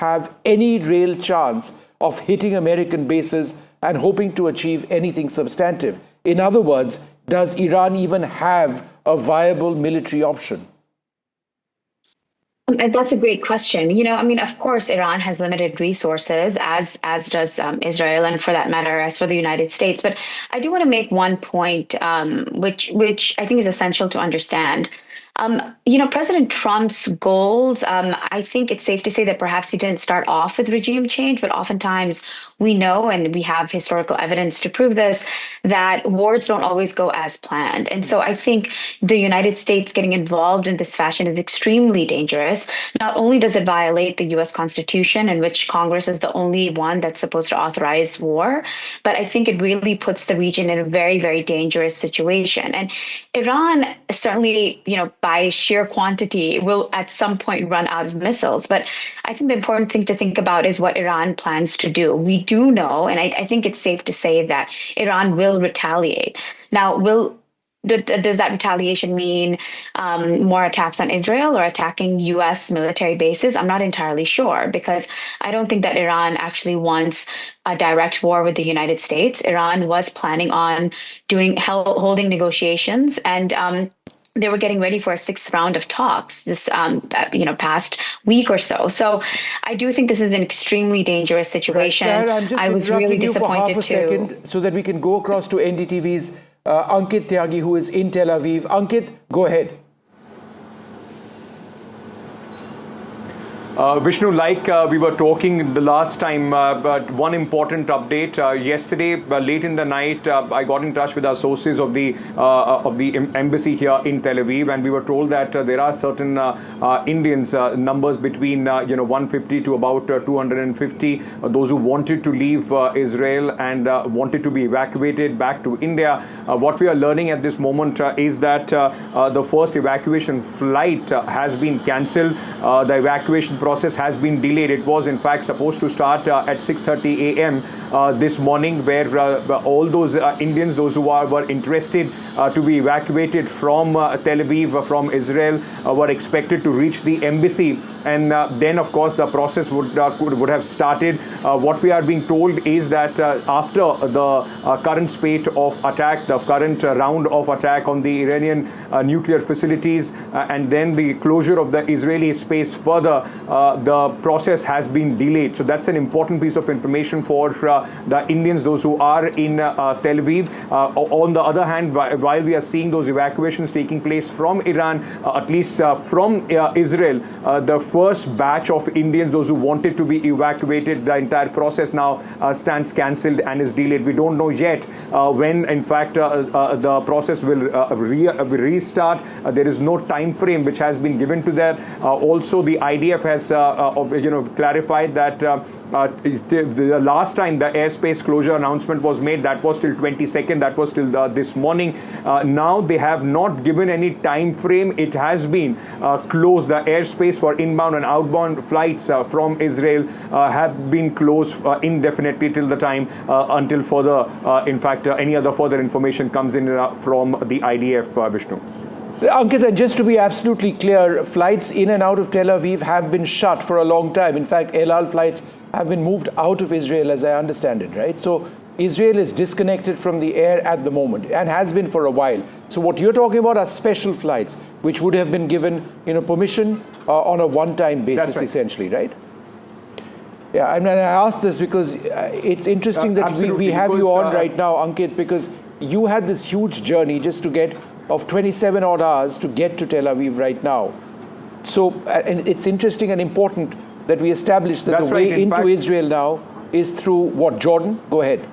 have any real chance of hitting American bases and hoping to achieve anything substantive? In other words, does Iran even have a viable military option? And that's a great question. Of course, Iran has limited resources, as does Israel, and for that matter, as for the United States. But I do want to make one point, which I think is essential to understand. President Trump's goals, I think it's safe to say that perhaps he didn't start off with regime change, but oftentimes we know, and we have historical evidence to prove this, that wars don't always go as planned. And so I think the United States getting involved in this fashion is extremely dangerous. Not only does it violate the US Constitution, in which Congress is the only one that's supposed to authorize war, but I think it really puts the region in a very, very dangerous situation. And Iran certainly, by sheer quantity, will at some point run out of missiles. But I think the important thing to think about is what Iran plans to do. We do know, and I think it's safe to say that Iran will retaliate. Now, does that retaliation mean more attacks on Israel or attacking U.S. military bases? I'm not entirely sure, because I don't think that Iran actually wants a direct war with the United States. Iran was planning on holding negotiations, and they were getting ready for a sixth round of talks this past week or so. So I do think this is an extremely dangerous situation. Right, I was really disappointed too. Second, so that we can go across to NDTV's Ankit Tyagi, who is in Tel Aviv. Ankit, go ahead. Vishnu, like we were talking the last time, but one important update. Yesterday, late in the night, I got in touch with our sources of the embassy here in Tel Aviv, and we were told that there are certain Indians, numbers between 150 to about 250, those who wanted to leave Israel and wanted to be evacuated back to India. What we are learning at this moment is that the first evacuation flight has been cancelled. The evacuation process has been delayed. It was in fact supposed to start at 6:30 a.m. This morning, where all those Indians, those who were interested to be evacuated from Tel Aviv, from Israel, were expected to reach the embassy, and then of course the process would have started. What we are being told is that after the current spate of attack, the current round of attack on the Iranian nuclear facilities, and then the closure of the Israeli space further, the process has been delayed. So that's an important piece of information for the Indians, those who are in Tel Aviv. On the other hand, while we are seeing those evacuations taking place from Iran, at least from Israel, the first batch of Indians, those who wanted to be evacuated, the entire process now stands cancelled and is delayed. We don't know yet when, in fact, the process will restart. There is no time frame which has been given to that. Also, the IDF has clarified that the last time the airspace closure announcement was made, that was till 22nd, that was till this morning. Now they have not given any time frame. It has been closed. The airspace for inbound and outbound flights from Israel have been closed indefinitely till the time until further, in fact, any other further information comes in from the IDF, Vishnu. Ankit, and just to be absolutely clear, flights in and out of Tel Aviv have been shut for a long time. In fact, El Al flights have been moved out of Israel, as I understand it, right? So Israel is disconnected from the air at the moment and has been for a while. So what you're talking about are special flights, which would have been given permission on a one-time basis, right, essentially, right? Yeah, I mean, I asked this because it's interesting that we have you on right now, Ankit, because you had this huge journey just to get of 27 odd hours to get to Tel Aviv right now. So, and it's interesting and important that we establish that the way into Israel now is through what, Jordan? Go ahead.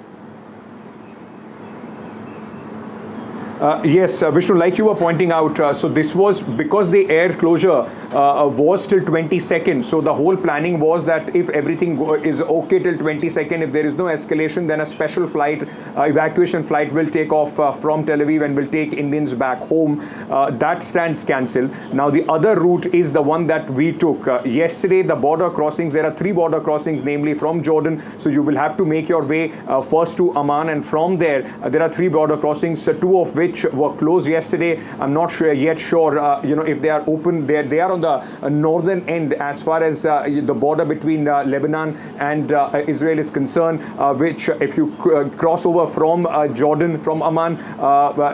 Yes, Vishnu, like you were pointing out, so this was because the air closure was till 22nd. So the whole planning was that if everything is okay till 22nd, if there is no escalation, then a special flight, evacuation flight will take off from Tel Aviv and will take Indians back home. That stands cancelled. Now the other route is the one that we took. Yesterday, the border crossings, there are 3 border crossings, namely from Jordan. So you will have to make your way first to Amman, and from there, there are 3 border crossings, 2 of which which were closed yesterday. I'm not yet sure, if they are open. They are on the northern end as far as the border between Lebanon and Israel is concerned, which if you cross over from Jordan, from Amman,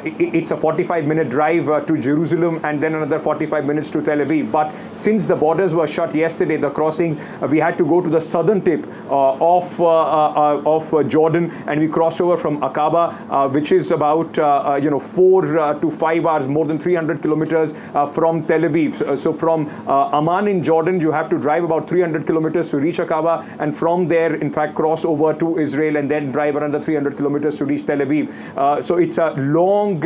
it's a 45-minute drive to Jerusalem and then another 45 minutes to Tel Aviv. But since the borders were shut yesterday, the crossings, we had to go to the southern tip of Jordan, and we crossed over from Aqaba, which is about 4 to 5 hours, more than 300 kilometers from Tel Aviv. So from Amman in Jordan, you have to drive about 300 kilometers to reach Aqaba, and from there, in fact, cross over to Israel and then drive another 300 kilometers to reach Tel Aviv. So it's a long,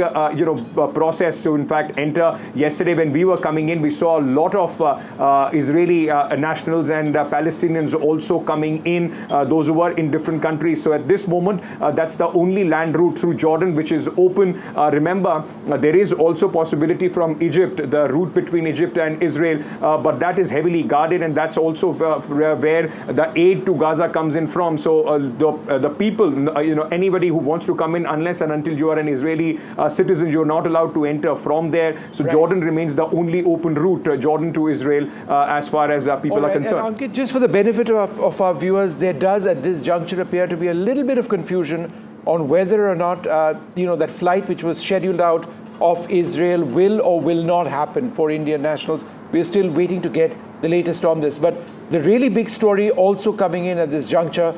process to, in fact, enter. Yesterday, when we were coming in, we saw a lot of Israeli nationals and Palestinians also coming in, those who were in different countries. So at this moment, that's the only land route through Jordan which is open. Remember, there is also possibility from Egypt, the route between Egypt and Israel, but that is heavily guarded, and that's also where the aid to Gaza comes in from. So the people, anybody who wants to come in, unless and until you are an Israeli citizen, you're not allowed to enter from there. So right. Jordan remains the only open route, Jordan to Israel, as far as people are concerned. And Ankit, just for the benefit of our viewers, there does at this juncture appear to be a little bit of confusion on whether or not, that flight which was scheduled out of Israel will or will not happen for Indian nationals. We're still waiting to get the latest on this. But the really big story also coming in at this juncture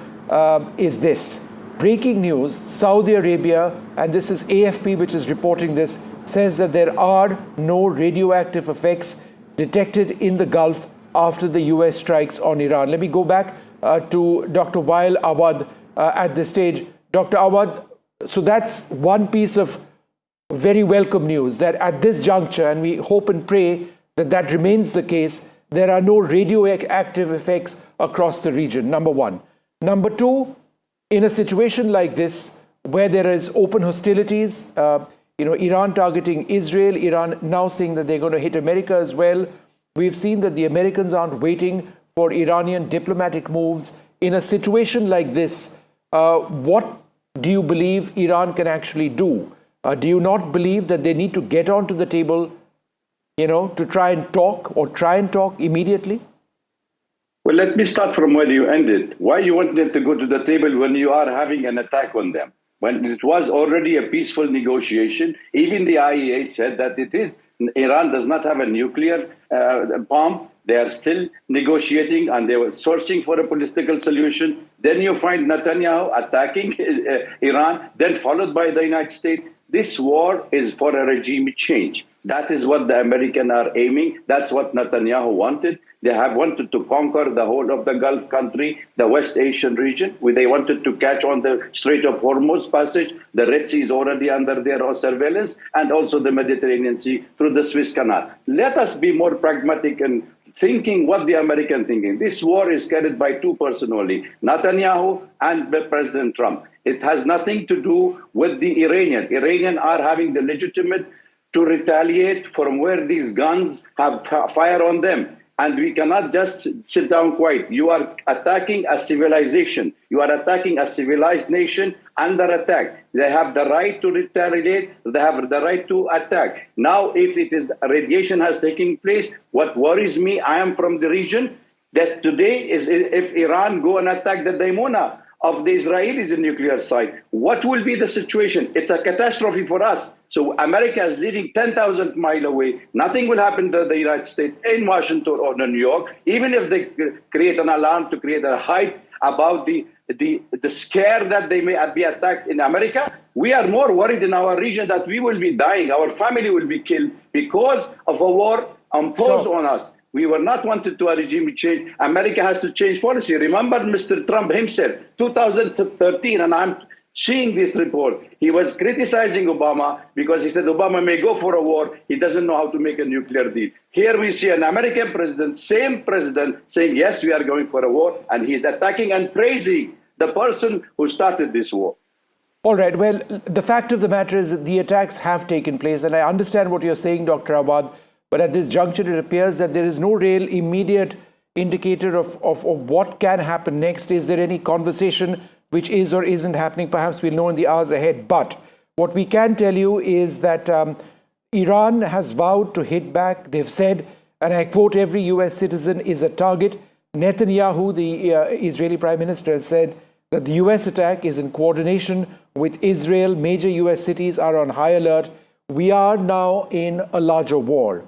is this. Breaking news, Saudi Arabia, and this is AFP which is reporting this, says that there are no radioactive effects detected in the Gulf after the US strikes on Iran. Let me go back to Dr. Wael Awad at this stage. Dr. Awad, so that's one piece of very welcome news, that at this juncture, and we hope and pray that that remains the case, there are no radioactive effects across the region, number one. Number two, in a situation like this, where there is open hostilities, Iran targeting Israel, Iran now saying that they're going to hit America as well. We've seen that the Americans aren't waiting for Iranian diplomatic moves. In a situation like this, what do you believe Iran can actually do? Do you not believe that they need to get onto the table, to try and talk immediately? Well, let me start from where you ended. Why you want them to go to the table when you are having an attack on them? When it was already a peaceful negotiation, even the IEA said that Iran does not have a nuclear bomb. They are still negotiating and they were searching for a political solution. Then you find Netanyahu attacking Iran, then followed by the United States. This war is for a regime change. That is what the Americans are aiming. That's what Netanyahu wanted. They have wanted to conquer the whole of the Gulf country, the West Asian region, where they wanted to catch on the Strait of Hormuz passage. The Red Sea is already under their surveillance, and also the Mediterranean Sea through the Suez Canal. Let us be more pragmatic and thinking what the American thinking. This war is carried by two persons only, Netanyahu and President Trump. It has nothing to do with the Iranian. Iranians are having the legitimate to retaliate from where these guns have fire on them. And we cannot just sit down quiet. You are attacking a civilization. You are attacking a civilized nation under attack. They have the right to retaliate. They have the right to attack. Now, if it is radiation has taken place, what worries me, I am from the region, that today is if Iran go and attack the Daimona of the Israelis in nuclear site, what will be the situation? It's a catastrophe for us. So America is living 10,000 miles away. Nothing will happen to the United States in Washington or New York, even if they create an alarm to create a hype about the scare that they may be attacked in America. We are more worried in our region that we will be dying, our family will be killed because of a war imposed on us. We were not wanted to a regime change. America has to change policy. Remember Mr. Trump himself, 2013, and I'm seeing this report. He was criticizing Obama because he said Obama may go for a war. He doesn't know how to make a nuclear deal. Here we see an American president, same president, saying, yes, we are going for a war. And he's attacking and praising the person who started this war. All right. Well, the fact of the matter is that the attacks have taken place. And I understand what you're saying, Dr. Awad. But at this juncture, it appears that there is no real immediate indicator of what can happen next. Is there any conversation which is or isn't happening? Perhaps we'll know in the hours ahead. But What we can tell you is that Iran has vowed to hit back. They've said, and I quote, every US citizen is a target. Netanyahu, the Israeli Prime Minister, has said that the US attack is in coordination with Israel. Major US cities are on high alert. We are now in a larger war.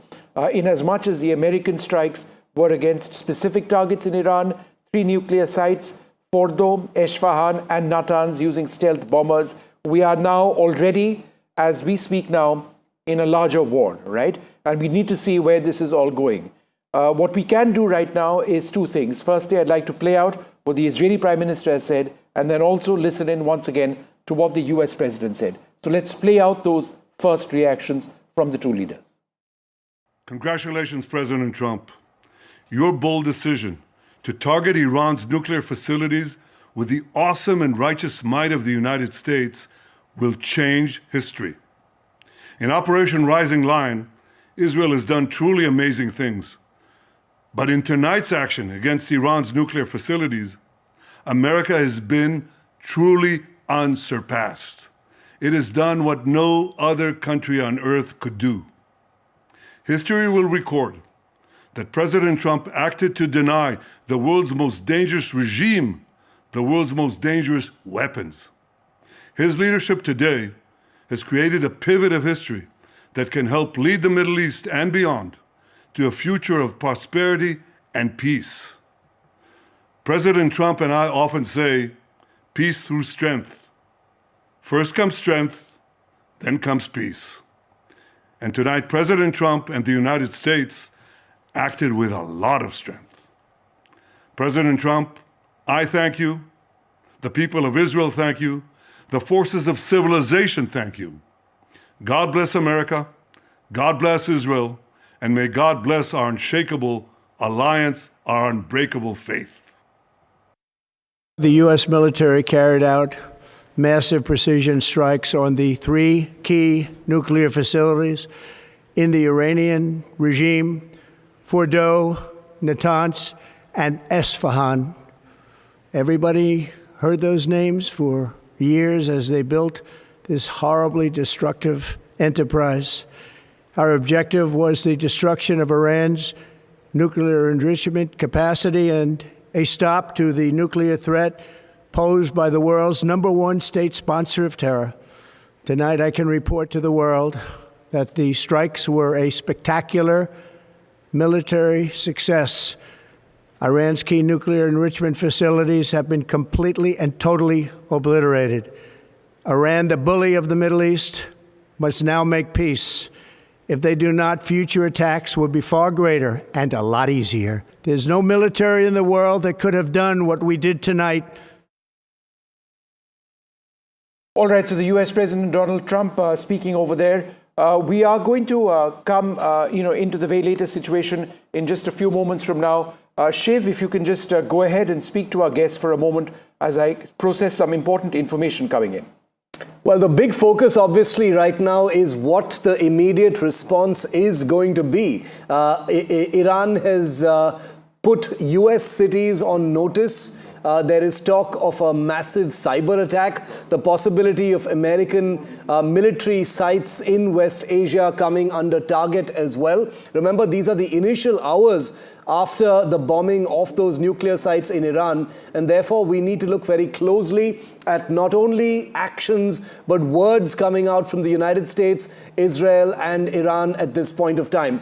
In as much as the American strikes were against specific targets in Iran, 3 nuclear sites, Fordow, Esfahan, and Natanz, using stealth bombers. We are now already, as we speak now, in a larger war, right? And we need to see where this is all going. What we can do right now is 2 things. Firstly, I'd like to play out what the Israeli Prime Minister has said, and then also listen in once again to what the US President said. So let's play out those first reactions from the 2 leaders. Congratulations, President Trump. Your bold decision to target Iran's nuclear facilities with the awesome and righteous might of the United States will change history. In Operation Rising Lion, Israel has done truly amazing things. But in tonight's action against Iran's nuclear facilities, America has been truly unsurpassed. It has done what no other country on earth could do. History will record that President Trump acted to deny the world's most dangerous regime the world's most dangerous weapons. His leadership today has created a pivot of history that can help lead the Middle East and beyond to a future of prosperity and peace. President Trump and I often say, peace through strength. First comes strength, then comes peace. And tonight, President Trump and the United States acted with a lot of strength. President Trump, I thank you. The people of Israel thank you. The forces of civilization thank you. God bless America. God bless Israel. And may God bless our unshakable alliance, our unbreakable faith. The U.S. military carried out massive precision strikes on the 3 key nuclear facilities in the Iranian regime: Fordow, Natanz, and Esfahan. Everybody heard those names for years as they built this horribly destructive enterprise. Our objective was the destruction of Iran's nuclear enrichment capacity and a stop to the nuclear threat posed by the world's #1 state sponsor of terror. Tonight, I can report to the world that the strikes were a spectacular military success. Iran's key nuclear enrichment facilities have been completely and totally obliterated. Iran, the bully of the Middle East, must now make peace. If they do not, future attacks will be far greater and a lot easier. There's no military in the world that could have done what we did tonight. All right, so the US President Donald Trump speaking over there. We are going to come into the very latest situation in just a few moments from now. Shiv, if you can just go ahead and speak to our guests for a moment as I process some important information coming in. Well, the big focus obviously right now is what the immediate response is going to be. Iran has put US cities on notice. There is talk of a massive cyber attack, the possibility of American military sites in West Asia coming under target as well. Remember, these are the initial hours after the bombing of those nuclear sites in Iran, and therefore we need to look very closely at not only actions but words coming out from the United States, Israel and Iran at this point of time.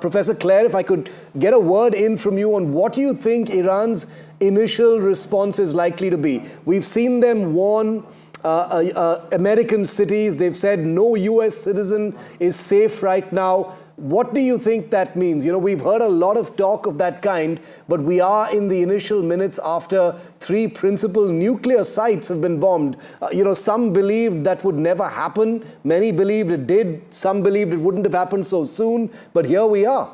Professor Claire, if I could get a word in from you on what you think Iran's initial response is likely to be. We've seen them warn American cities. They've said no US citizen is safe right now. What do you think that means? You know, we've heard a lot of talk of that kind, but we are in the initial minutes after 3 principal nuclear sites have been bombed. Some believed that would never happen. Many believed it did. Some believed it wouldn't have happened so soon. But here we are.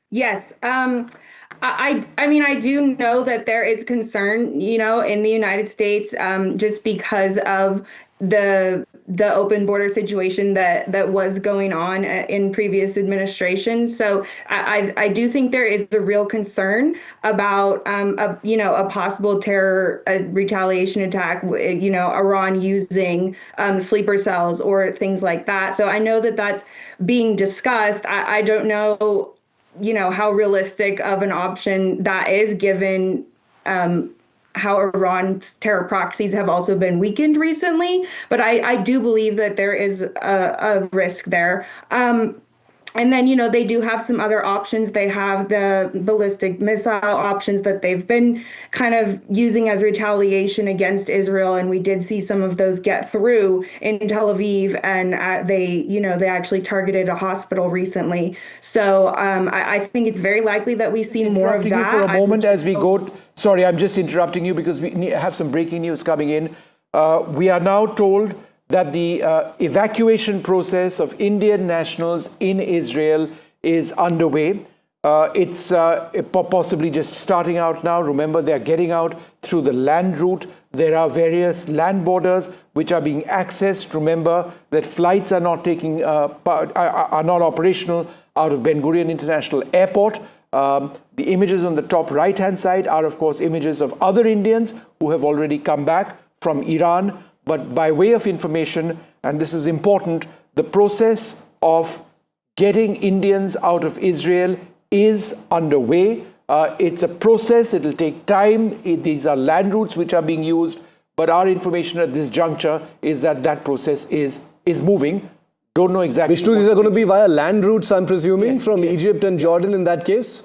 Yes. I do know that there is concern, in the United States, just because of the open border situation that was going on in previous administrations. So I do think there is a real concern about a possible terror retaliation attack, Iran using sleeper cells or things like that. So I know that that's being discussed. I don't know, how realistic of an option that is, given how Iran's terror proxies have also been weakened recently. But I do believe that there is a risk there. And then, they do have some other options. They have the ballistic missile options that they've been kind of using as retaliation against Israel. And we did see some of those get through in Tel Aviv. And they actually targeted a hospital recently. So I think it's very likely that we see more of that. You for a moment as we go. Sorry, I'm just interrupting you because we have some breaking news coming in. We are now told that the evacuation process of Indian nationals in Israel is underway. It's possibly just starting out now. Remember, they're getting out through the land route. There are various land borders which are being accessed. Remember that flights are not are not operational out of Ben Gurion International Airport. The images on the top right-hand side are, of course, images of other Indians who have already come back from Iran. But by way of information, and this is important, the process of getting Indians out of Israel is underway. It's a process. It'll take time. These are land routes which are being used. But our information at this juncture is that that process is moving. Don't know exactly. Vishnu, these are going to be via land routes, I'm presuming, from Egypt and Jordan in that case?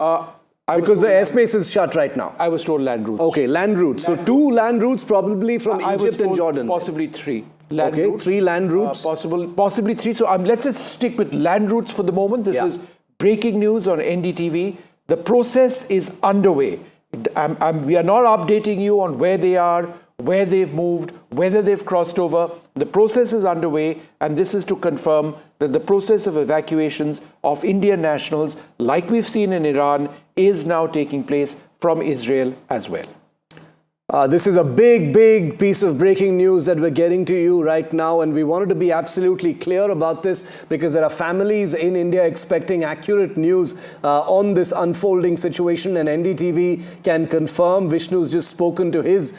Because the airspace is shut right now. I was told land routes. Okay, land routes. So 2 land routes probably from Egypt and Jordan. Possibly 3. Okay, 3 land routes. Possibly 3. So let's just stick with land routes for the moment. This is breaking news on NDTV. The process is underway. We are not updating you on where they are, where they've moved, whether they've crossed over. The process is underway, and this is to confirm that the process of evacuations of Indian nationals, like we've seen in Iran, is now taking place from Israel as well. This is a big piece of breaking news that we're getting to you right now, and we wanted to be absolutely clear about this because there are families in India expecting accurate news on this unfolding situation, and NDTV can confirm. Vishnu's just spoken to his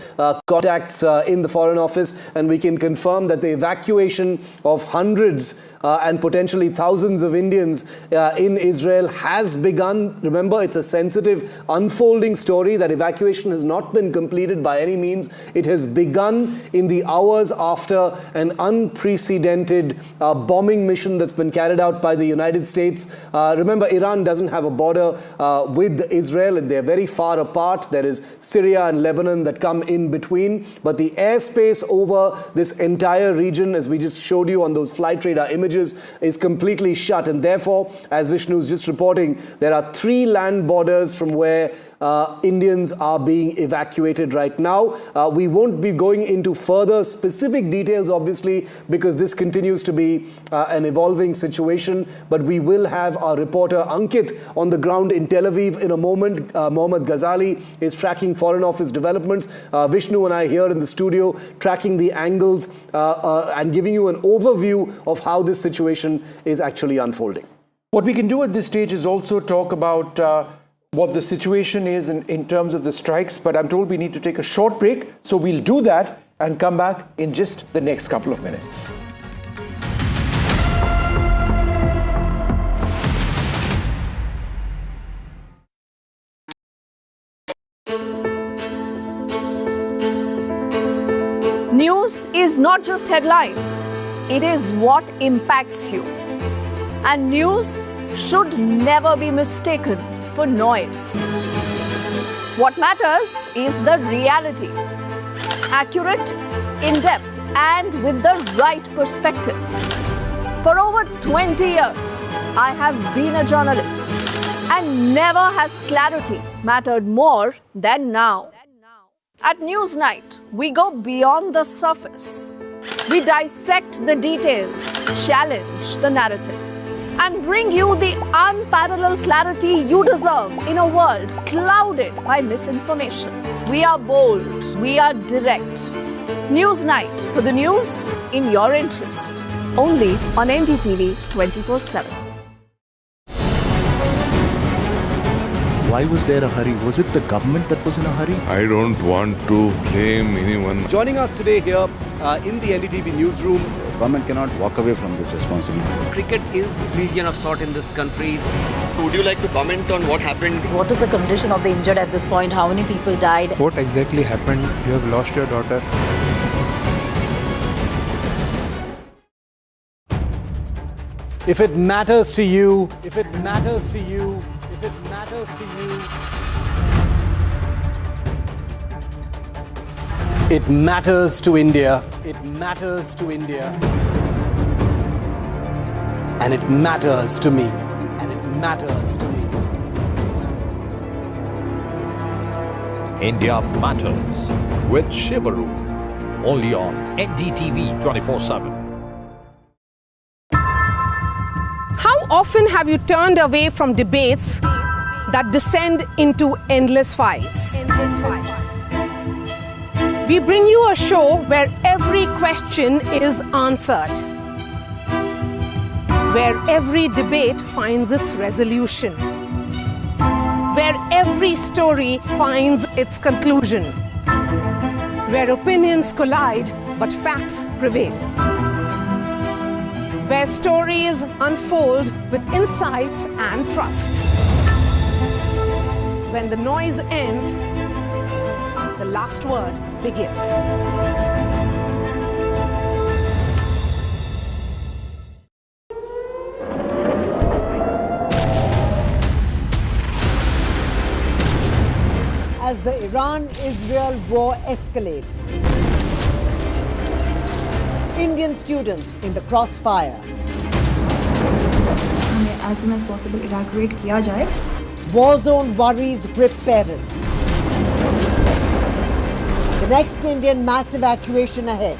contacts in the Foreign Office, and we can confirm that the evacuation of hundreds and potentially thousands of Indians in Israel has begun. Remember, it's a sensitive, unfolding story. That evacuation has not been completed by any means. It has begun in the hours after an unprecedented bombing mission that's been carried out by the United States. Remember, Iran doesn't have a border with Israel, and they're very far apart. There is Syria and Lebanon that come in between. But the airspace over this entire region, as we just showed you on those flight radar images, is completely shut. And therefore, as Vishnu is just reporting, there are 3 land borders from where Indians are being evacuated right now. We won't be going into further specific details, obviously, because this continues to be an evolving situation. But we will have our reporter Ankit on the ground in Tel Aviv in a moment. Mohammad Ghazali is tracking Foreign Office developments. Vishnu and I here in the studio tracking the angles and giving you an overview of how this situation is actually unfolding. What we can do at this stage is also talk about what the situation is in terms of the strikes, but I'm told we need to take a short break, so we'll do that and come back in just the next couple of minutes. News is not just headlines, it is what impacts you. And news should never be mistaken for noise. What matters is the reality. Accurate, in-depth, and with the right perspective. For over 20 years, I have been a journalist, and never has clarity mattered more than now. At Newsnight, we go beyond the surface. We dissect the details, challenge the narratives, and bring you the unparalleled clarity you deserve in a world clouded by misinformation. We are bold, we are direct, News Night, for the news in your interest. Only on NDTV 24/7. Why was there a hurry? Was it the government that was in a hurry? I don't want to blame anyone. Joining us today here in the NDTV newsroom. Government cannot walk away from this responsibility. Cricket is region of sort in this country. Would you like to comment on what happened? What is the condition of the injured at this point? How many people died? What exactly happened? You have lost your daughter. If it matters to you, if it matters to you, if it matters to you, it matters to India. It matters to India. And it matters to me. And it matters to me. India Matters with Warroom. Only on NDTV 24/7. How often have you turned away from debates that descend into endless fights? We bring you a show where every question is answered, where every debate finds its resolution, where every story finds its conclusion, where opinions collide but facts prevail, where stories unfold with insights and trust. When the noise ends, the last word begins. As the Iran-Israel war escalates, Indian students in the crossfire. हमें as soon as possible evacuate किया जाए. War zone worries grip parents. The next Indian mass evacuation ahead.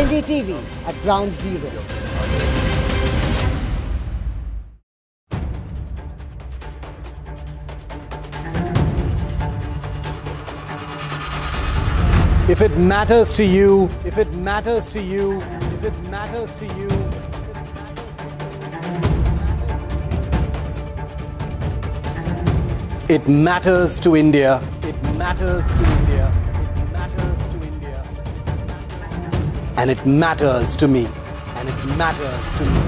NDTV at Ground Zero. If it matters to you, if it matters to you, if it matters to you, it matters to India. It matters to India. It matters to India. And it matters to me. And it matters to me.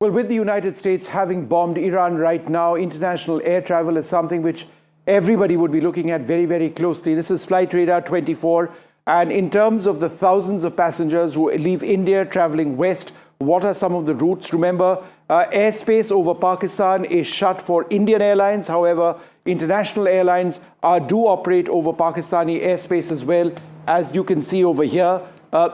Well, with the United States having bombed Iran right now, international air travel is something which everybody would be looking at very, very closely. This is Flight Radar 24. And in terms of the thousands of passengers who leave India traveling west, what are some of the routes? Remember, airspace over Pakistan is shut for Indian airlines. However, international airlines do operate over Pakistani airspace as well. As you can see over here,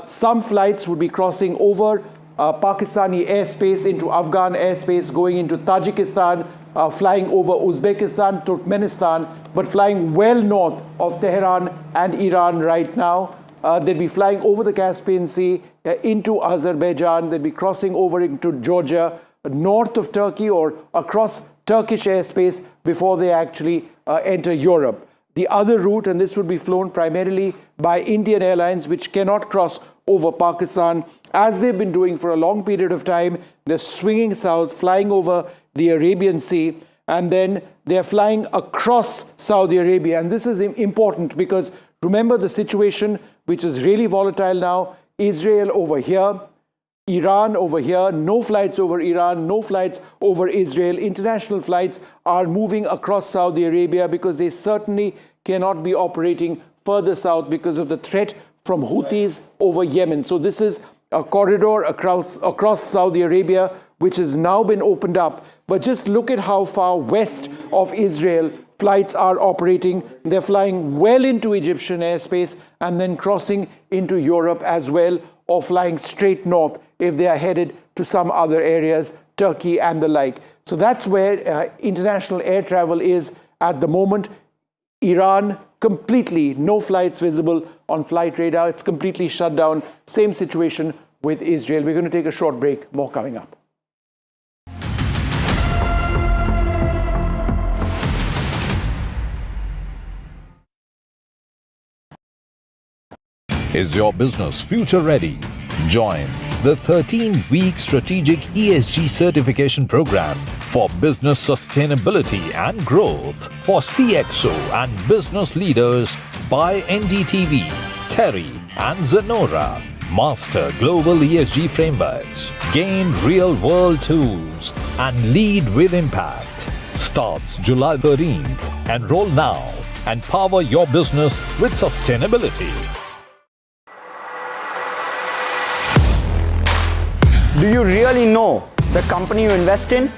some flights would be crossing over Pakistani airspace into Afghan airspace, going into Tajikistan, flying over Uzbekistan, Turkmenistan, but flying well north of Tehran and Iran right now. They'll be flying over the Caspian Sea into Azerbaijan. They'll be crossing over into Georgia, north of Turkey or across Turkish airspace before they actually enter Europe. The other route, and this would be flown primarily by Indian airlines, which cannot cross over Pakistan, as they've been doing for a long period of time. They're swinging south, flying over the Arabian Sea, and then they're flying across Saudi Arabia. And this is important because remember the situation, which is really volatile now. Israel over here, Iran over here, no flights over Iran, no flights over Israel. International flights are moving across Saudi Arabia because they certainly cannot be operating further south because of the threat from Houthis over Yemen. So this is a corridor across Saudi Arabia, which has now been opened up. But just look at how far west of Israel flights are operating. They're flying well into Egyptian airspace and then crossing into Europe as well, or flying straight north if they are headed to some other areas, Turkey and the like. So that's where international air travel is at the moment. Iran completely no flights visible on flight radar. It's completely shut down. Same situation with Israel. We're going to take a short break. More coming up. Is your business future ready? Join the 13-week strategic ESG certification program for business sustainability and growth for CXO and business leaders by NDTV, Terry and Zenora. Master global ESG frameworks, gain real-world tools, and lead with impact. Starts July 13th. Enroll now and power your business with sustainability. Do you really know the company you invest in?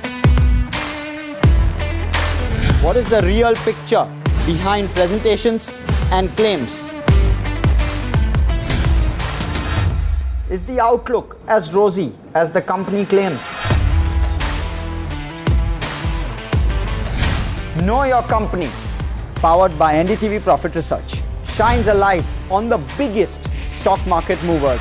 What is the real picture behind presentations and claims? Is the outlook as rosy as the company claims? Know Your Company, powered by NDTV Profit Research, shines a light on the biggest stock market movers.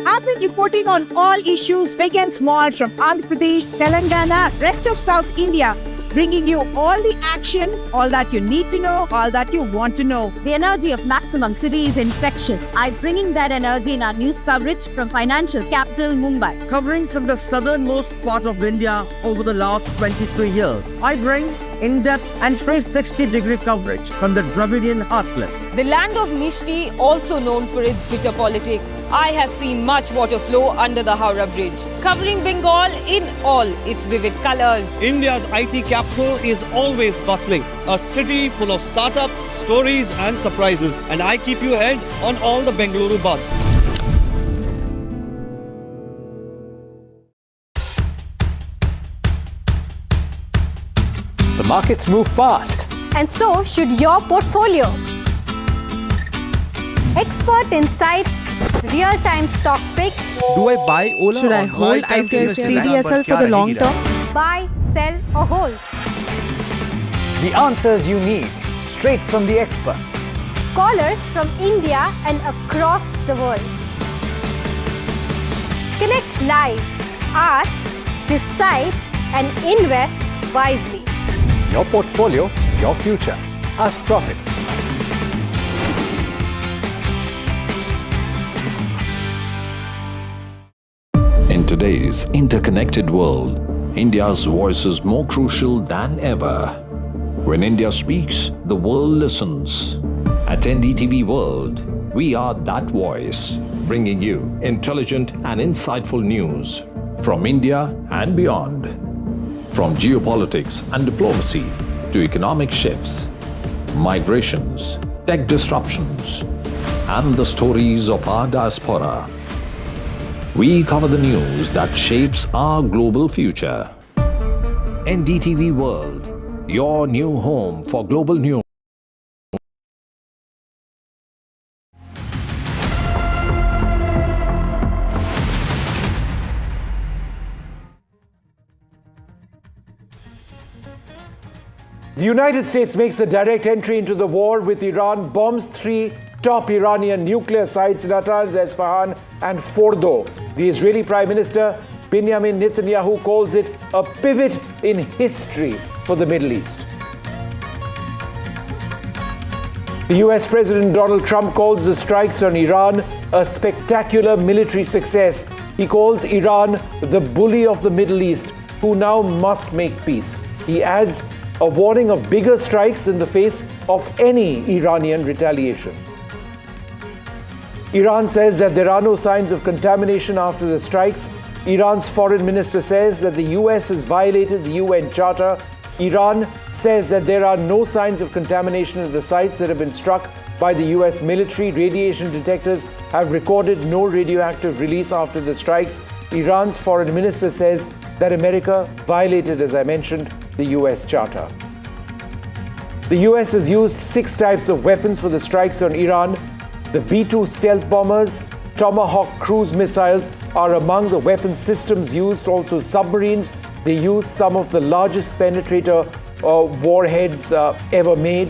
I've been reporting on all issues big and small from Andhra Pradesh, Telangana, rest of South India, bringing you all the action, all that you need to know, all that you want to know. The energy of maximum city is infectious. I'm bringing that energy in our news coverage from financial capital Mumbai. Covering from the southernmost part of India over the last 23 years, I bring in-depth and 360-degree coverage from the Dravidian heartland. The land of Mishti, also known for its bitter politics. I have seen much water flow under the Howrah Bridge, covering Bengal in all its vivid colors. India's IT capital is always bustling, a city full of startups, stories and surprises. And I keep you ahead on all the Bengaluru buzz. The markets move fast. And so should your portfolio. Expert insights, real-time stock picks. Do I buy Ola? Should I hold CDSL for the long term? Buy, sell or hold. The answers you need, straight from the experts. Callers from India and across the world. Connect live, ask, decide and invest wisely. Your portfolio, your future. Ask Profit. In today's interconnected world, India's voice is more crucial than ever. When India speaks, the world listens. At NDTV World, we are that voice, bringing you intelligent and insightful news from India and beyond. From geopolitics and diplomacy to economic shifts, migrations, tech disruptions, and the stories of our diaspora. We cover the news that shapes our global future. NDTV World, your new home for global news. The United States makes a direct entry into the war with Iran, bombs 3 top Iranian nuclear sites, Natanz, Esfahan and Fordow. The Israeli Prime Minister Benjamin Netanyahu calls it a pivot in history for the Middle East. The US President Donald Trump calls the strikes on Iran a spectacular military success. He calls Iran the bully of the Middle East, who now must make peace. He adds a warning of bigger strikes in the face of any Iranian retaliation. Iran says that there are no signs of contamination after the strikes. Iran's foreign minister says that the US has violated the UN Charter. Iran says that there are no signs of contamination at the sites that have been struck by the US military. Radiation detectors have recorded no radioactive release after the strikes. Iran's foreign minister says that America violated, as I mentioned, the US Charter. The US has used 6 types of weapons for the strikes on Iran: the B-2 stealth bombers, Tomahawk cruise missiles are among the weapon systems used, also submarines. They use some of the largest penetrator warheads ever made.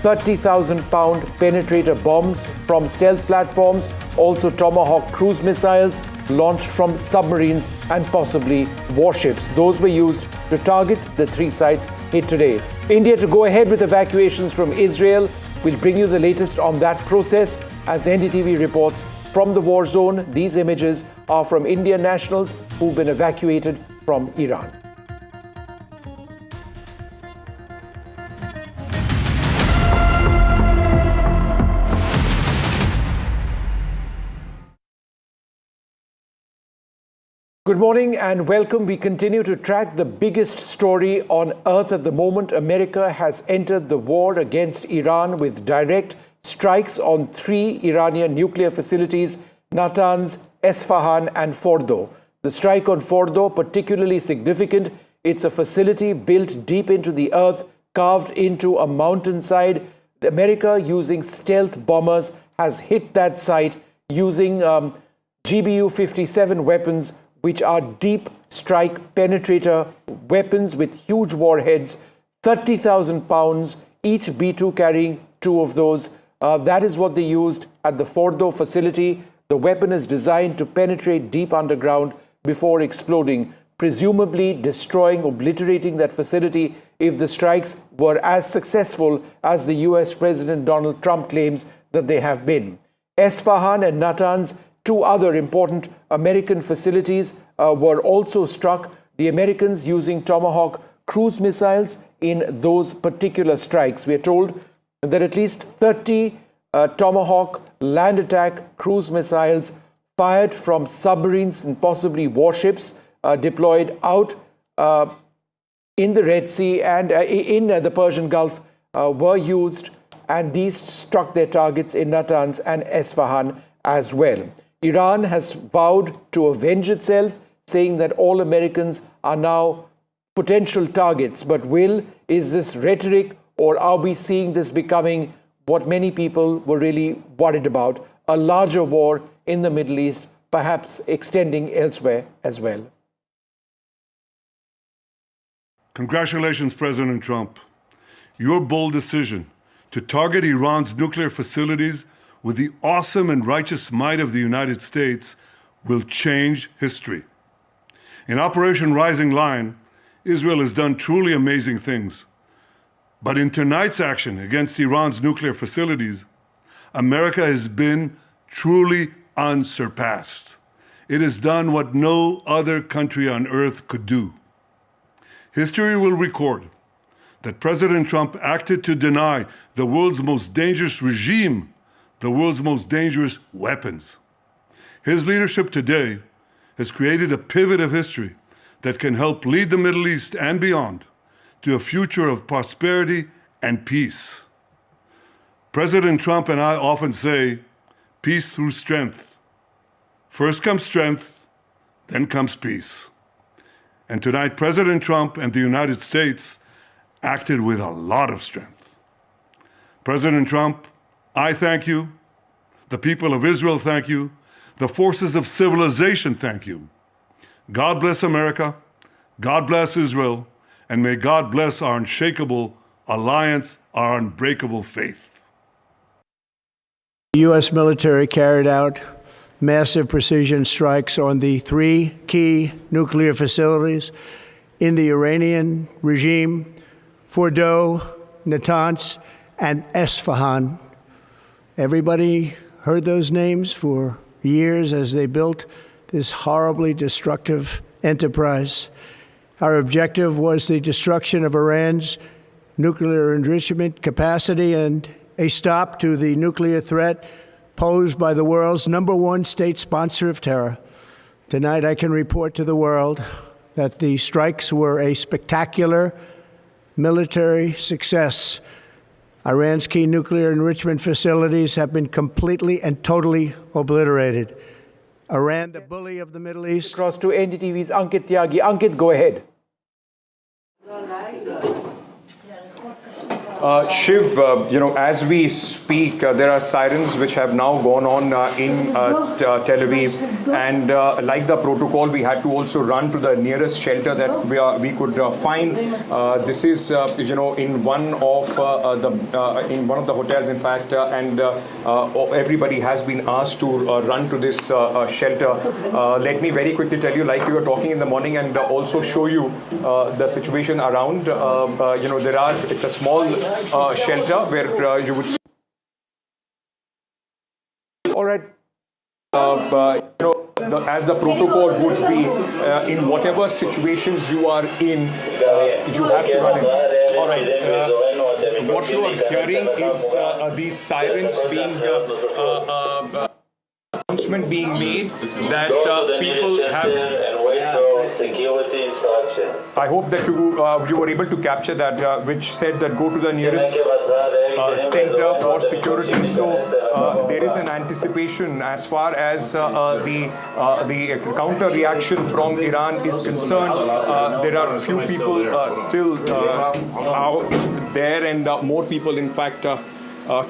30,000-pound penetrator bombs from stealth platforms, also Tomahawk cruise missiles launched from submarines and possibly warships. Those were used to target the 3 sites hit today. India to go ahead with evacuations from Israel. We'll bring you the latest on that process as NDTV reports from the war zone. These images are from Indian nationals who've been evacuated from Iran. Good morning and welcome. We continue to track the biggest story on earth at the moment. America has entered the war against Iran with direct strikes on 3 Iranian nuclear facilities, Natanz, Esfahan and Fordow. The strike on Fordow particularly significant. It's a facility built deep into the earth, carved into a mountainside. America, using stealth bombers, has hit that site using GBU-57 weapons, which are deep strike penetrator weapons with huge warheads, 30,000 pounds, each B-2 carrying 2 of those. That is what they used at the Fordow facility. The weapon is designed to penetrate deep underground before exploding, presumably destroying, obliterating that facility if the strikes were as successful as the US President Donald Trump claims that they have been. Esfahan and Natanz, 2 other important American facilities, were also struck. The Americans using Tomahawk cruise missiles in those particular strikes. We are told that at least 30 Tomahawk land attack cruise missiles fired from submarines and possibly warships deployed out in the Red Sea and in the Persian Gulf were used, and these struck their targets in Natanz and Esfahan as well. Iran has vowed to avenge itself, saying that all Americans are now potential targets. But is this rhetoric, or are we seeing this becoming what many people were really worried about, a larger war in the Middle East, perhaps extending elsewhere as well? Congratulations, President Trump. Your bold decision to target Iran's nuclear facilities with the awesome and righteous might of the United States will change history. In Operation Rising Lion, Israel has done truly amazing things. But in tonight's action against Iran's nuclear facilities, America has been truly unsurpassed. It has done what no other country on earth could do. History will record that President Trump acted to deny the world's most dangerous regime the world's most dangerous weapons. His leadership today has created a pivot of history that can help lead the Middle East and beyond to a future of prosperity and peace. President Trump and I often say, peace through strength. First comes strength, then comes peace. And tonight, President Trump and the United States acted with a lot of strength. President Trump, I thank you. The people of Israel thank you. The forces of civilization thank you. God bless America. God bless Israel. And may God bless our unshakable alliance, our unbreakable faith. The U.S. military carried out massive precision strikes on the 3 key nuclear facilities in the Iranian regime, Fordow, Natanz, and Esfahan. Everybody heard those names for years as they built this horribly destructive enterprise. Our objective was the destruction of Iran's nuclear enrichment capacity and a stop to the nuclear threat posed by the world's #1 state sponsor of terror. Tonight, I can report to the world that the strikes were a spectacular military success. Iran's key nuclear enrichment facilities have been completely and totally obliterated. Iran, the bully of the Middle East. Across to NDTV's Ankit Tyagi. Ankit, go ahead. Shiv, as we speak, there are sirens which have now gone on in Tel Aviv, and like the protocol, we had to also run to the nearest shelter that we could find. This is, in one of the hotels, in fact, and everybody has been asked to run to this shelter. Let me very quickly tell you, like we were talking in the morning, and also show you the situation around. It's a small shelter where you would. All right. As the protocol would be, in whatever situations you are in, you have to run it. All right. What you are hearing is these sirens being announcement being made that people have. I hope that you were able to capture that, which said that go to the nearest center for security. So there is an anticipation as far as the counter reaction from Iran is concerned. There are a few people still out there, and more people, in fact,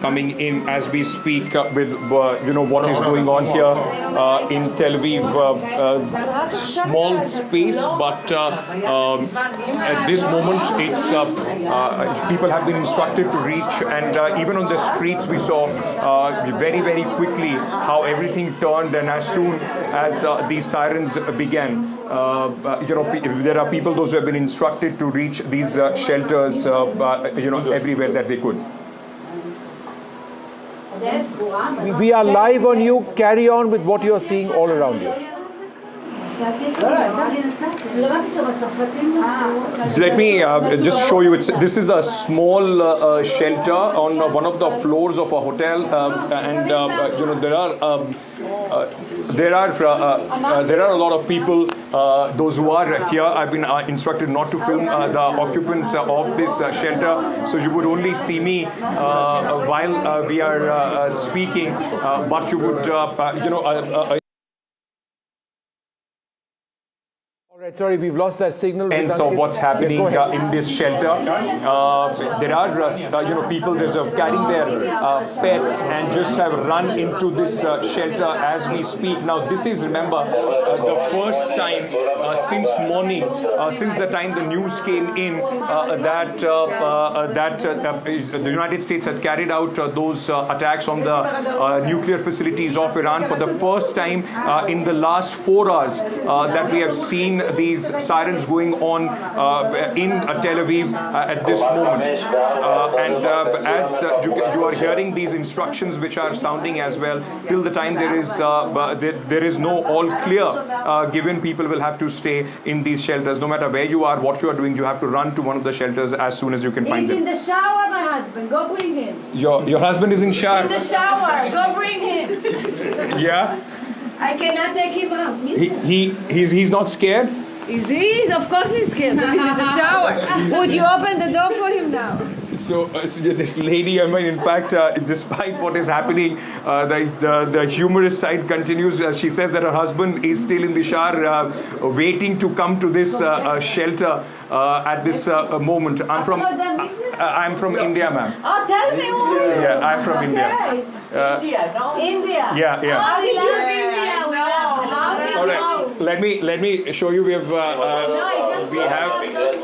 coming in as we speak with what is going on here in Tel Aviv. Small space, but at this moment it's people have been instructed to reach, and even on the streets we saw very, very quickly how everything turned, and as soon as these sirens began, there are people, those who have been instructed to reach these shelters everywhere that they could. We are live on you. Carry on with what you are seeing all around you. Let me just show you. This is a small shelter on one of the floors of a hotel, and there are a lot of people. Those who are here, I've been instructed not to film the occupants of this shelter, so you would only see me while we are speaking, but you would Right, sorry, we've lost that signal. Sense of what's happening in this shelter. There are people that are carrying their pets and just have run into this shelter as we speak. Now, this is, remember, the first time since morning, since the time the news came in that the United States had carried out those attacks on the nuclear facilities of Iran. For the first time in the last 4 hours that we have seen these sirens going on in Tel Aviv at this moment. And as you are hearing these instructions which are sounding as well, till the time there is no all clear given, people will have to stay in these shelters. No matter where you are, what you are doing, you have to run to one of the shelters as soon as you can find them. He's in the shower, my husband. Go bring him. Your husband is in shower? In the shower. Go bring him. Yeah? I cannot take him out. He's not scared? Is he? Of course he's scared, but he's in the shower. Would you open the door for him now? So this lady, I mean, in fact, despite what is happening, the humorous side continues. She says that her husband is still in the shower, waiting to come to this shelter at this moment. I'm from India, ma'am. Oh, tell me who. Yeah, I'm from India. India, no? India. Yeah. Oh, we love India. We love India. All right. Let me show you. We have.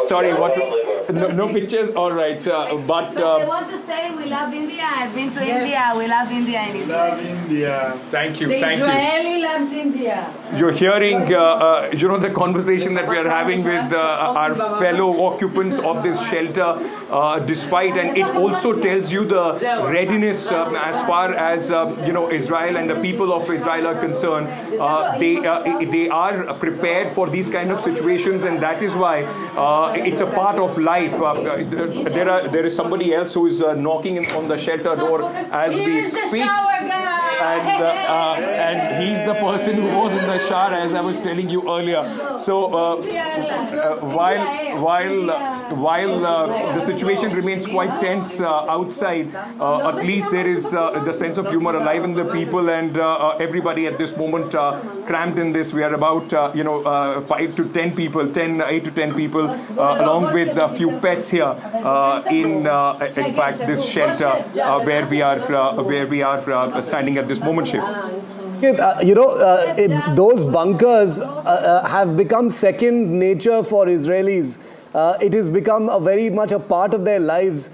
Sorry, what? No pictures. All right, but. They want to say we love India. I've been to India. We love India in Israel. Love India. Thank you. The Thank Israeli loves India. You're hearing, the conversation that we are having with our fellow occupants of this shelter, despite, and it also tells you the readiness as far as Israel and the people of Israel are concerned. They are prepared for these kind of situations, and that is why it's a part of life. There is somebody else who is knocking on the shelter door as we speak, and he's the person who was in the shower, as I was telling you earlier. So while while the situation remains quite tense outside, at least there is the sense of humor alive in the people, and everybody at this moment crammed in this. We are about 8 to 10 people, along with a few pets here in fact this shelter where we are standing at this moment, Shiv. Those bunkers have become second nature for Israelis. It has become very much a part of their lives.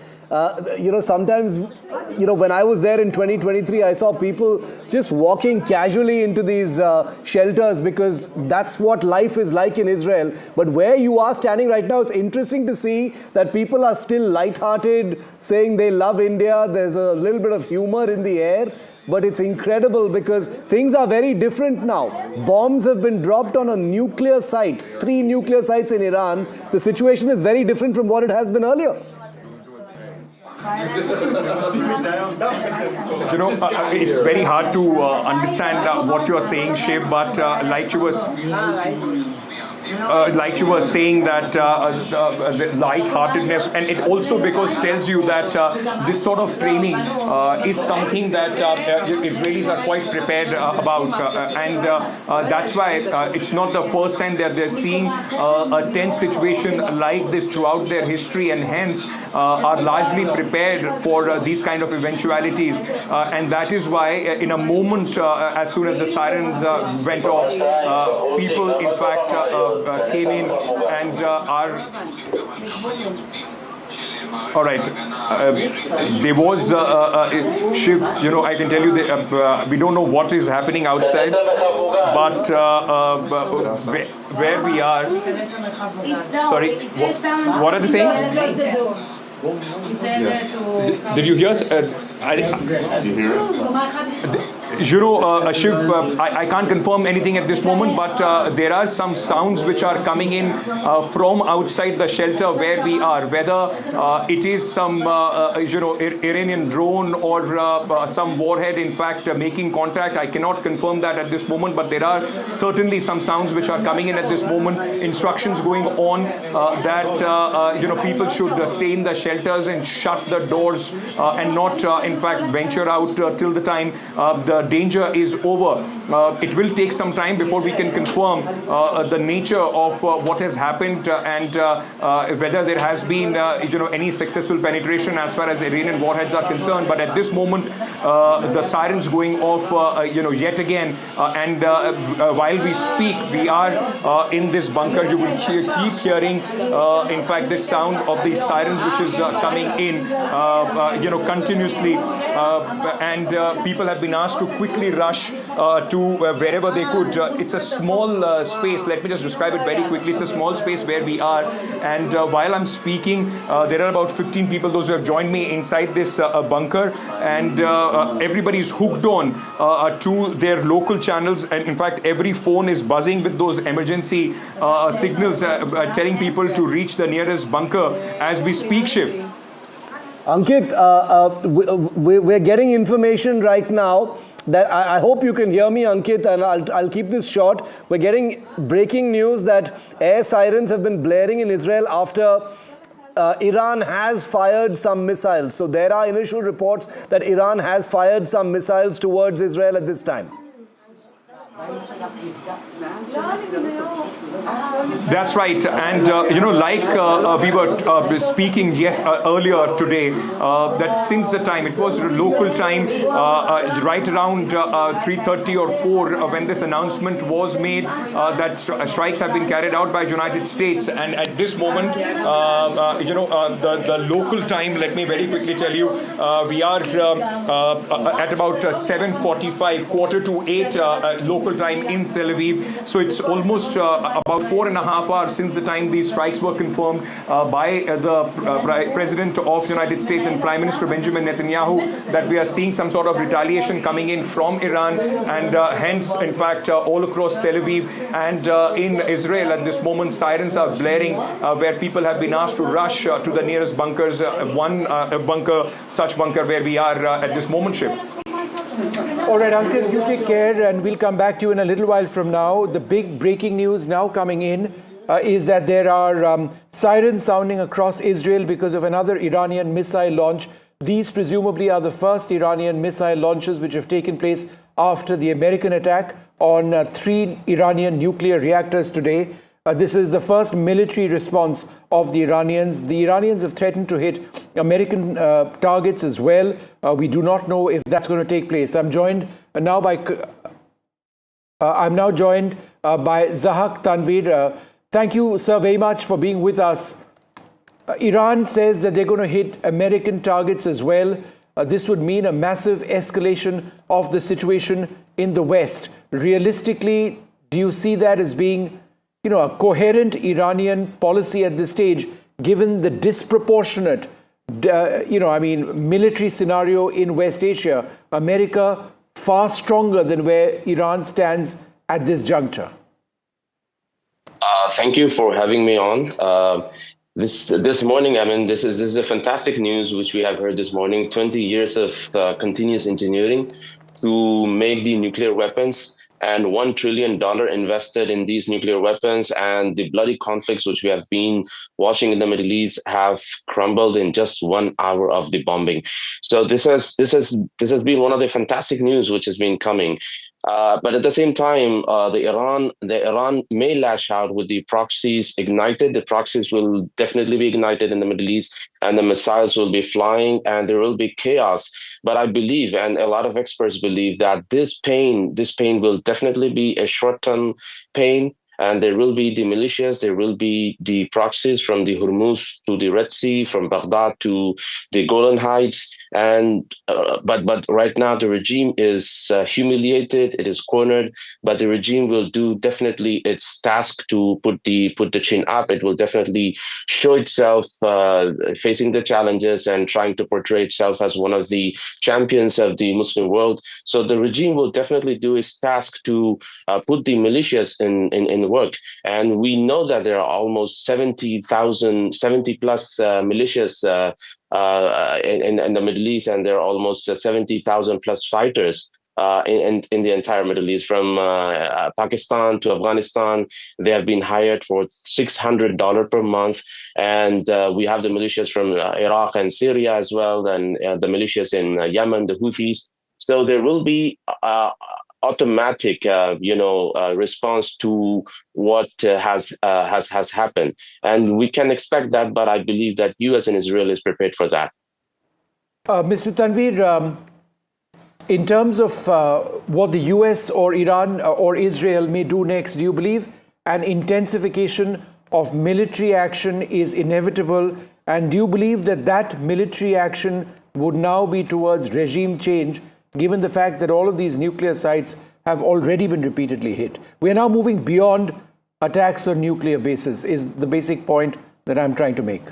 Sometimes, when I was there in 2023, I saw people just walking casually into these shelters because that's what life is like in Israel. But where you are standing right now, it's interesting to see that people are still lighthearted, saying they love India. There's a little bit of humor in the air. But it's incredible because things are very different now. Bombs have been dropped on a nuclear site, 3 nuclear sites in Iran. The situation is very different from what it has been earlier. It's very hard to understand what you are saying, Shiv, but like you were saying that the light-heartedness, and it also because tells you that this sort of training is something that Israelis are quite prepared about, and that's why it's not the first time that they're seeing a tense situation like this throughout their history, and hence are largely prepared for these kind of eventualities, and that is why in a moment as soon as the sirens went off, people in fact came in and are all right. There was Shiv, I can tell you that we don't know what is happening outside, but where we are, sorry, what are they saying? Did you hear? Did you hear it? Shiv, I can't confirm anything at this moment, but there are some sounds which are coming in from outside the shelter where we are, whether it is some Iranian drone or some warhead in fact making contact. I cannot confirm that at this moment, but there are certainly some sounds which are coming in at this moment. Instructions going on that people should stay in the shelters and shut the doors and not in fact venture out till the time the danger is over. It will take some time before we can confirm the nature of what has happened and whether there has been any successful penetration as far as Iranian warheads are concerned. But at this moment, the sirens going off yet again, and while we speak, we are in this bunker. You will keep hearing in fact this sound of the sirens which is coming in continuously, and people have been asked to quickly rush to wherever they could. It's a small space. Let me just describe it very quickly. It's a small space where we are, and while I'm speaking, there are about 15 people, those who have joined me inside this bunker, and everybody is hooked on to their local channels, and in fact every phone is buzzing with those emergency signals telling people to reach the nearest bunker as we speak, Shiv. Ankit, we're getting information right now that I hope you can hear me, Ankit, and I'll keep this short. We're getting breaking news that air sirens have been blaring in Israel after Iran has fired some missiles. So there are initial reports that Iran has fired some missiles towards Israel at this time. That's right, and like we were speaking earlier today, that since the time it was local time, right around 3:30 or 4, when this announcement was made that strikes have been carried out by United States, and at this moment, the local time. Let me very quickly tell you, we are at about 7:45, 7:45 local time in Tel Aviv. So it's almost about 4.5 hours since the time these strikes were confirmed by the President of the United States and Prime Minister Benjamin Netanyahu, that we are seeing some sort of retaliation coming in from Iran, and hence, in fact, all across Tel Aviv and in Israel at this moment, sirens are blaring where people have been asked to rush to the nearest bunkers. Such bunker where we are at this moment, Shiv. All right, Ankit, you take care, and we'll come back to you in a little while from now. The big breaking news now coming in. is that there are sirens sounding across Israel because of another Iranian missile launch. These presumably are the first Iranian missile launches which have taken place after the American attack on 3 Iranian nuclear reactors today. This is the first military response of the Iranians. The Iranians have threatened to hit American targets as well. We do not know if that's going to take place. I'm now joined by Zahak Tanvir. Thank you, sir, very much for being with us. Iran says that they're going to hit American targets as well. This would mean a massive escalation of the situation in the West. Realistically, do you see that as being, a coherent Iranian policy at this stage, given the disproportionate, military scenario in West Asia? America far stronger than where Iran stands at this juncture. Thank you for having me on. This morning, this is a fantastic news which we have heard this morning. 20 years of continuous engineering to make the nuclear weapons, and $1 trillion invested in these nuclear weapons, and the bloody conflicts which we have been watching in the Middle East have crumbled in just 1 hour of the bombing. So this has been one of the fantastic news which has been coming. But at the same time, the Iran may lash out with the proxies ignited. The proxies will definitely be ignited in the Middle East, and the missiles will be flying, and there will be chaos. But I believe, and a lot of experts believe, that this pain will definitely be a short-term pain. And there will be the militias, there will be the proxies from the Hormuz to the Red Sea, from Baghdad to the Golan Heights. And but right now the regime is humiliated, it is cornered. But the regime will do definitely its task to put the chin up. It will definitely show itself facing the challenges and trying to portray itself as one of the champions of the Muslim world. So the regime will definitely do its task to put the militias in work. And we know that there are almost 70 plus militias in the Middle East, and there are almost 70,000 plus fighters in the entire Middle East, from Pakistan to Afghanistan. They have been hired for $600 per month. And we have the militias from Iraq and Syria as well, and the militias in Yemen, the Houthis. So there will be automatic, response to what has happened, and we can expect that. But I believe that U.S. and Israel is prepared for that. Mr. Tanvir, in terms of what the U.S. or Iran or Israel may do next, do you believe an intensification of military action is inevitable? And do you believe that military action would now be towards regime change, given the fact that all of these nuclear sites have already been repeatedly hit? We are now moving beyond attacks on nuclear bases, is the basic point that I'm trying to make.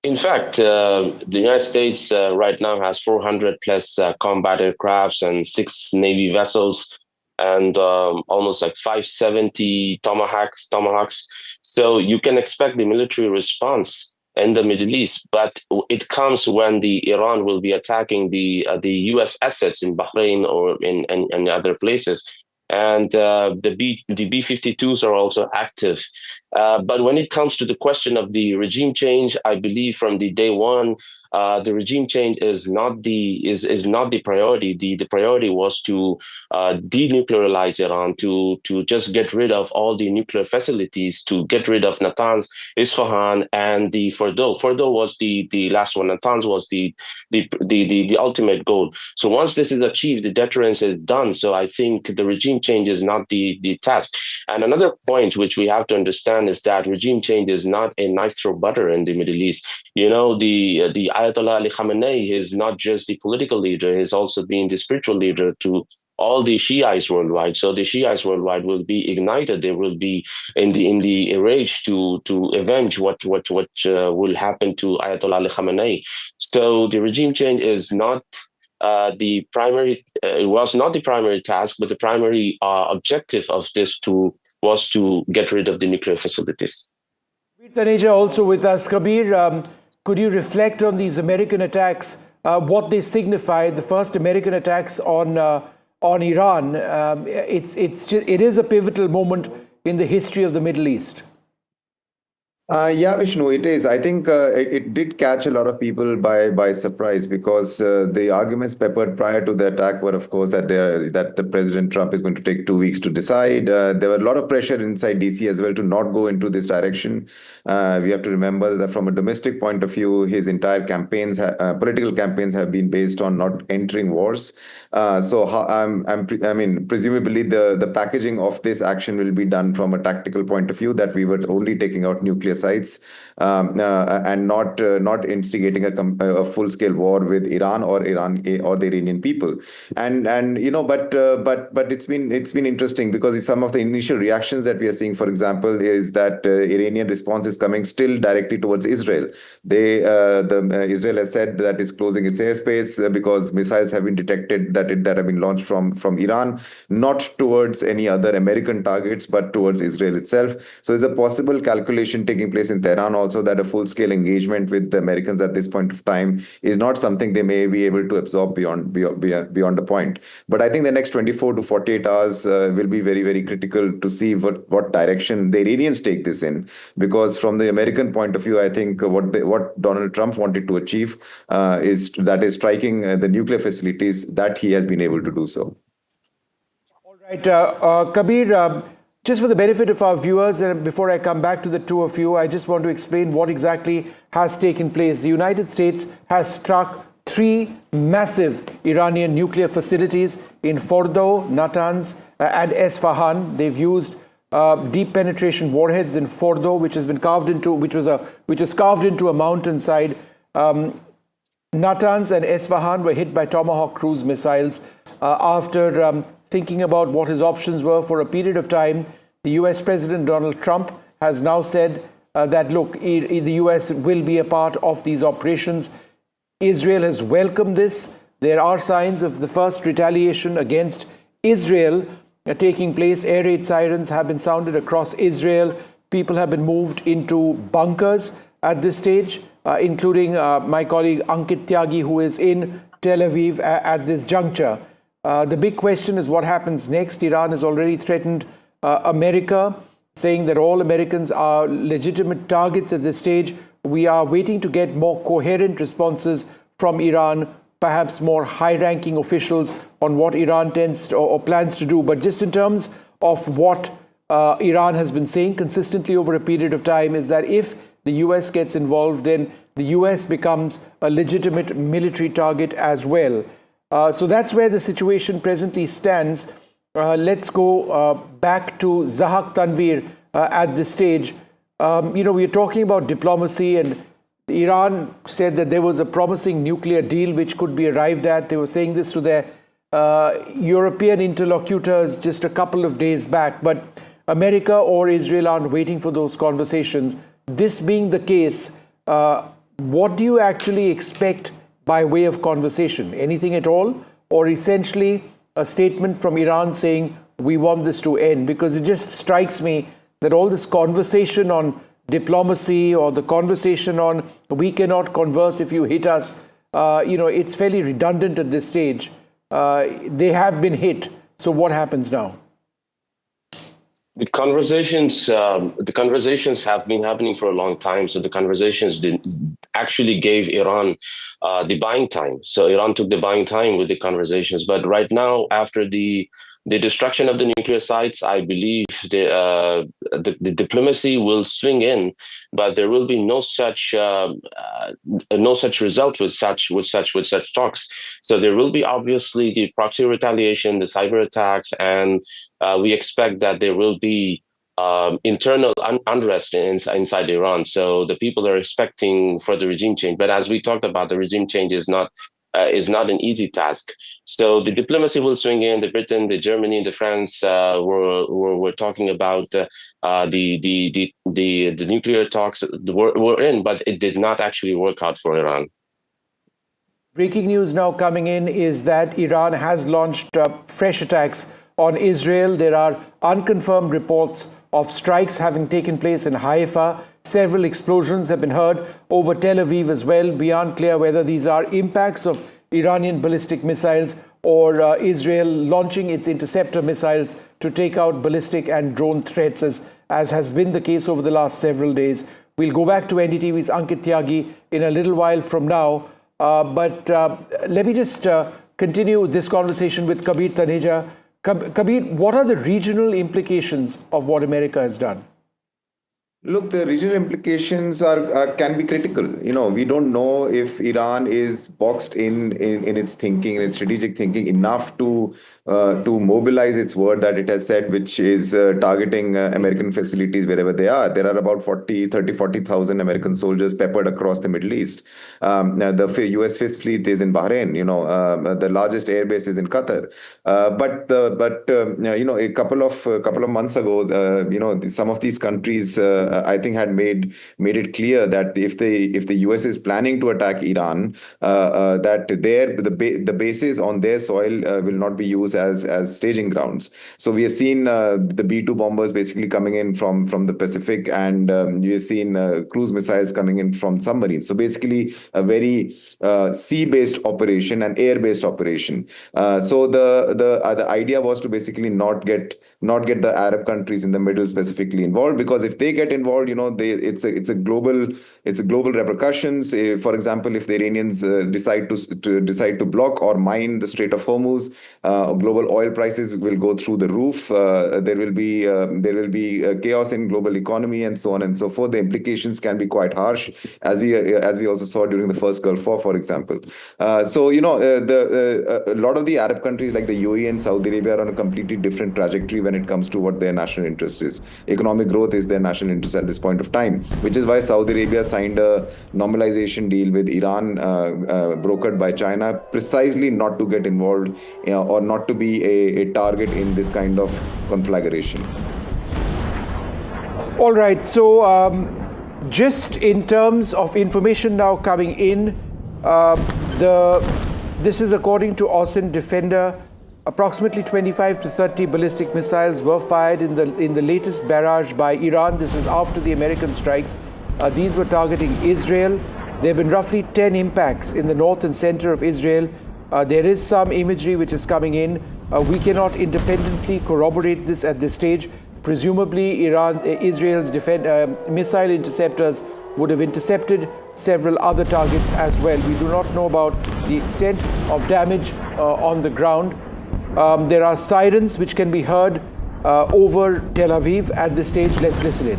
In fact, the United States right now has 400 plus combat aircrafts and 6 Navy vessels, and almost like 570 Tomahawks. So you can expect the military response in the Middle East, but it comes when Iran will be attacking the U.S. assets in Bahrain or in other places. And the B-52s are also active. But when it comes to the question of the regime change, I believe from the day one, the regime change is not the priority. The priority was to denuclearize Iran, to just get rid of all the nuclear facilities, to get rid of Natanz, Isfahan, and the Fordow. Fordow was the last one. Natanz was the ultimate goal. So once this is achieved, the deterrence is done. So I think the regime change is not the task. And another point which we have to understand is that regime change is not a knife through butter in the Middle East. You know, the Ayatollah Ali Khamenei is not just the political leader, he's also been the spiritual leader to all the Shiites worldwide. So the Shiites worldwide will be ignited. They will be in the rage to avenge what will happen to Ayatollah Ali Khamenei. So the regime change is not the primary. It was not the primary task, but the primary objective of this was to get rid of the nuclear facilities. Taneja also with us. Kabir, could you reflect on these American attacks, what they signify, the first American attacks on Iran? It is a pivotal moment in the history of the Middle East. Yeah, Vishnu, it is. I think it did catch a lot of people by surprise, because the arguments peppered prior to the attack were, of course, that the President Trump is going to take 2 weeks to decide. There were a lot of pressure inside DC as well to not go into this direction. We have to remember that from a domestic point of view, his entire campaigns, political campaigns, have been based on not entering wars. Presumably the packaging of this action will be done from a tactical point of view, that we were only taking out nuclear sites and not instigating a full-scale war with Iran or the Iranian people. And but it's been interesting, because some of the initial reactions that we are seeing, for example, is that Iranian response is coming still directly towards Israel. Israel has said that it's closing its airspace because missiles have been detected that have been launched from Iran, not towards any other American targets, but towards Israel itself. So there's a possible calculation taking place in Tehran also, that a full-scale engagement with the Americans at this point of time is not something they may be able to absorb beyond a point. But I think the next 24 to 48 hours will be very, very critical to see what direction the Iranians take this in, because from the American point of view, I think what Donald Trump wanted to achieve is striking the nuclear facilities, that he has been able to do so. All right, Kabir, just for the benefit of our viewers, and before I come back to the two of you, I just want to explain what exactly has taken place. The United States has struck 3 massive Iranian nuclear facilities in Fordow, Natanz, and Esfahan. They've used deep penetration warheads in Fordow, which was carved into a mountainside. Natanz and Esfahan were hit by Tomahawk cruise missiles. After thinking about what his options were for a period of time, the US President Donald Trump has now said that, look, the US will be a part of these operations. Israel has welcomed this. There are signs of the first retaliation against Israel taking place. Air raid sirens have been sounded across Israel. People have been moved into bunkers at this stage, including my colleague Ankit, who is in Tel Aviv at this juncture. The big question is what happens next. Iran has already threatened America, saying that all Americans are legitimate targets at this stage. We are waiting to get more coherent responses from Iran, perhaps more high-ranking officials on what Iran tends to, or plans to do. But just in terms of what Iran has been saying consistently over a period of time, is that if the US gets involved, then the US becomes a legitimate military target as well. So that's where the situation presently stands. Let's go back to Zahak Tanvir at this stage. We're talking about diplomacy, and Iran said that there was a promising nuclear deal which could be arrived at. They were saying this to their European interlocutors just a couple of days back. But America or Israel aren't waiting for those conversations. This being the case, what do you actually expect by way of conversation? Anything at all? Or essentially a statement from Iran saying, we want this to end? Because it just strikes me that all this conversation on diplomacy, or the conversation on we cannot converse if you hit us, it's fairly redundant at this stage. They have been hit. So what happens now? The conversations have been happening for a long time. So the conversations actually gave Iran the buying time. So Iran took the buying time with the conversations. But right now, after the destruction of the nuclear sites, I believe the diplomacy will swing in, but there will be no such result with such talks. So there will be obviously the proxy retaliation, the cyber attacks, and we expect that there will be internal unrest inside Iran. So the people are expecting for the regime change. But as we talked about, the regime change is not an easy task. So the diplomacy will swing in. The Britain, the Germany, and the France were talking about the nuclear talks were in, but it did not actually work out for Iran. Breaking news now coming in is that Iran has launched fresh attacks on Israel. There are unconfirmed reports of strikes having taken place in Haifa. Several explosions have been heard over Tel Aviv as well. We aren't clear whether these are impacts of Iranian ballistic missiles or Israel launching its interceptor missiles to take out ballistic and drone threats, as has been the case over the last several days. We'll go back to NDTV's Ankit Tyagi in a little while from now. But let me just continue this conversation with Kabir Taneja. Kabir, what are the regional implications of what America has done? Look, the regional implications can be critical. We don't know if Iran is boxed in its thinking, in its strategic thinking, enough to mobilize its word that it has said, which is targeting American facilities wherever they are. There are about 40,000 American soldiers peppered across the Middle East. The US Fifth Fleet is in Bahrain. The largest airbase is in Qatar. But a couple of months ago, some of these countries, I think, had made it clear that if the US is planning to attack Iran, that the bases on their soil will not be used as staging grounds. So we have seen the B-2 bombers basically coming in from the Pacific, and we have seen cruise missiles coming in from submarines. So basically a very sea-based operation and air-based operation. So the idea was to basically not get the Arab countries in the middle specifically involved, because if they get involved, it's a global repercussions. For example, if the Iranians decide to block or mine the Strait of Hormuz, global oil prices will go through the roof. There will be chaos in global economy, and so on and so forth. The implications can be quite harsh, as we also saw during the first Gulf War, for example. So a lot of the Arab countries like the UAE and Saudi Arabia are on a completely different trajectory when it comes to what their national interest is. Economic growth is their national interest at this point of time, which is why Saudi Arabia signed a normalization deal with Iran, brokered by China, precisely not to get involved or not to be a target in this kind of conflagration. All right, so just in terms of information now coming in, this is according to Austin Defender. Approximately 25 to 30 ballistic missiles were fired in the latest barrage by Iran. This is after the American strikes. These were targeting Israel. There have been roughly 10 impacts in the north and center of Israel. There is some imagery which is coming in. We cannot independently corroborate this at this stage. Presumably, Israel's missile interceptors would have intercepted several other targets as well. We do not know about the extent of damage on the ground. There are sirens which can be heard over Tel Aviv at this stage. Let's listen in.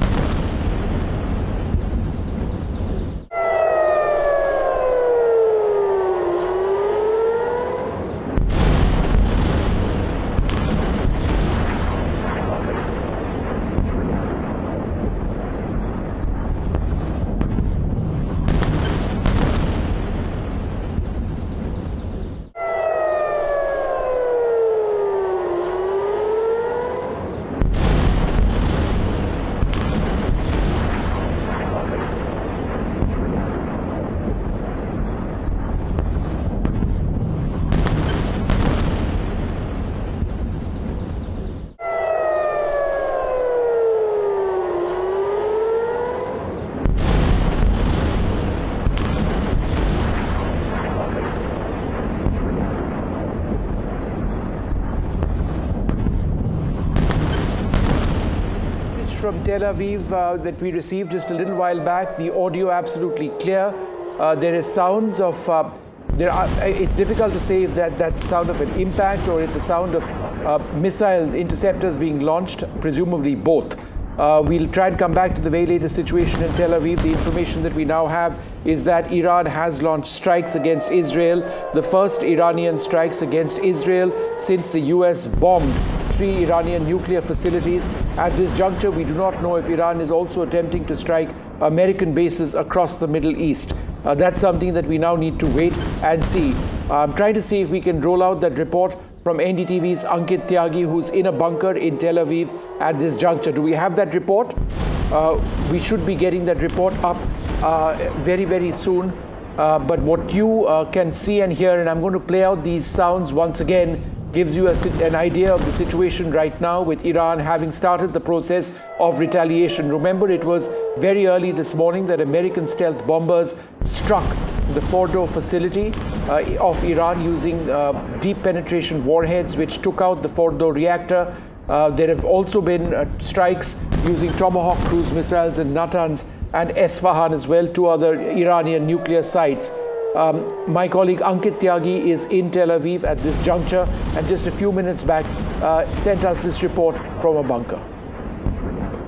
From Tel Aviv that we received just a little while back. The audio absolutely clear. There is sounds of it's difficult to say if that's sound of an impact or it's a sound of missiles, interceptors being launched, presumably both. We'll try and come back to the very latest situation in Tel Aviv. The information that we now have is that Iran has launched strikes against Israel, the first Iranian strikes against Israel since the US bombed 3 Iranian nuclear facilities. At this juncture, we do not know if Iran is also attempting to strike American bases across the Middle East. That's something that we now need to wait and see. I'm trying to see if we can roll out that report from NDTV's Ankit Tyagi, who's in a bunker in Tel Aviv at this juncture. Do we have that report? We should be getting that report up very, very soon. But what you can see and hear, and I'm going to play out these sounds once again, gives you an idea of the situation right now, with Iran having started the process of retaliation. Remember, it was very early this morning that American stealth bombers struck the Fordow facility of Iran using deep penetration warheads, which took out the Fordow reactor. There have also been strikes using Tomahawk cruise missiles in Natanz and Esfahan as well, two other Iranian nuclear sites. My colleague Ankit is in Tel Aviv at this juncture, and just a few minutes back sent us this report from a bunker.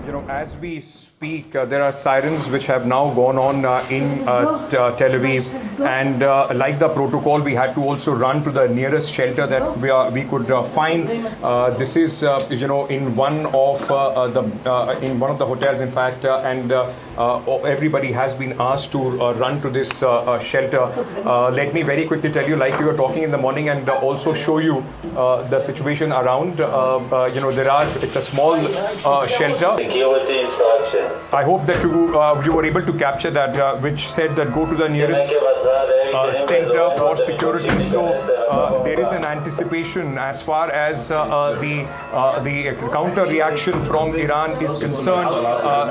You know, as we speak, there are sirens which have now gone on in Tel Aviv, and like the protocol, we had to also run to the nearest shelter that we could find. This is, you know, in one of the hotels, in fact, and everybody has been asked to run to this shelter. Let me very quickly tell you, like we were talking in the morning, and also show you the situation around. You know, it's a small shelter. I hope that you were able to capture that, which said that go to the nearest center for security. So there is an anticipation as far as the counter reaction from Iran is concerned.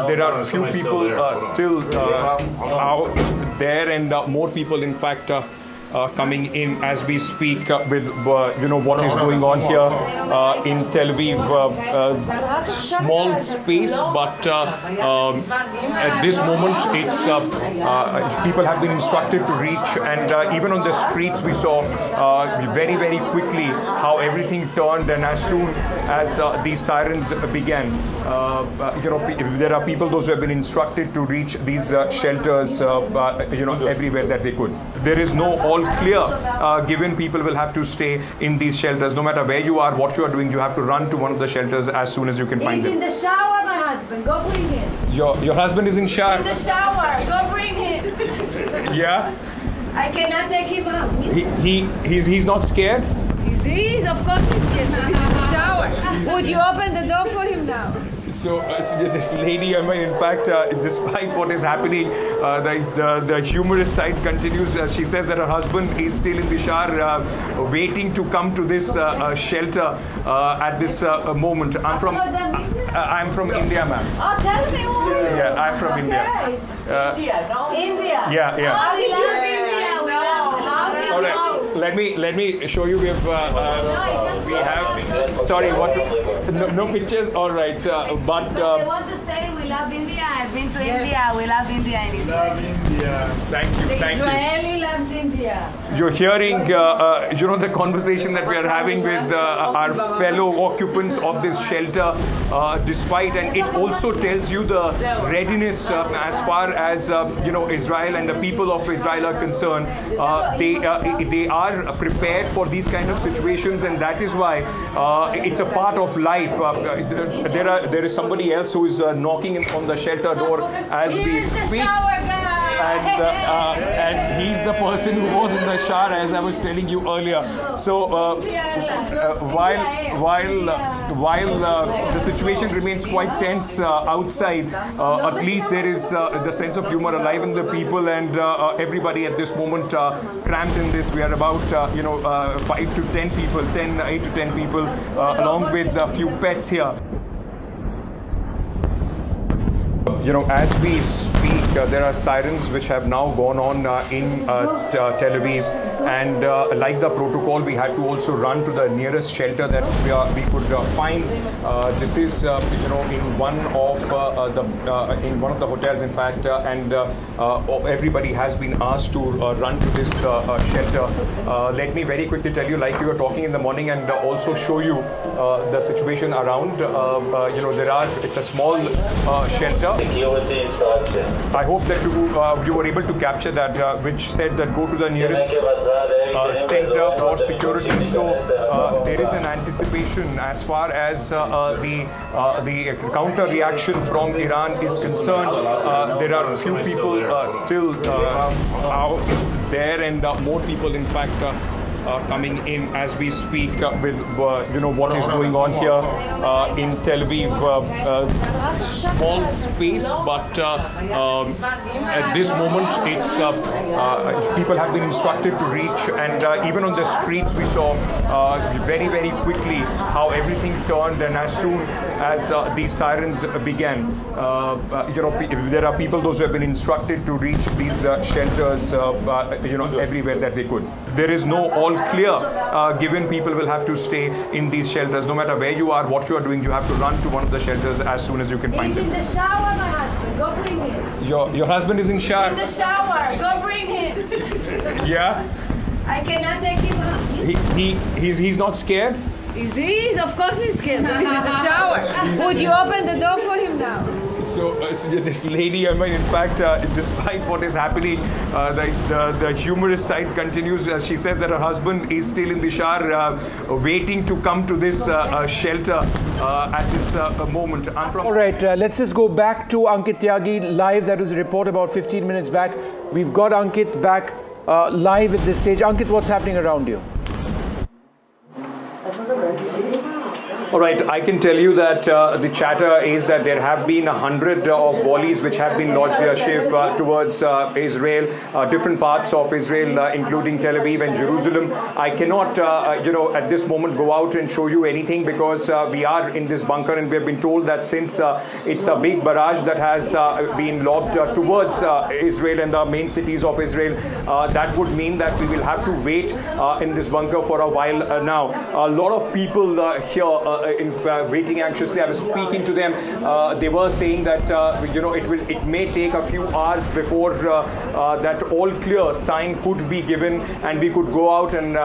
There are a few people still out there, and more people, in fact, coming in as we speak with you know what is going on here in Tel Aviv. Small space, but at this moment it's people have been instructed to reach, and even on the streets we saw very, very quickly how everything turned, and as soon as these sirens began, you know, there are people, those who have been instructed to reach these shelters, you know, everywhere that they could. There is no all clear given. People will have to stay in these shelters. No matter where you are, what you are doing, you have to run to one of the shelters as soon as you can find them. He's in the shower, my husband. Go bring him. Your husband is in shower? In the shower. Go bring him. Yeah? I cannot take him out. He's not scared? He's of course he's scared. He's in the shower. Would you open the door for him now? So this lady, I mean, in fact, despite what is happening, the humorous side continues. She says that her husband is still in the shower, waiting to come to this shelter at this moment. I'm from India, ma'am. Oh, tell me who. Yeah, I'm from India. India, no? India. Yeah. How did you India? We love. All right. Let me show you. We have. Sorry, what? No pictures. All right. But they want to say we love India. I've been to India. We love India and Israel. Love India. Thank you. The Israeli loves India. You're hearing, you know, the conversation that we are having with our fellow occupants of this shelter, despite, and it also tells you the readiness as far as you know, Israel and the people of Israel are concerned. They are prepared for these kind of situations, and that is why it's a part of life. There is somebody else who is knocking on the shelter door as we speak. And he's the person who was in the shower, as I was telling you earlier. So while the situation remains quite tense outside, at least there is the sense of humor alive in the people, and everybody at this moment cramped in this. We are about 8 to 10 people, along with a few pets here. You know, as we speak, there are sirens which have now gone on in Tel Aviv, and like the protocol, we had to also run to the nearest shelter that we could find. This is, you know, in one of the hotels, in fact, and everybody has been asked to run to this shelter. Let me very quickly tell you, like we were talking in the morning, and also show you the situation around. You know, it's a small shelter. I hope that you were able to capture that, which said that go to the nearest center for security. So there is an anticipation as far as the counter reaction from Iran is concerned. There are a few people still out there, and more people, in fact, coming in as we speak with what is going on here in Tel Aviv. Small space, but at this moment, it's people have been instructed to reach, and even on the streets we saw very, very quickly how everything turned, and as soon as these sirens began, there are people, those who have been instructed to reach these shelters, everywhere that they could. There is no all clear given. People will have to stay in these shelters. No matter where you are, what you are doing, you have to run to one of the shelters as soon as you can find them. He's in the shower, my husband. Go bring him. Your husband is in shower? In the shower. Go bring him. Yeah? I cannot take him out. He's not scared? Of course he's scared, but he's in the shower. Would you open the door for him now? So this lady, in fact, despite what is happening, the humorous side continues. She says that her husband is still in the shower, waiting to come to this shelter at this moment. All right, let's just go back to Ankit Tyagi live. That was a report about 15 minutes back. We've got Ankit back live at this stage. Ankit, what's happening around you? All right, I can tell you that the chatter is that there have been 100 of volleys which have been launched via ship towards Israel, different parts of Israel, including Tel Aviv and Jerusalem. I cannot, at this moment go out and show you anything because we are in this bunker, and we have been told that since it's a big barrage that has been lobbed towards Israel and the main cities of Israel, that would mean that we will have to wait in this bunker for a while now. A lot of people here waiting anxiously. I was speaking to them. They were saying that it may take a few hours before that all clear sign could be given, and we could go out and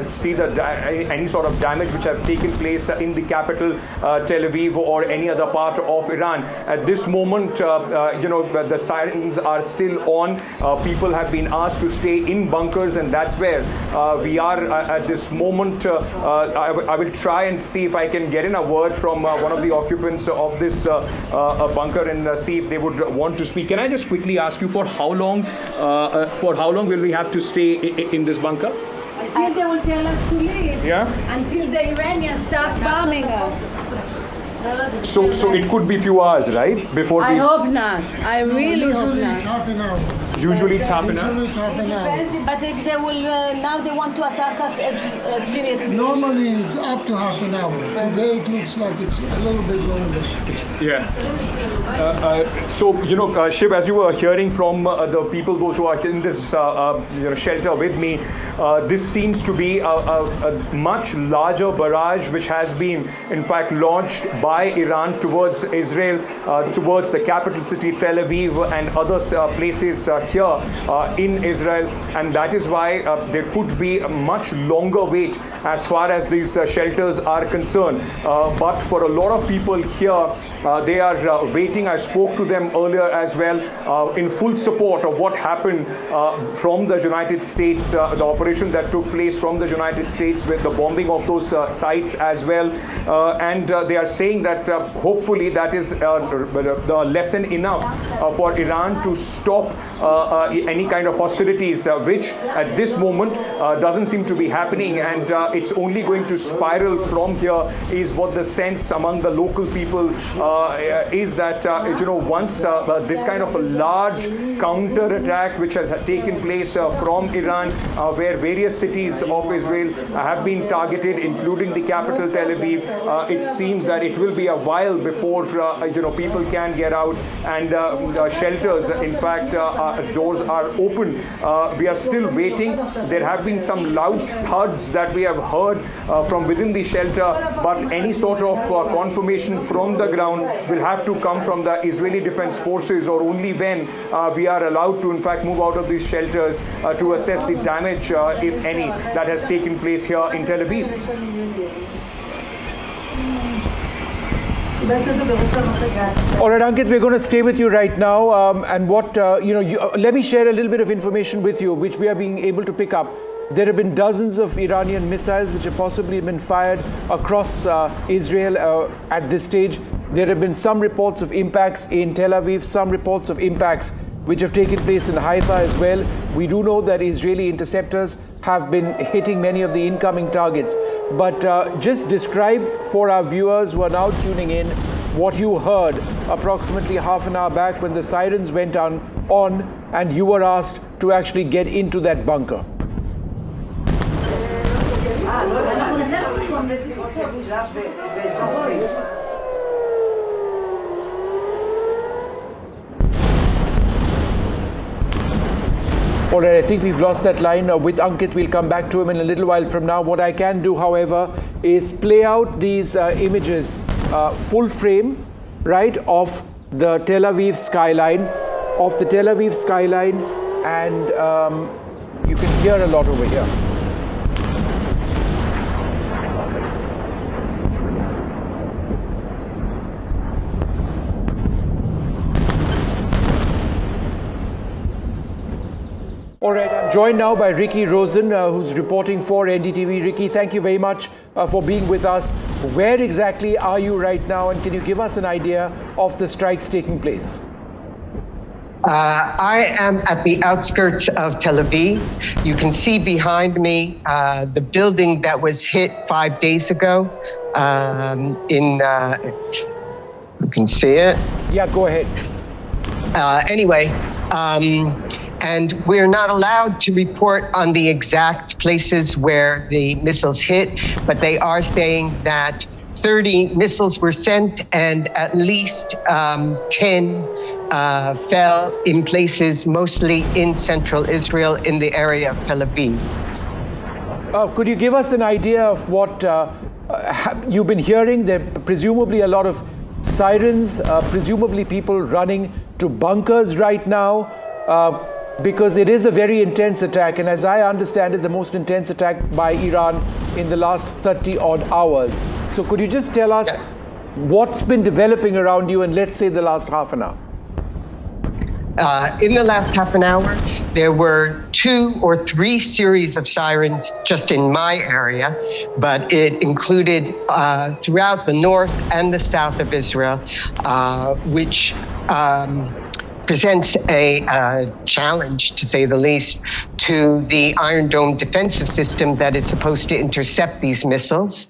see any sort of damage which have taken place in the capital, Tel Aviv, or any other part of Iran. At this moment, the sirens are still on. People have been asked to stay in bunkers, and that's where we are at this moment. I will try and see if I can get in a word from one of the occupants of this bunker and see if they would want to speak. Can I just quickly ask you for how long will we have to stay in this bunker? Until they will tell us to leave. Yeah? Until the Iranians stop bombing us. So it could be few hours, right? Before I hope not. I really hope not. It's half an hour. Usually it's half an hour. Usually it's half an hour. But if they will, now they want to attack us as seriously. Normally it's up to half an hour. Today it looks like it's a little bit longer. So Shiv, as you were hearing from the people, those who are in this shelter with me, this seems to be a much larger barrage which has been, in fact, launched by Iran towards Israel, towards the capital city Tel Aviv and other places here in Israel, and that is why there could be a much longer wait as far as these shelters are concerned. But for a lot of people here, they are waiting. I spoke to them earlier as well in full support of what happened from the United States, the operation that took place from the United States with the bombing of those sites as well, and they are saying that hopefully that is the lesson enough for Iran to stop any kind of hostilities, which at this moment doesn't seem to be happening, and it's only going to spiral from here, is what the sense among the local people is, that once this kind of a large counter attack which has taken place from Iran, where various cities of Israel have been targeted, including the capital Tel Aviv, it seems that it will be a while before people can get out, and shelters, in fact, doors are open. We are still waiting. There have been some loud thuds that we have heard from within the shelter, but any sort of confirmation from the ground will have to come from the Israeli Defense Forces, or only when we are allowed to, in fact, move out of these shelters to assess the damage, if any, that has taken place here in Tel Aviv. All right, Ankit, we're going to stay with you right now. And what, let me share a little bit of information with you, which we are being able to pick up. There have been dozens of Iranian missiles which have possibly been fired across Israel at this stage. There have been some reports of impacts in Tel Aviv, some reports of impacts which have taken place in Haifa as well. We do know that Israeli interceptors have been hitting many of the incoming targets. But just describe for our viewers who are now tuning in what you heard approximately half an hour back when the sirens went on and you were asked to actually get into that bunker. All right, I think we've lost that line with Ankit. We'll come back to him in a little while from now. What I can do, however, is play out these images, full frame, right, of the Tel Aviv skyline, and you can hear a lot over here. All right, I'm joined now by Ricky Rosen, who's reporting for NDTV. Ricky, thank you very much for being with us. Where exactly are you right now, and can you give us an idea of the strikes taking place? I am at the outskirts of Tel Aviv. You can see behind me the building that was hit 5 days ago. You can see it? Yeah, go ahead. Anyway, and we're not allowed to report on the exact places where the missiles hit, but they are saying that 30 missiles were sent and at least 10 fell in places mostly in central Israel in the area of Tel Aviv. Could you give us an idea of what you've been hearing? There are presumably a lot of sirens, presumably people running to bunkers right now, because it is a very intense attack, and as I understand it, the most intense attack by Iran in the last 30 odd hours. So could you just tell us what's been developing around you in, let's say, the last half an hour? In the last half an hour, there were 2 or 3 series of sirens just in my area, but it included throughout the north and the south of Israel, which presents a challenge, to say the least, to the Iron Dome defensive system that is supposed to intercept these missiles.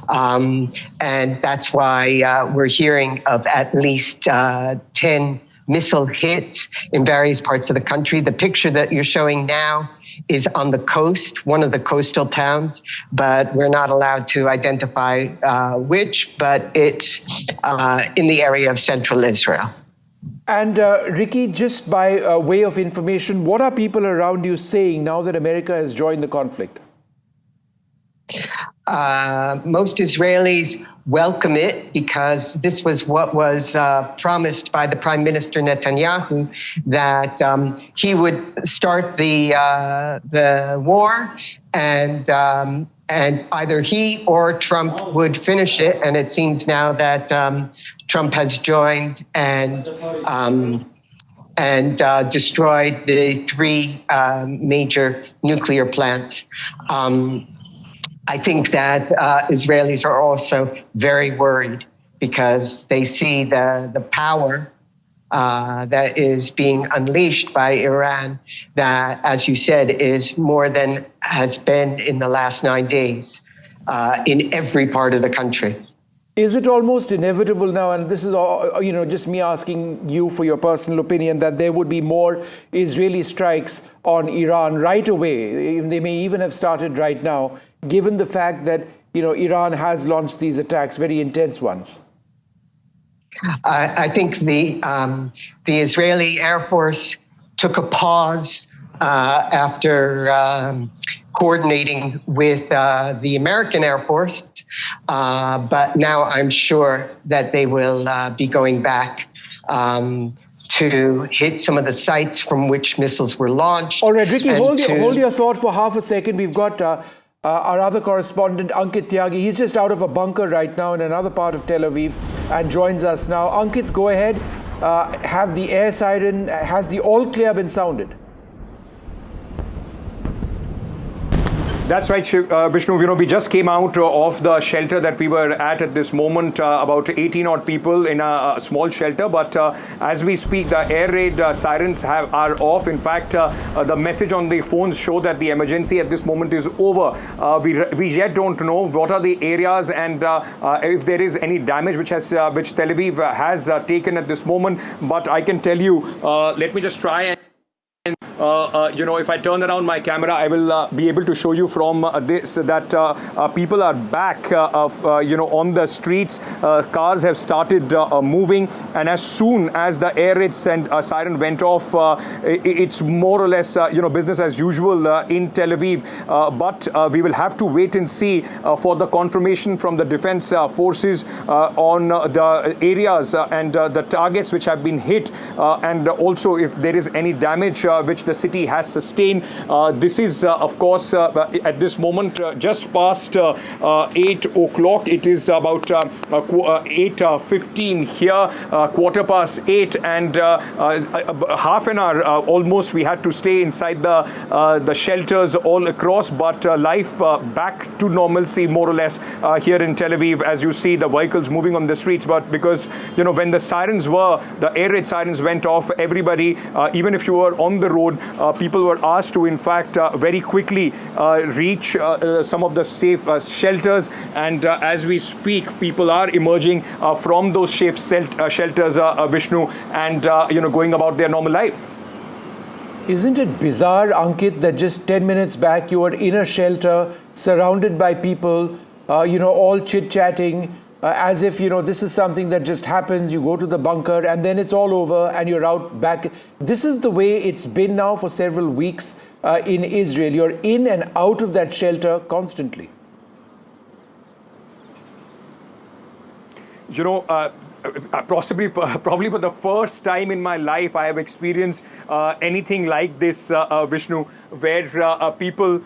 And that's why we're hearing of at least 10 missile hits in various parts of the country. The picture that you're showing now is on the coast, one of the coastal towns, but we're not allowed to identify which, but it's in the area of central Israel. And Ricky, just by way of information, what are people around you saying now that America has joined the conflict? Most Israelis welcome it because this was what was promised by the Prime Minister Netanyahu, that he would start the war and either he or Trump would finish it. And it seems now that Trump has joined and destroyed the 3 major nuclear plants. I think that Israelis are also very worried because they see the power that is being unleashed by Iran, that, as you said, is more than has been in the last 9 days in every part of the country. Is it almost inevitable now, and this is just me asking you for your personal opinion, that there would be more Israeli strikes on Iran right away? They may even have started right now, given the fact that Iran has launched these attacks, very intense ones. I think the Israeli Air Force took a pause after coordinating with the American Air Force, but now I'm sure that they will be going back to hit some of the sites from which missiles were launched. All right, Ricky, hold your thought for half a second. We've got our other correspondent, Ankit Tyagi. He's just out of a bunker right now in another part of Tel Aviv and joins us now. Ankit, go ahead. Have the air siren, has the all clear been sounded? That's right, Vishnu. We just came out of the shelter that we were at this moment, about 18 odd people in a small shelter. But as we speak, the air raid sirens are off. In fact, the message on the phones show that the emergency at this moment is over. We yet don't know what are the areas and if there is any damage which Tel Aviv has taken at this moment. But I can tell you, let me just try and if I turn around my camera, I will be able to show you from this that people are back, on the streets. Cars have started moving, and as soon as the air raid siren went off, it's more or less, business as usual in Tel Aviv. But we will have to wait and see for the confirmation from the defense forces on the areas and the targets which have been hit, and also if there is any damage which the city has sustained. This is, of course, at this moment just past 8 o'clock. It is about 8:15 here, 8:15, and half an hour almost we had to stay inside the shelters all across. But life back to normalcy more or less here in Tel Aviv, as you see the vehicles moving on the streets. But because when the air raid sirens went off, everybody, even if you were on the road, people were asked to, in fact, very quickly reach some of the safe shelters. And as we speak, people are emerging from those safe shelters, Vishnu, and going about their normal life. Isn't it bizarre, Ankit, that just 10 minutes back you were in a shelter, surrounded by people, all chit-chatting, as if, this is something that just happens. You go to the bunker and then it's all over and you're out back. This is the way it's been now for several weeks in Israel. You're in and out of that shelter constantly. Probably for the first time in my life, I have experienced anything like this, Vishnu, where people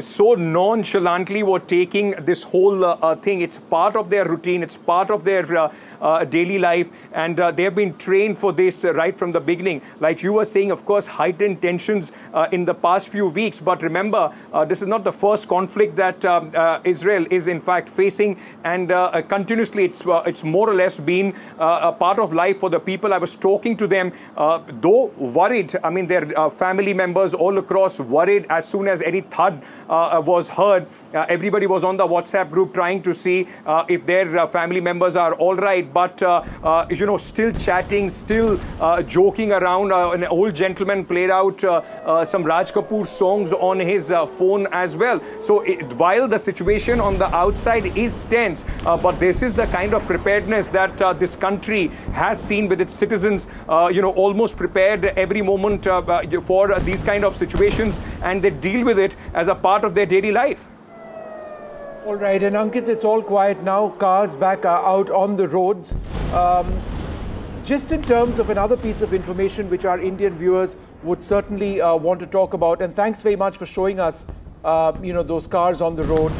so nonchalantly were taking this whole thing. It's part of their routine. It's part of their daily life. And they have been trained for this right from the beginning. Like you were saying, of course, heightened tensions in the past few weeks. But remember, this is not the first conflict that Israel is in fact facing. And continuously, it's more or less been a part of life for the people. I was talking to them, though worried. I mean, their family members all across worried as soon as any thud was heard. Everybody was on the WhatsApp group trying to see if their family members are all right. But, still chatting, still joking around. An old gentleman played out some Raj Kapoor songs on his phone as well. So while the situation on the outside is tense, but this is the kind of preparedness that this country has seen with its citizens, almost prepared every moment for these kind of situations, and they deal with it as a part of their daily life. All right, and Ankit, it's all quiet now. Cars back out on the roads. Just in terms of another piece of information which our Indian viewers would certainly want to talk about, and thanks very much for showing us, those cars on the road.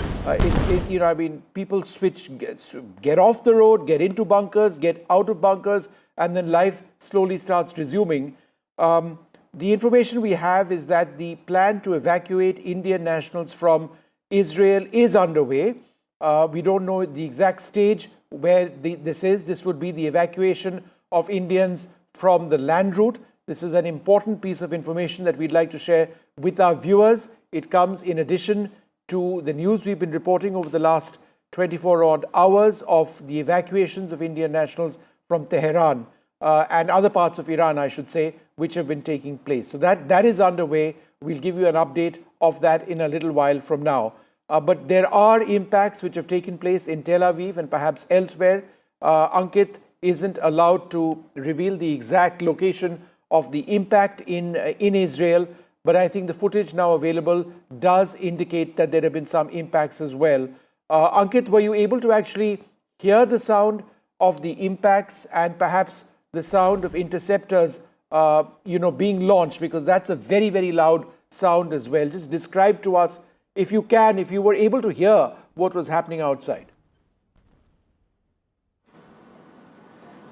People get off the road, get into bunkers, get out of bunkers, and then life slowly starts resuming. The information we have is that the plan to evacuate Indian nationals from Israel is underway. We don't know the exact stage where this is. This would be the evacuation of Indians from the land route. This is an important piece of information that we'd like to share with our viewers. It comes in addition to the news we've been reporting over the last 24 odd hours of the evacuations of Indian nationals from Tehran and other parts of Iran, I should say, which have been taking place. So that is underway. We'll give you an update of that in a little while from now. But there are impacts which have taken place in Tel Aviv and perhaps elsewhere. Ankit isn't allowed to reveal the exact location of the impact in Israel, but I think the footage now available does indicate that there have been some impacts as well. Ankit, were you able to actually hear the sound of the impacts and perhaps the sound of interceptors being launched? Because that's a very, very loud sound as well. Just describe to us, if you can, if you were able to hear what was happening outside.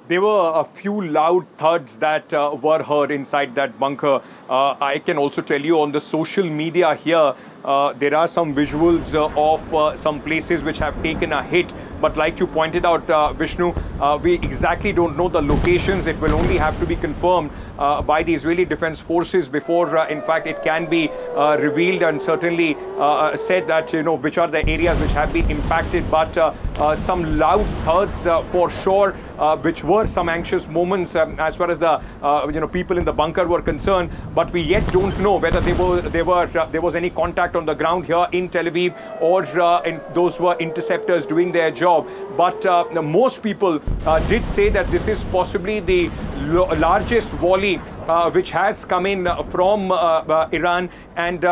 There were a few loud thuds that were heard inside that bunker. I can also tell you on the social media here, There are some visuals of some places which have taken a hit. But like you pointed out, Vishnu, we exactly don't know the locations. It will only have to be confirmed by the Israeli Defense Forces before, in fact, it can be revealed and certainly said that, which are the areas which have been impacted. But some loud thuds for sure, which were some anxious moments as far as the people in the bunker were concerned. But we yet don't know whether there was any contact on the ground here in Tel Aviv or those were interceptors doing their job. But most people did say that this is possibly the largest volley which has come in from Iran, and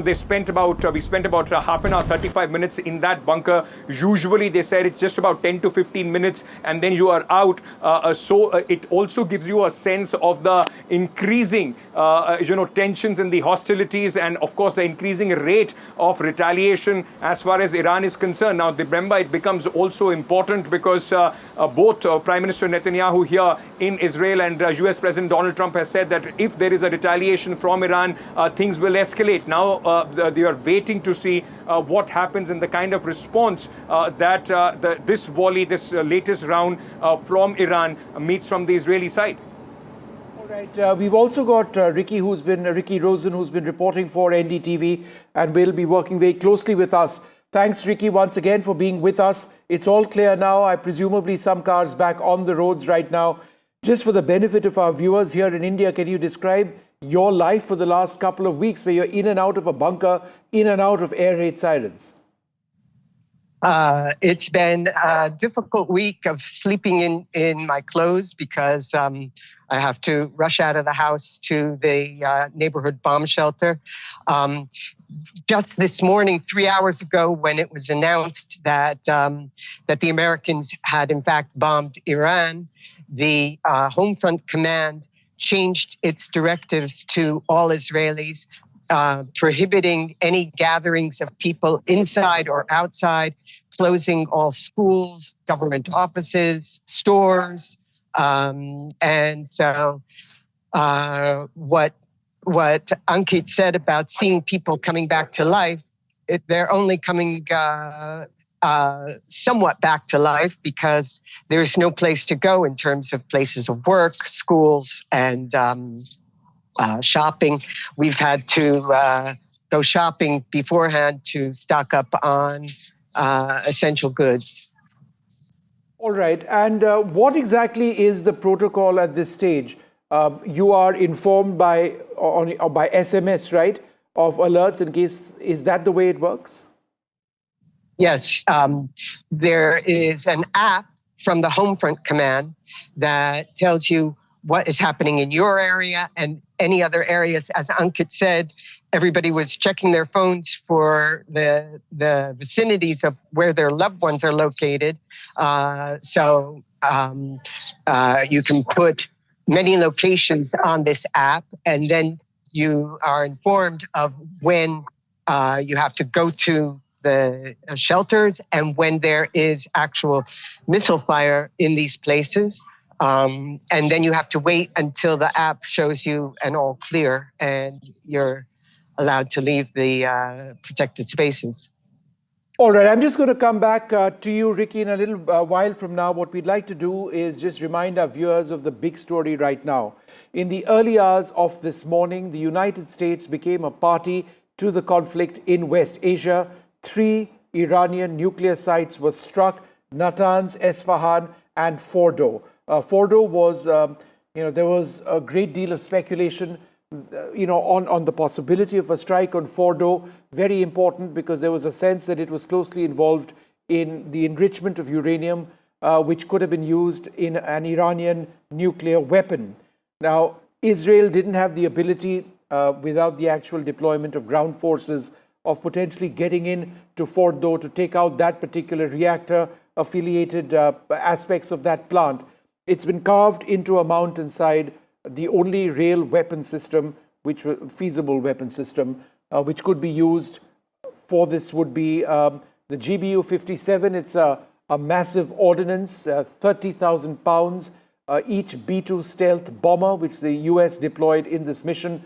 we spent about half an hour, 35 minutes in that bunker. Usually they said it's just about 10 to 15 minutes and then you are out. So it also gives you a sense of the increasing tensions and the hostilities, and of course the increasing rate of retaliation as far as Iran is concerned. Now remember, it becomes also important because both Prime Minister Netanyahu here in Israel and US President Donald Trump has said that if there is a retaliation from Iran, things will escalate. Now they are waiting to see what happens in the kind of response that this volley, this latest round from Iran meets from the Israeli side. All right, we've also got Ricky Rosen, who's been reporting for NDTV and will be working very closely with us. Thanks, Ricky, once again for being with us. It's all clear now. I presumably some cars back on the roads right now. Just for the benefit of our viewers here in India, can you describe your life for the last couple of weeks where you're in and out of a bunker, in and out of air raid sirens? It's been a difficult week of sleeping in my clothes because I have to rush out of the house to the neighborhood bomb shelter. Just this morning, 3 hours ago, when it was announced that the Americans had in fact bombed Iran, the Home Front Command changed its directives to all Israelis, prohibiting any gatherings of people inside or outside, closing all schools, government offices, stores. And so what Ankit said about seeing people coming back to life, they're only coming somewhat back to life because there's no place to go in terms of places of work, schools, and shopping. We've had to go shopping beforehand to stock up on essential goods. All right. And what exactly is the protocol at this stage? You are informed by SMS, right, of alerts in case, is that the way it works? Yes, there is an app from the Home Front Command that tells you what is happening in your area and any other areas. As Ankit said, everybody was checking their phones for the vicinities of where their loved ones are located. So you can put many locations on this app, and then you are informed of when you have to go to the shelters and when there is actual missile fire in these places. And then you have to wait until the app shows you an all clear and you're allowed to leave the protected spaces. All right, I'm just going to come back to you, Ricky, in a little while from now. What we'd like to do is just remind our viewers of the big story right now. In the early hours of this morning, the United States became a party to the conflict in West Asia. 3 Iranian nuclear sites were struck: Natanz, Esfahan, and Fordow. Fordow was, there was a great deal of speculation, on the possibility of a strike on Fordow. Very important because there was a sense that it was closely involved in the enrichment of uranium, which could have been used in an Iranian nuclear weapon. Now, Israel didn't have the ability, without the actual deployment of ground forces, of potentially getting in to Fordow to take out that particular reactor, affiliated aspects of that plant. It's been carved into a mountainside. The only real weapon system, feasible weapon system, which could be used for this would be the GBU-57. It's a massive ordnance, 30,000 pounds. Each B-2 stealth bomber, which the US deployed in this mission,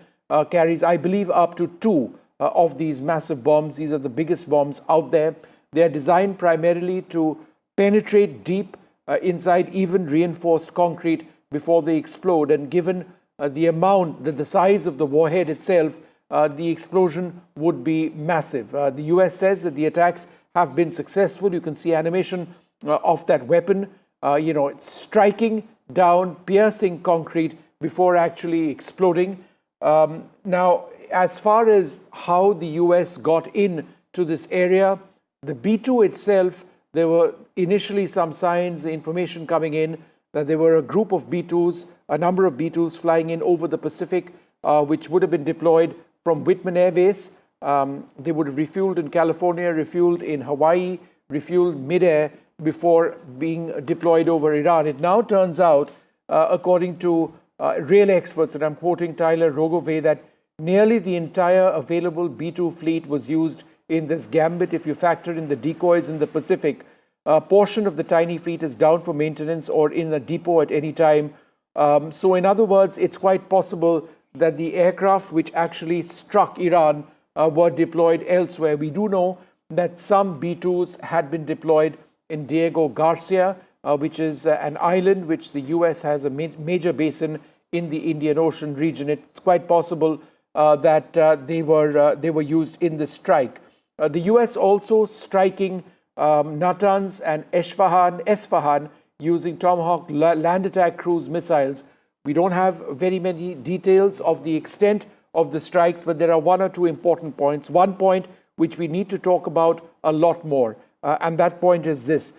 carries, I believe, up to 2 of these massive bombs. These are the biggest bombs out there. They are designed primarily to penetrate deep inside even reinforced concrete before they explode. And given the size of the warhead itself, the explosion would be massive. The US says that the attacks have been successful. You can see animation of that weapon, it's striking down, piercing concrete before actually exploding. Now, as far as how the US got into this area, the B-2 itself, there were initially some signs, information coming in that there were a group of B-2s, a number of B-2s flying in over the Pacific, which would have been deployed from Whitman Air Base. They would have refueled in California, refueled in Hawaii, refueled midair before being deployed over Iran. It now turns out, according to real experts, and I'm quoting Tyler Rogove, that nearly the entire available B-2 fleet was used in this gambit. If you factor in the decoys in the Pacific, a portion of the tiny fleet is down for maintenance or in the depot at any time. So in other words, it's quite possible that the aircraft which actually struck Iran were deployed elsewhere. We do know that some B-2s had been deployed in Diego Garcia, which is an island which the US has a major basin in the Indian Ocean region. It's quite possible that they were used in the strike. The US also striking Natanz and Esfahan using Tomahawk land attack cruise missiles. We don't have very many details of the extent of the strikes, but there are one or two important points. One point which we need to talk about a lot more, and that point is this.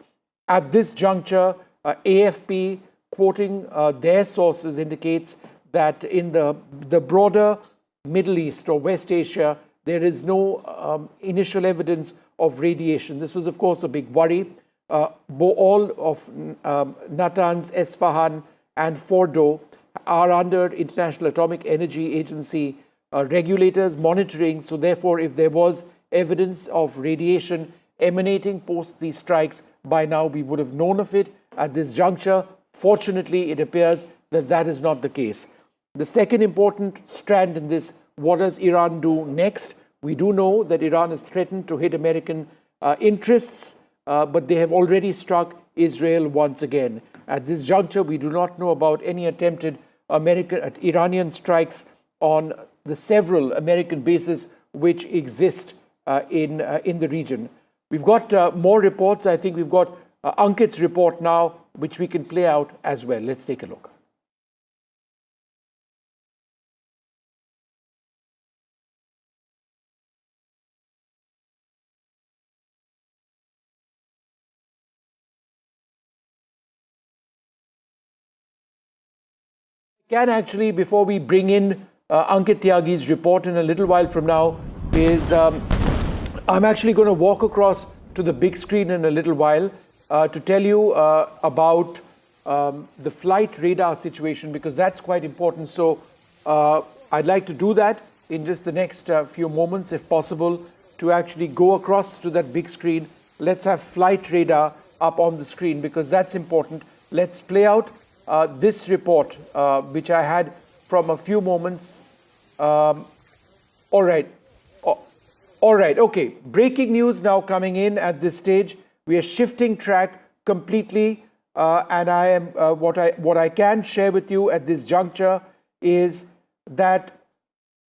At this juncture, AFP, quoting their sources, indicates that in the broader Middle East or West Asia, there is no initial evidence of radiation. This was, of course, a big worry. All of Natanz, Esfahan, and Fordow are under International Atomic Energy Agency regulators monitoring. So therefore, if there was evidence of radiation emanating post these strikes, by now we would have known of it. At this juncture, fortunately, it appears that that is not the case. The second important strand in this, what does Iran do next? We do know that Iran has threatened to hit American interests, but they have already struck Israel once again. At this juncture, we do not know about any attempted Iranian strikes on the several American bases which exist in the region. We've got more reports. I think we've got Ankit's report now, which we can play out as well. Let's take a look. Can actually, before we bring in Ankit Tyagi's report in a little while from now, is I'm actually going to walk across to the big screen in a little while to tell you about the flight radar situation, because that's quite important. So I'd like to do that in just the next few moments, if possible, to actually go across to that big screen. Let's have flight radar up on the screen, because that's important. Let's play out this report, which I had from a few moments. All right. All right. Okay. Breaking news now coming in at this stage. We are shifting track completely, and I am what I can share with you at this juncture is that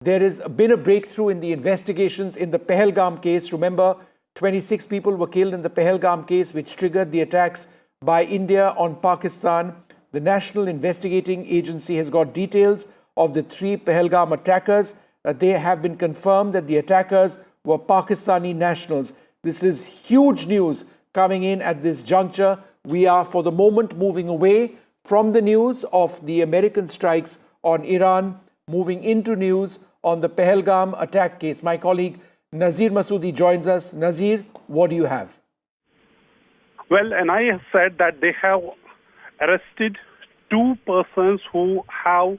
there has been a breakthrough in the investigations in the Pahalgam case. Remember, 26 people were killed in the Pahalgam case, which triggered the attacks by India on Pakistan. The National Investigating Agency has got details of the 3 Pahalgam attackers. They have been confirmed that the attackers were Pakistani nationals. This is huge news coming in at this juncture. We are, for the moment, moving away from the news of the American strikes on Iran, moving into news on the Pahalgam attack case. My colleague Nazir Masoodi joins us. Nazir, what do you have? Well, NIA has said that they have arrested 2 persons who have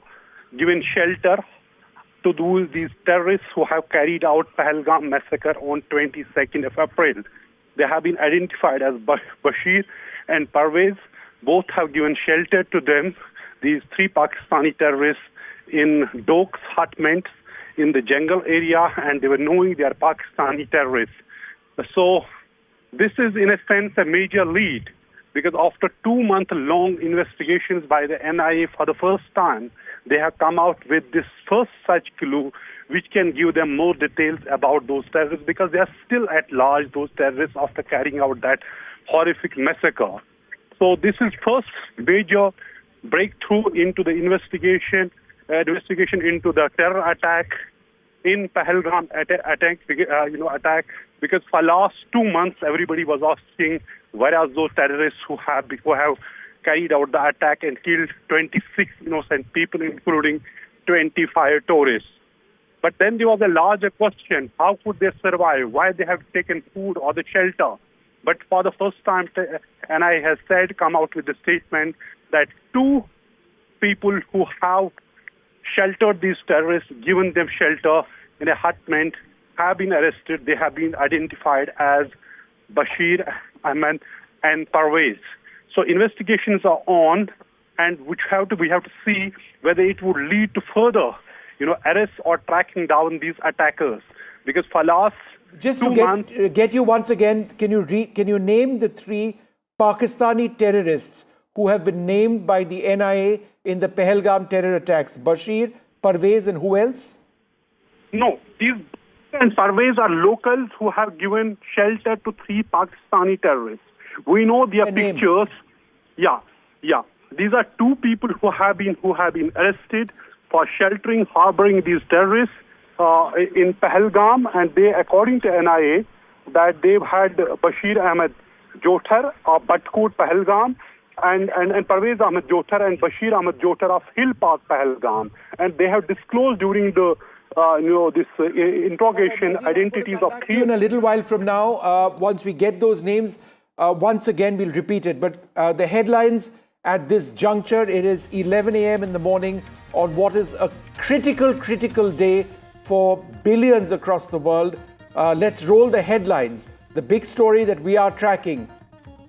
given shelter to these terrorists who have carried out Pahalgam massacre on 22nd of April. They have been identified as Bashir and Parvez. Both have given shelter to them, these 3 Pakistani terrorists, in Dok's hutments in the jungle area, and they were knowing they are Pakistani terrorists. So this is, in a sense, a major lead, because after 2-month-long investigations by the NIA, for the first time, they have come out with this first such clue, which can give them more details about those terrorists, because they are still at large, those terrorists, after carrying out that horrific massacre. So this is first major breakthrough into the investigation into the terror attack in Pahalgam attack, because for last 2 months everybody was asking where are those terrorists who have carried out the attack and killed 26 innocent people, including 25 tourists. But then there was a larger question: how could they survive? Why they have taken food or the shelter? But for the first time, NIA has come out with a statement that 2 people who have sheltered these terrorists, given them shelter in a hutment, have been arrested. They have been identified as Bashir, Ahmed, and Parvez. So investigations are on, and we have to see whether it would lead to further, arrests or tracking down these attackers. Because for last just 2 months, to get you once again, can you name the 3 Pakistani terrorists who have been named by the NIA in the Pahalgam terror attacks? Bashir, Parvez, and who else? No, these and Parvez are locals who have given shelter to 3 Pakistani terrorists. We know their pictures. Yeah. These are 2 people who have been arrested for sheltering, harboring these terrorists in Pahalgam, and they, according to NIA, that they've had Bashir Ahmed Jothar of Batkot Pahalgam, and Parvez Ahmed Jothar and Bashir Ahmed Jothar of Hill Park Pahalgam, and they have disclosed during the this interrogation identities of 3. In a little while from now, once we get those names, once again we'll repeat it. But the headlines at this juncture: it is 11 a.m. in the morning on what is a critical day for billions across the world. Let's roll the headlines. The big story that we are tracking: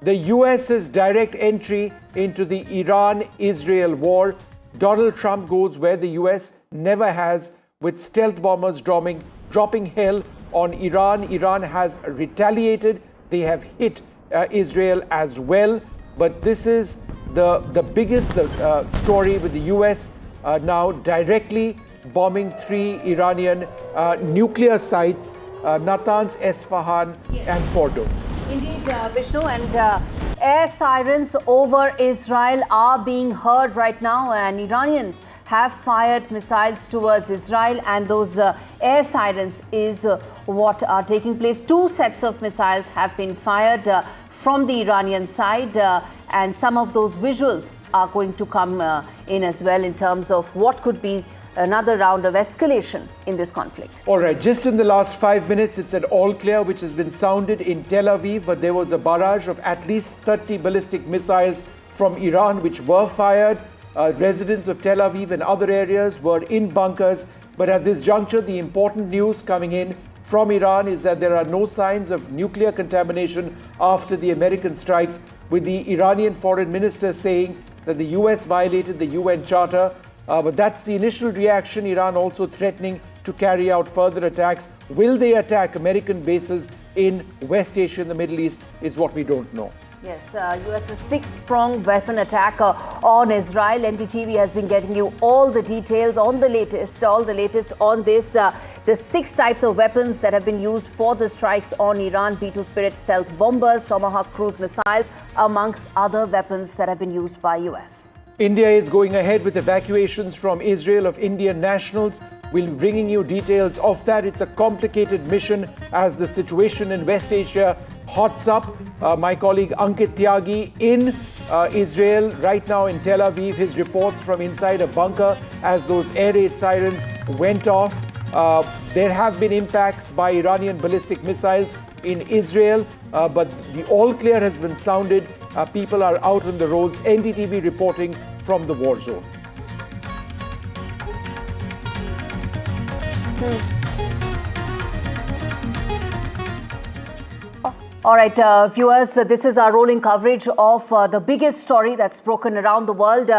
the US's direct entry into the Iran-Israel war. Donald Trump goes where the US never has, with stealth bombers dropping hell on Iran. Iran has retaliated. They have hit Israel as well. But this is the biggest story, with the US now directly bombing 3 Iranian nuclear sites, Natanz, Esfahan, and Fordow. Indeed, Vishnu, and air sirens over Israel are being heard right now, and Iranians have fired missiles towards Israel, and those air sirens is what are taking place. 2 sets of missiles have been fired from the Iranian side, and some of those visuals are going to come in as well, in terms of what could be another round of escalation in this conflict. All right, just in the last 5 minutes, it's an all clear which has been sounded in Tel Aviv, but there was a barrage of at least 30 ballistic missiles from Iran which were fired. Residents of Tel Aviv and other areas were in bunkers. But at this juncture, the important news coming in from Iran is that there are no signs of nuclear contamination after the American strikes, with the Iranian foreign minister saying that the US violated the UN Charter. But that's the initial reaction. Iran also threatening to carry out further attacks. Will they attack American bases in West Asia and the Middle East is what we don't know. Yes, US's 6-pronged weapon attack on Israel. NDTV has been getting you all the details on the latest on this. The 6 types of weapons that have been used for the strikes on Iran: B-2 Spirit stealth bombers, Tomahawk cruise missiles, amongst other weapons that have been used by US. India is going ahead with evacuations from Israel of Indian nationals. We'll be bringing you details of that. It's a complicated mission as the situation in West Asia hots up. My colleague Ankit Tyagi in Israel right now in Tel Aviv. His reports from inside a bunker as those air raid sirens went off. There have been impacts by Iranian ballistic missiles in Israel, but the all clear has been sounded. People are out on the roads. NDTV reporting from the war zone. All right, viewers, this is our rolling coverage of the biggest story that's broken around the world.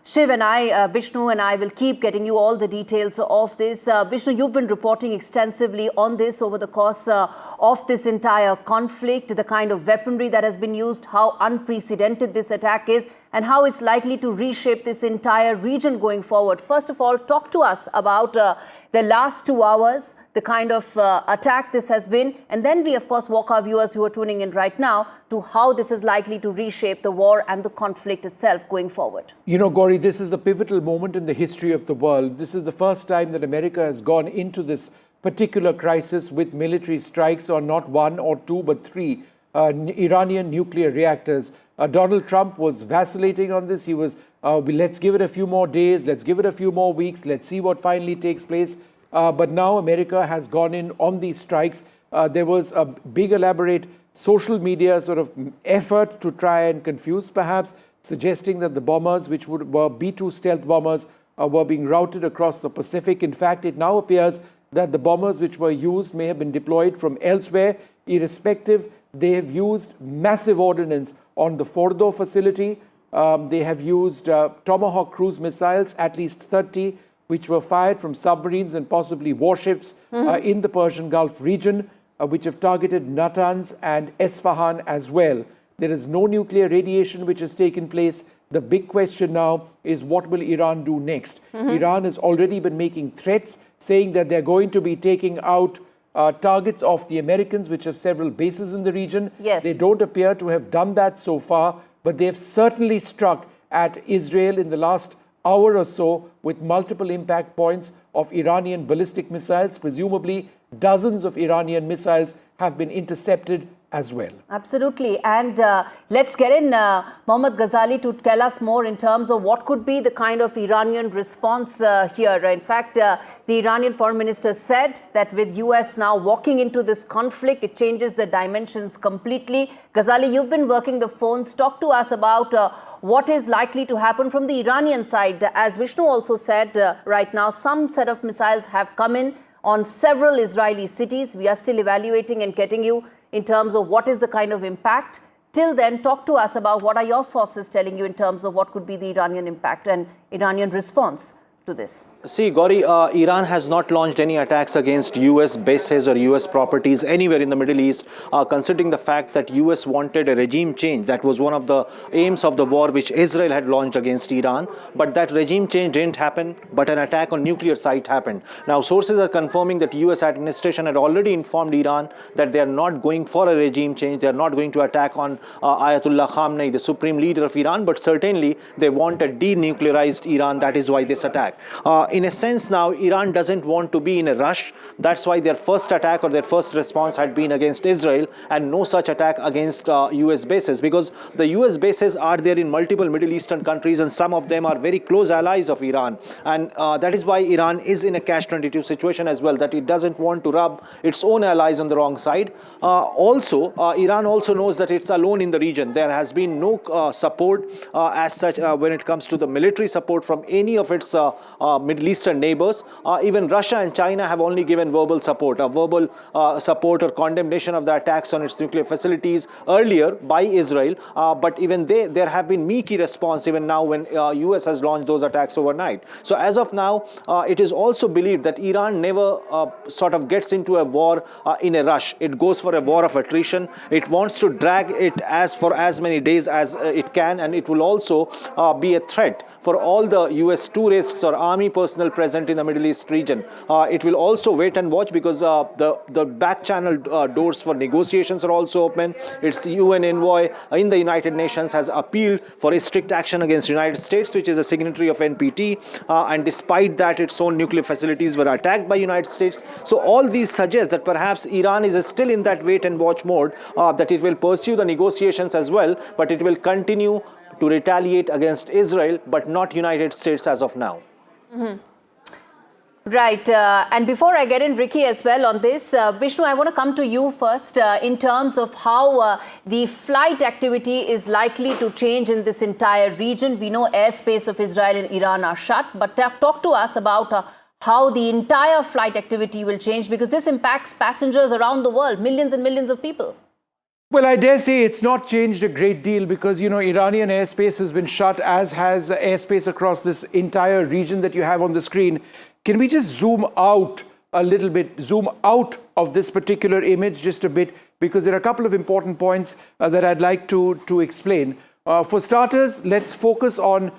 Shiv and I, Vishnu and I will keep getting you all the details of this. Vishnu, you've been reporting extensively on this over the course of this entire conflict, the kind of weaponry that has been used, how unprecedented this attack is, and how it's likely to reshape this entire region going forward. First of all, talk to us about the last 2 hours, the kind of attack this has been, and then we of course walk our viewers who are tuning in right now to how this is likely to reshape the war and the conflict itself going forward. You know, Gauri, this is a pivotal moment in the history of the world. This is the first time that America has gone into this particular crisis with military strikes on not 1 or 2 but 3 Iranian nuclear reactors. Donald Trump was vacillating on this. He was, let's give it a few more days, let's give it a few more weeks, let's see what finally takes place. But now America has gone in on these strikes. There was a big elaborate social media sort of effort to try and confuse perhaps, suggesting that the bombers, which were B-2 stealth bombers, were being routed across the Pacific. In fact, it now appears that the bombers which were used may have been deployed from elsewhere. Irrespective, they have used massive ordnance on the Fordow facility. They have used Tomahawk cruise missiles, at least 30, which were fired from submarines and possibly warships in the Persian Gulf region, which have targeted Natanz and Esfahan as well. There is no nuclear radiation which has taken place. The big question now is, what will Iran do next? Iran has already been making threats, saying that they're going to be taking out targets of the Americans, which have several bases in the region. Yes. They don't appear to have done that so far, but they have certainly struck at Israel in the last hour or so with multiple impact points of Iranian ballistic missiles. Presumably, dozens of Iranian missiles have been intercepted as well. Absolutely. And let's get in Mohammad Ghazali to tell us more in terms of what could be the kind of Iranian response here. In fact, the Iranian foreign minister said that with US now walking into this conflict, it changes the dimensions completely. Ghazali, you've been working the phones. Talk to us about what is likely to happen from the Iranian side. As Vishnu also said, right now, some set of missiles have come in on several Israeli cities. We are still evaluating and getting you in terms of what is the kind of impact. Till then, talk to us about what are your sources telling you in terms of what could be the Iranian impact and Iranian response to this. See, Gauri, Iran has not launched any attacks against US bases or US properties anywhere in the Middle East, considering the fact that US wanted a regime change. That was one of the aims of the war which Israel had launched against Iran. But that regime change didn't happen, but an attack on nuclear site happened. Now, sources are confirming that US administration had already informed Iran that they are not going for a regime change. They are not going to attack on Ayatollah Khamenei, the supreme leader of Iran, but certainly they want a denuclearized Iran. That is why this attack. In a sense now, Iran doesn't want to be in a rush. That's why their first attack or their first response had been against Israel and no such attack against US bases, because the US bases are there in multiple Middle Eastern countries and some of them are very close allies of Iran. And that is why Iran is in a catch-22 situation as well, that it doesn't want to rub its own allies on the wrong side. Iran also knows that it's alone in the region. There has been no support as such when it comes to the military support from any of its Middle Eastern neighbors. Even Russia and China have only given verbal support, support or condemnation of the attacks on its nuclear facilities earlier by Israel. But even there have been meeky response even now when US has launched those attacks overnight. So as of now, it is also believed that Iran never sort of gets into a war in a rush. It goes for a war of attrition. It wants to drag it for as many days as it can, and it will also be a threat for all the US tourists or army personnel present in the Middle East region. It will also wait and watch because the back channel doors for negotiations are also open. Its UN envoy in the United Nations has appealed for a strict action against the United States, which is a signatory of NPT. And despite that, its own nuclear facilities were attacked by United States. So all these suggest that perhaps Iran is still in that wait and watch mode, that it will pursue the negotiations as well, but it will continue to retaliate against Israel, but not United States as of now. Right. And before I get in, Ricky, as well on this, Vishnu, I want to come to you first in terms of how the flight activity is likely to change in this entire region. We know airspace of Israel and Iran are shut, but talk to us about how the entire flight activity will change, because this impacts passengers around the world, millions and millions of people. Well, I dare say it's not changed a great deal because, you know, Iranian airspace has been shut, as has airspace across this entire region that you have on the screen. Can we just zoom out a little bit, zoom out of this particular image just a bit, because there are a couple of important points that I'd like to explain. For starters, let's focus on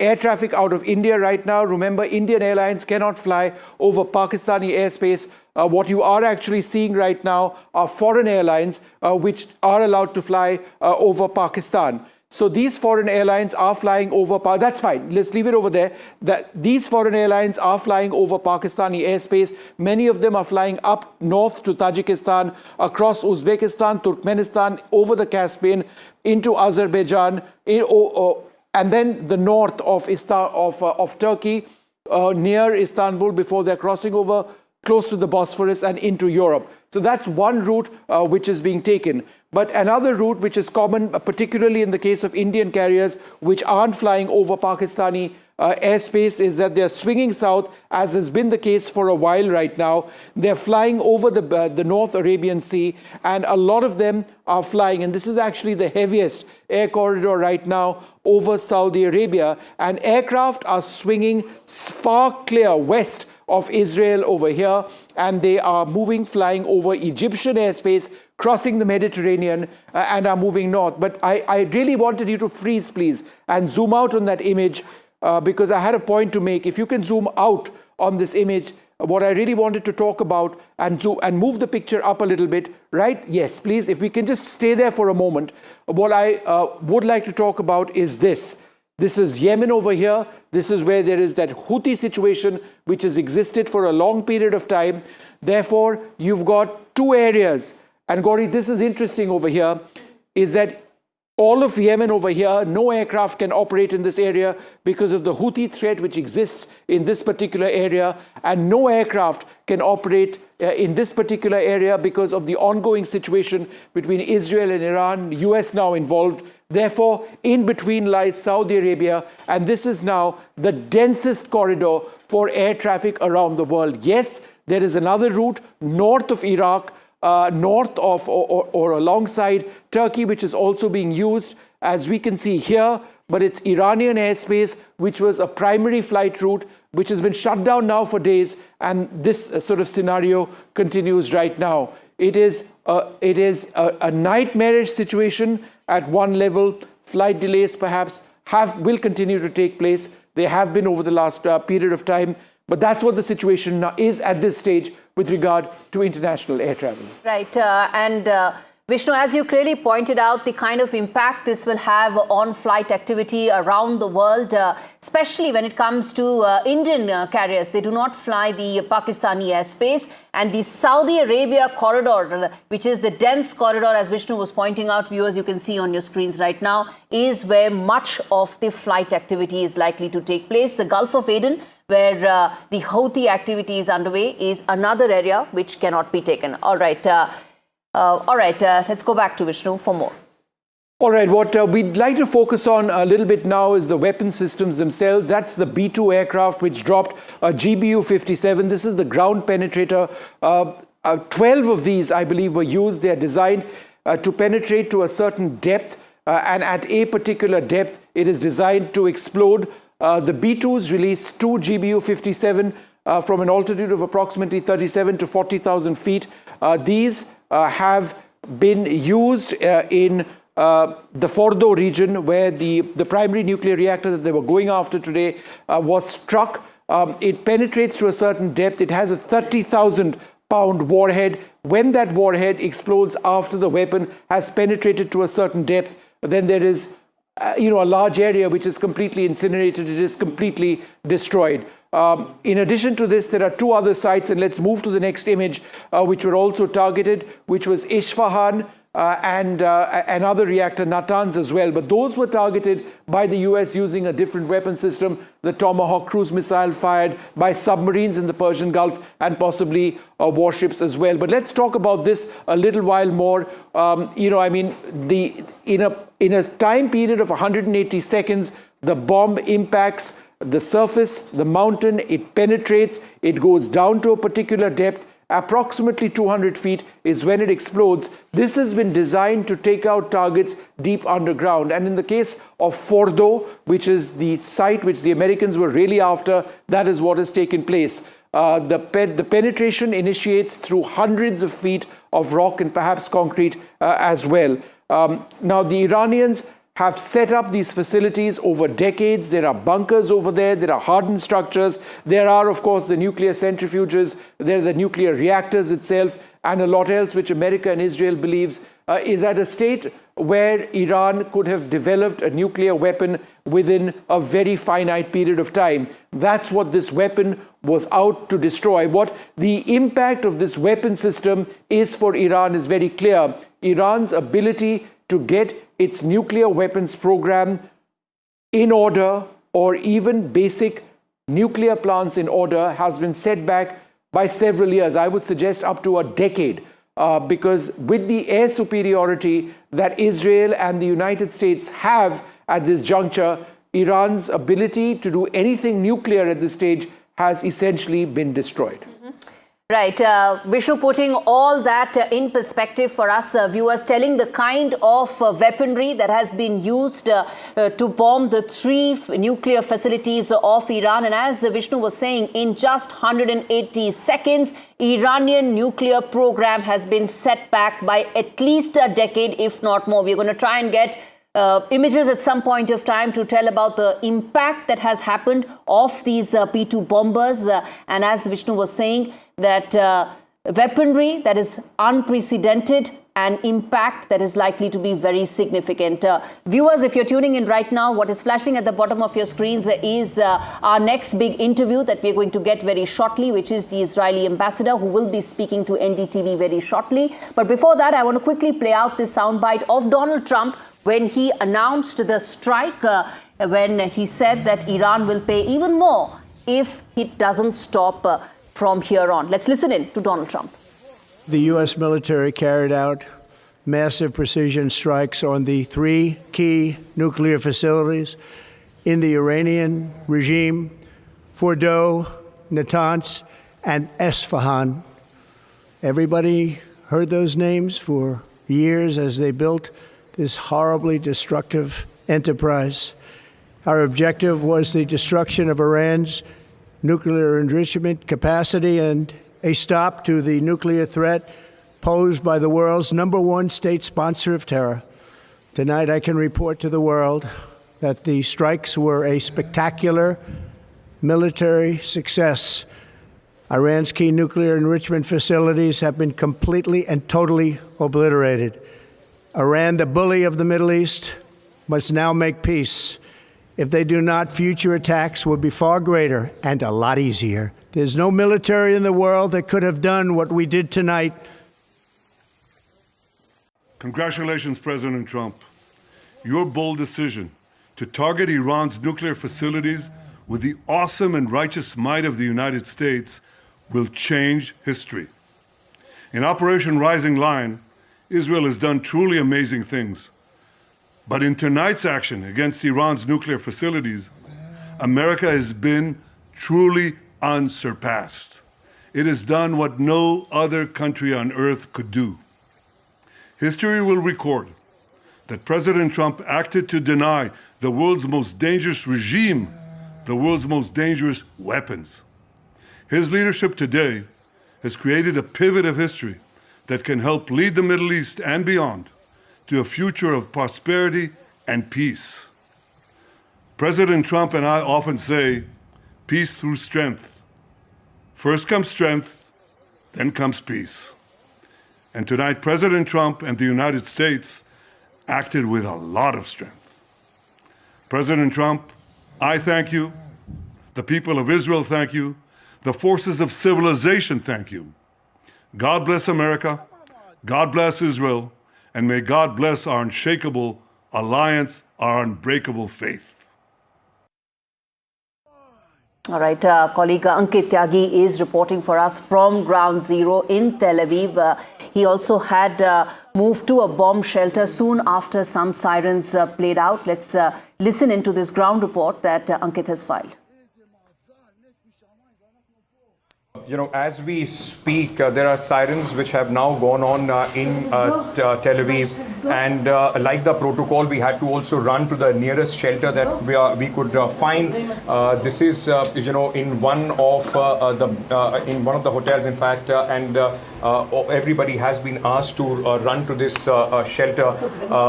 air traffic out of India right now. Remember, Indian Airlines cannot fly over Pakistani airspace. What you are actually seeing right now are foreign airlines which are allowed to fly over Pakistan. So these foreign airlines are flying over, that's fine, let's leave it over there. These foreign airlines are flying over Pakistani airspace. Many of them are flying up north to Tajikistan, across Uzbekistan, Turkmenistan, over the Caspian, into Azerbaijan, and then the north of Turkey, near Istanbul, before they're crossing over close to the Bosphorus and into Europe. So that's one route which is being taken. But another route which is common, particularly in the case of Indian carriers which aren't flying over Pakistani airspace, is that they're swinging south, as has been the case for a while right now. They're flying over the North Arabian Sea, and a lot of them are flying, and this is actually the heaviest air corridor right now over Saudi Arabia, and aircraft are swinging far clear west of Israel over here, and they are flying over Egyptian airspace, crossing the Mediterranean, and are moving north. But I really wanted you to freeze, please, and zoom out on that image, because I had a point to make. If you can zoom out on this image, what I really wanted to talk about, and move the picture up a little bit, right? Yes, please, if we can just stay there for a moment. What I would like to talk about is this. This is Yemen over here. This is where there is that Houthi situation which has existed for a long period of time. Therefore, you've got two areas. And Gauri, this is interesting over here, is that all of Yemen over here, no aircraft can operate in this area because of the Houthi threat which exists in this particular area, and no aircraft can operate in this particular area because of the ongoing situation between Israel and Iran, US now involved. Therefore, in between lies Saudi Arabia, and this is now the densest corridor for air traffic around the world. Yes, there is another route north of Iraq, north of or alongside Turkey, which is also being used, as we can see here, but it's Iranian airspace, which was a primary flight route, which has been shut down now for days, and this sort of scenario continues right now. It is a nightmarish situation at one level. Flight delays perhaps will continue to take place. They have been over the last period of time, but that's what the situation now is at this stage with regard to international air travel. Right, Vishnu, as you clearly pointed out, the kind of impact this will have on flight activity around the world, especially when it comes to Indian carriers. They do not fly the Pakistani airspace, and the Saudi Arabia corridor, which is the dense corridor, as Vishnu was pointing out, viewers, you can see on your screens right now, is where much of the flight activity is likely to take place. The Gulf of Aden, where the Houthi activity is underway, is another area which cannot be taken. All right, let's go back to Vishnu for more. All right, what we'd like to focus on a little bit now is the weapon systems themselves. That's the B-2 aircraft which dropped a GBU-57. This is the ground penetrator. 12 of these, I believe, were used. They're designed to penetrate to a certain depth, and at a particular depth, it is designed to explode. The B-2s released 2 GBU-57 from an altitude of approximately 37 to 40,000 feet. These have been used in the Fordow region, where the primary nuclear reactor that they were going after today was struck. It penetrates to a certain depth. It has a 30,000-pound warhead. When that warhead explodes after the weapon has penetrated to a certain depth, then there is a large area which is completely incinerated. It is completely destroyed. In addition to this, there are 2 other sites, and let's move to the next image, which were also targeted, which was Isfahan and another reactor, Natanz, as well. But those were targeted by the US using a different weapon system, the Tomahawk cruise missile fired by submarines in the Persian Gulf, and possibly warships as well. But let's talk about this a little while more. In a time period of 180 seconds, the bomb impacts the surface, the mountain, it penetrates, it goes down to a particular depth, approximately 200 feet is when it explodes. This has been designed to take out targets deep underground. And in the case of Fordow, which is the site which the Americans were really after, that is what has taken place. The penetration initiates through hundreds of feet of rock and perhaps concrete as well. Now, the Iranians have set up these facilities over decades. There are bunkers over there. There are hardened structures. There are, of course, the nuclear centrifuges. There are the nuclear reactors itself, and a lot else which America and Israel believes is at a state where Iran could have developed a nuclear weapon within a very finite period of time. That's what this weapon was out to destroy. What the impact of this weapon system is for Iran is very clear. Iran's ability to get its nuclear weapons program in order, or even basic nuclear plants in order, has been set back by several years. I would suggest up to a decade. Because with the air superiority that Israel and the United States have at this juncture, Iran's ability to do anything nuclear at this stage has essentially been destroyed. Right. Vishnu, putting all that in perspective for us viewers, telling the kind of weaponry that has been used to bomb the 3 nuclear facilities of Iran. And as Vishnu was saying, in just 180 seconds, Iranian nuclear program has been set back by at least a decade, if not more. We're going to try and get images at some point of time to tell about the impact that has happened of these P-2 bombers. And as Vishnu was saying, that weaponry that is unprecedented and impact that is likely to be very significant. Viewers, if you're tuning in right now, what is flashing at the bottom of your screens is our next big interview that we're going to get very shortly, which is the Israeli ambassador who will be speaking to NDTV very shortly. But before that, I want to quickly play out this soundbite of Donald Trump when he announced the strike, when he said that Iran will pay even more if it doesn't stop from here on. Let's listen in to Donald Trump. The U.S. military carried out massive precision strikes on the 3 key nuclear facilities in the Iranian regime: Fordow, Natanz, and Esfahan. Everybody heard those names for years as they built this horribly destructive enterprise. Our objective was the destruction of Iran's nuclear enrichment capacity and a stop to the nuclear threat posed by the world's #1 state sponsor of terror. Tonight, I can report to the world that the strikes were a spectacular military success. Iran's key nuclear enrichment facilities have been completely and totally obliterated. Iran, the bully of the Middle East, must now make peace. If they do not, future attacks will be far greater and a lot easier. There's no military in the world that could have done what we did tonight. Congratulations, President Trump. Your bold decision to target Iran's nuclear facilities with the awesome and righteous might of the United States will change history. In Operation Rising Lion, Israel has done truly amazing things. But in tonight's action against Iran's nuclear facilities, America has been truly unsurpassed. It has done what no other country on earth could do. History will record that President Trump acted to deny the world's most dangerous regime the world's most dangerous weapons. His leadership today has created a pivot of history that can help lead the Middle East and beyond to a future of prosperity and peace. President Trump and I often say, peace through strength. First comes strength, then comes peace. And tonight, President Trump and the United States acted with a lot of strength. President Trump, I thank you. The people of Israel thank you. The forces of civilization thank you. God bless America. God bless Israel. And may God bless our unshakable alliance, our unbreakable faith. All right, colleague Ankit Tyagi is reporting for us from Ground Zero in Tel Aviv. He also had moved to a bomb shelter soon after some sirens played out. Let's listen into this ground report that Ankit has filed. as we speak, there are sirens which have now gone on in Tel Aviv, and like the protocol, we had to also run to the nearest shelter that we could find. This is, in one of the hotels, in fact, and everybody has been asked to run to this shelter.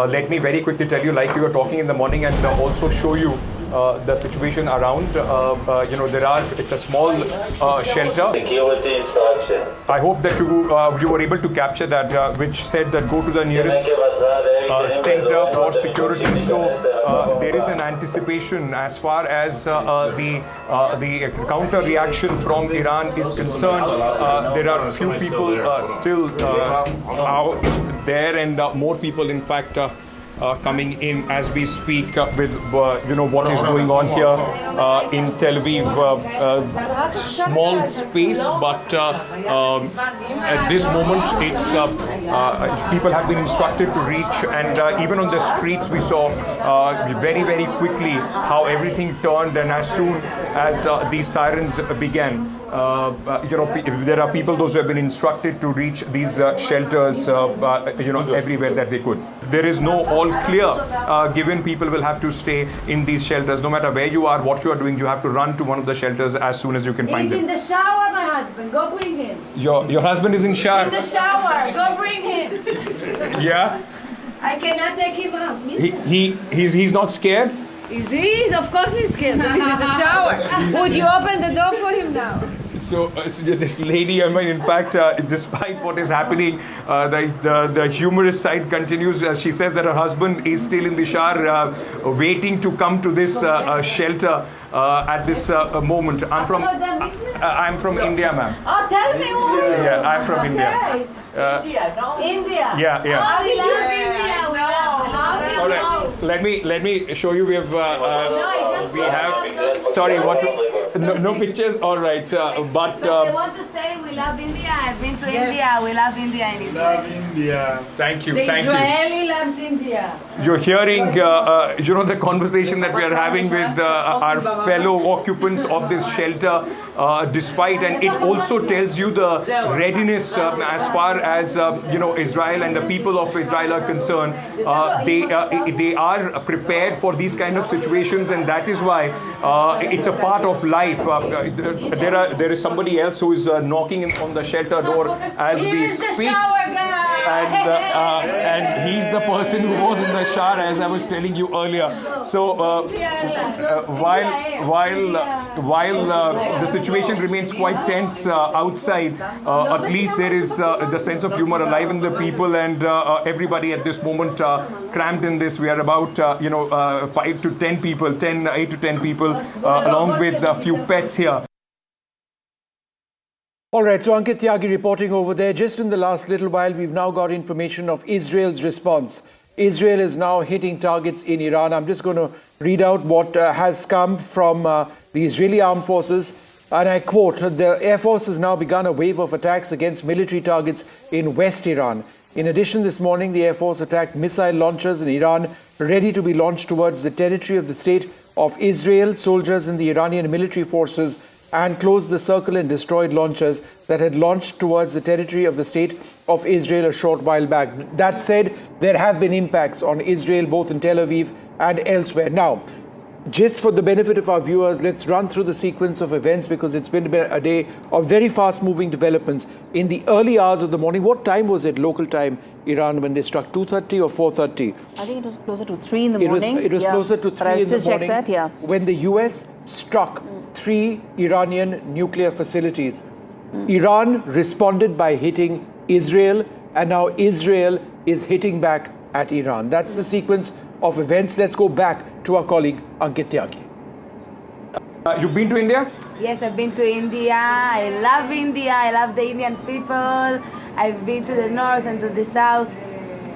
Let me very quickly tell you, like we were talking in the morning, and also show you the situation around. It's a small shelter. I hope that you were able to capture that, which said that go to the nearest center for security. So there is an anticipation as far as the counter reaction from Iran is concerned. There are a few people still out there, and more people, in fact, coming in as we speak with what is going on here in Tel Aviv. Small space, but at this moment it's people have been instructed to reach, and even on the streets we saw very, very quickly how everything turned, and as soon as these sirens began, there are people, those who have been instructed to reach these shelters, everywhere that they could. There is no all clear given. People will have to stay in these shelters. No matter where you are, what you are doing, you have to run to one of the shelters as soon as you can find them. He's in the shower, my husband. Go bring him. Your husband is in shower? In the shower. Go bring him. Yeah? I cannot take him out. He's not scared? He is, of course he's scared, but he's in the shower. Would you open the door for him now? So this lady, in fact, despite what is happening, the humorous side continues. She says that her husband is still in the shower, waiting to come to this shelter at this moment. I'm from India, ma'am. Oh, tell me who. Yeah, I'm from India. India, no? India. Yeah. Oh, we love India. We love. All right. Let me show you. We have. Sorry, what? No pictures. All right, but. They want to say we love India. I've been to India. We love India in Israel. Love India. Thank you. The Thank you. Israeli loves India. You're hearing, the conversation that we are having with our fellow occupants of this shelter, despite, and it also tells you the readiness as far as Israel and the people of Israel are concerned. They are prepared for these kind of situations, and that is why it's a part of life. There is somebody else who is knocking on the shelter door as we speak, and he's the person who was in the shower, as I was telling you earlier. So while the situation remains quite tense outside, at least there is the sense of humor alive in the people, and everybody at this moment crammed in this. We are about 8 to 10 people, along with a few pets here. All right, so Ankit Tyagi reporting over there. Just in the last little while, we've now got information of Israel's response. Israel is now hitting targets in Iran. I'm just going to read out what has come from the Israeli armed forces. And I quote, the Air Force has now begun a wave of attacks against military targets in West Iran. In addition, this morning, the Air Force attacked missile launchers in Iran, ready to be launched towards the territory of the state of Israel. Soldiers in the Iranian military forces and closed the circle and destroyed launchers that had launched towards the territory of the state of Israel a short while back. That said, there have been impacts on Israel both in Tel Aviv and elsewhere. Now, just for the benefit of our viewers, let's run through the sequence of events, because it's been a day of very fast-moving developments. In the early hours of the morning, what time was it, local time, Iran, when they struck? 2:30 or 4:30? I think it was closer to 3 in the morning. It was closer to 3 in the morning. Check that, when the US struck 3 Iranian nuclear facilities. Iran responded by hitting Israel, and now Israel is hitting back at Iran. That's the sequence of events. Let's go back to our colleague Ankit Tyagi. You've been to India? Yes, I've been to India. I love India. I love the Indian people. I've been to the north and to the south.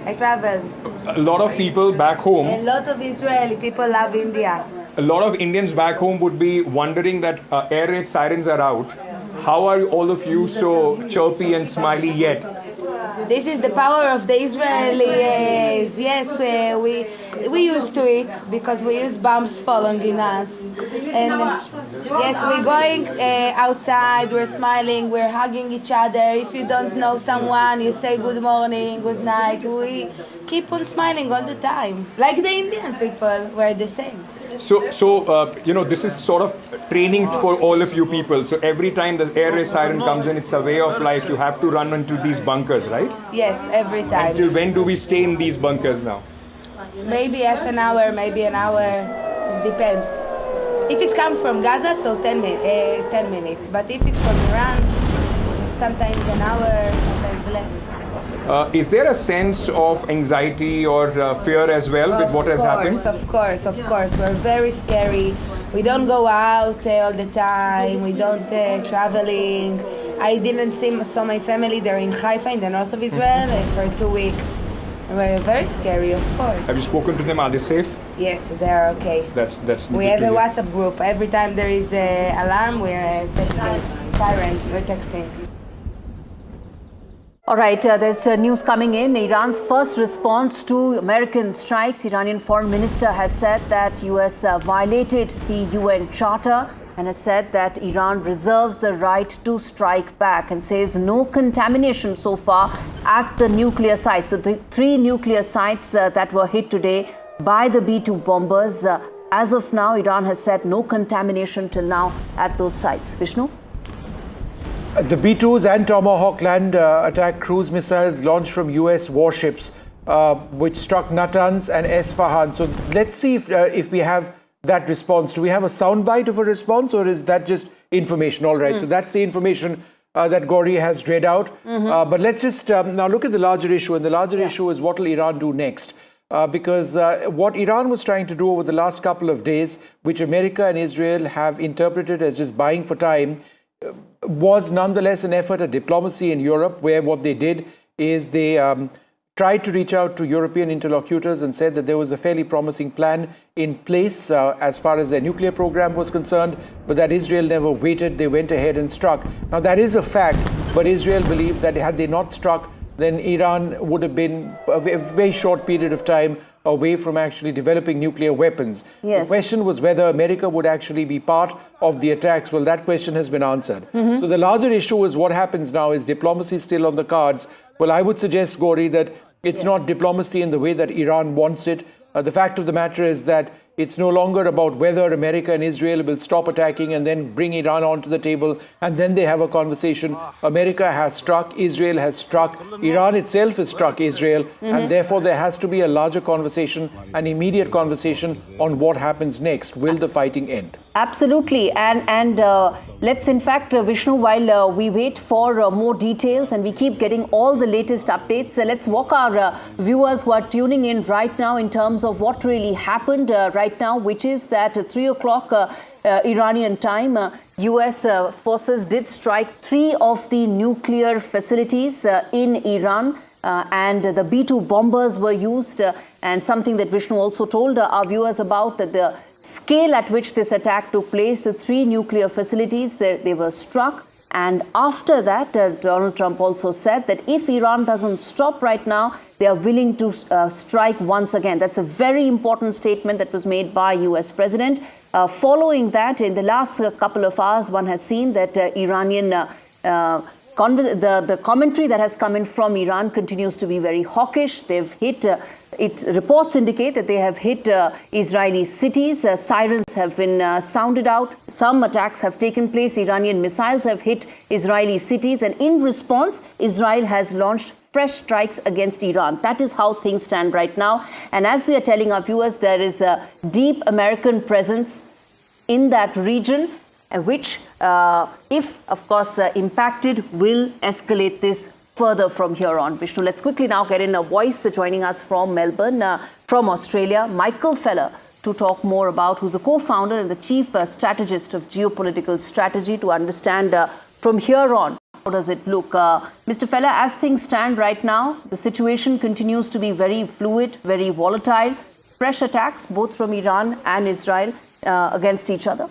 I traveled. A lot of people back home. A lot of Israeli people love India. A lot of Indians back home would be wondering that air raid sirens are out. How are all of you so chirpy and smiley yet? This is the power of the Israelis. Yes, we used to it because we use bombs falling in us. And yes, we're going outside, we're smiling, we're hugging each other. If you don't know someone, you say good morning, good night. We keep on smiling all the time. Like the Indian people, we're the same. So this is sort of training for all of you people. So every time the air raid siren comes in, it's a way of life. You have to run into these bunkers, right? Yes, every time. Until when do we stay in these bunkers now? Maybe half an hour, maybe an hour. It depends. If it comes from Gaza, so 10 minutes. But if it's from Iran, sometimes an hour, sometimes less. Is there a sense of anxiety or fear as well with what has happened? Of course. We're very scary. We don't go out all the time. We don't traveling. I didn't saw my family. They're in Haifa, in the north of Israel, for 2 weeks. We're very scary, of course. Have you spoken to them? Are they safe? Yes, they're okay. That's. We have a WhatsApp group. Every time there is an alarm, we're texting. Siren, we're texting. All right, there's news coming in. Iran's first response to American strikes. Iranian foreign minister has said that US violated the UN Charter and has said that Iran reserves the right to strike back and says no contamination so far at the nuclear sites. So the 3 nuclear sites that were hit today by the B-2 bombers. As of now, Iran has said no contamination till now at those sites. Vishnu? The B-2s and Tomahawk land attack cruise missiles launched from US warships, which struck Natanz and Esfahan. So let's see if we have that response. Do we have a soundbite of a response, or is that just information? All right, so that's the information that Gauri has read out. But let's just now look at the larger issue. And the larger issue is, what will Iran do next? Because what Iran was trying to do over the last couple of days, which America and Israel have interpreted as just buying for time, was nonetheless an effort at diplomacy in Europe, where what they did is they tried to reach out to European interlocutors and said that there was a fairly promising plan in place as far as their nuclear program was concerned, but that Israel never waited. They went ahead and struck. Now, that is a fact, but Israel believed that had they not struck, then Iran would have been a very short period of time away from actually developing nuclear weapons. Yes. The question was whether America would actually be part of the attacks. Well, that question has been answered. So the larger issue is what happens now. Is diplomacy still on the cards? Well, I would suggest, Gauri, that it's not diplomacy in the way that Iran wants it. The fact of the matter is that it's no longer about whether America and Israel will stop attacking and then bring Iran onto the table and then they have a conversation. America has struck, Israel has struck, Iran itself has struck Israel, and therefore there has to be a larger conversation, an immediate conversation on what happens next. Will the fighting end? Absolutely. And let's, in fact, Vishnu, while we wait for more details and we keep getting all the latest updates, let's walk our viewers who are tuning in right now in terms of what really happened right now, which is that at 3 o'clock Iranian time, US forces did strike 3 of the nuclear facilities in Iran. And the B-2 bombers were used, and something that Vishnu also told our viewers about, that the scale at which this attack took place, the 3 nuclear facilities, they were struck. And after that, Donald Trump also said that if Iran doesn't stop right now, they are willing to strike once again. That's a very important statement that was made by US President. Following that, in the last couple of hours, one has seen that Iranian the commentary that has come in from Iran continues to be very hawkish. They've hit, reports indicate that they have hit Israeli cities. Sirens have been sounded out. Some attacks have taken place. Iranian missiles have hit Israeli cities. And in response, Israel has launched fresh strikes against Iran. That is how things stand right now. And as we are telling our viewers, there is a deep American presence in that region, which, if, of course, impacted, will escalate this further from here on. Vishnu, let's quickly now get in a voice joining us from Melbourne, from Australia, Michael Feller, to talk more about, who's a co-founder and the chief strategist of geopolitical strategy, to understand from here on, how does it look? Mr. Feller, as things stand right now, the situation continues to be very fluid, very volatile. Fresh attacks, both from Iran and Israel, against each other.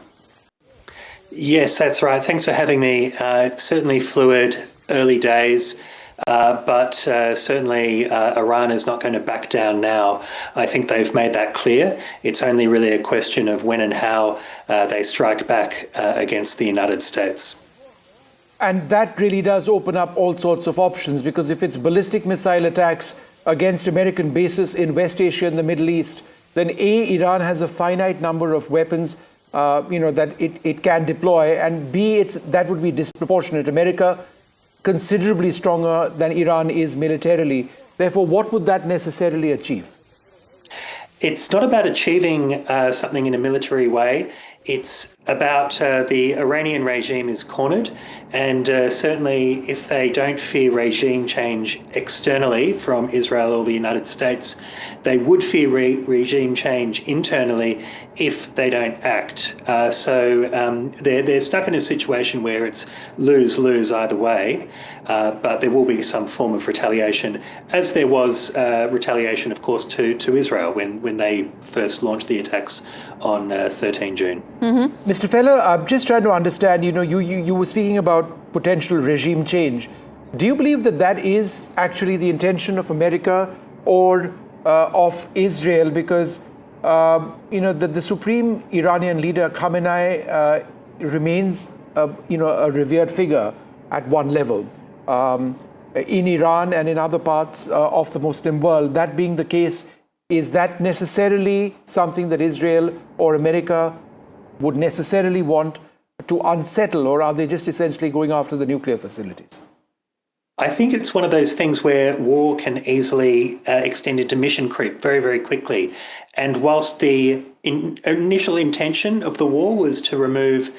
Yes, that's right. Thanks for having me. Certainly fluid, early days. But certainly Iran is not going to back down now. I think they've made that clear. It's only really a question of when and how they strike back against the United States. And that really does open up all sorts of options, because if it's ballistic missile attacks against American bases in West Asia and the Middle East, then A, Iran has a finite number of weapons that it can deploy, and B, that would be disproportionate. America considerably stronger than Iran is militarily. Therefore, what would that necessarily achieve? It's not about achieving something in a military way. It's about the Iranian regime is cornered, and certainly if they don't fear regime change externally from Israel or the United States, they would fear regime change internally if they don't act. So they're stuck in a situation where it's lose-lose either way, but there will be some form of retaliation, as there was retaliation, of course, to Israel when they first launched the attacks on 13 June. Mm-hmm. Mr. Feller, I'm just trying to understand, you were speaking about potential regime change. Do you believe that is actually the intention of America or of Israel? Because, the supreme Iranian leader, Khamenei, remains, a revered figure at one level. In Iran and in other parts of the Muslim world. That being the case, is that necessarily something that Israel or America would necessarily want to unsettle, or are they just essentially going after the nuclear facilities? I think it's one of those things where war can easily extend into mission creep very, very quickly. And whilst the initial intention of the war was to remove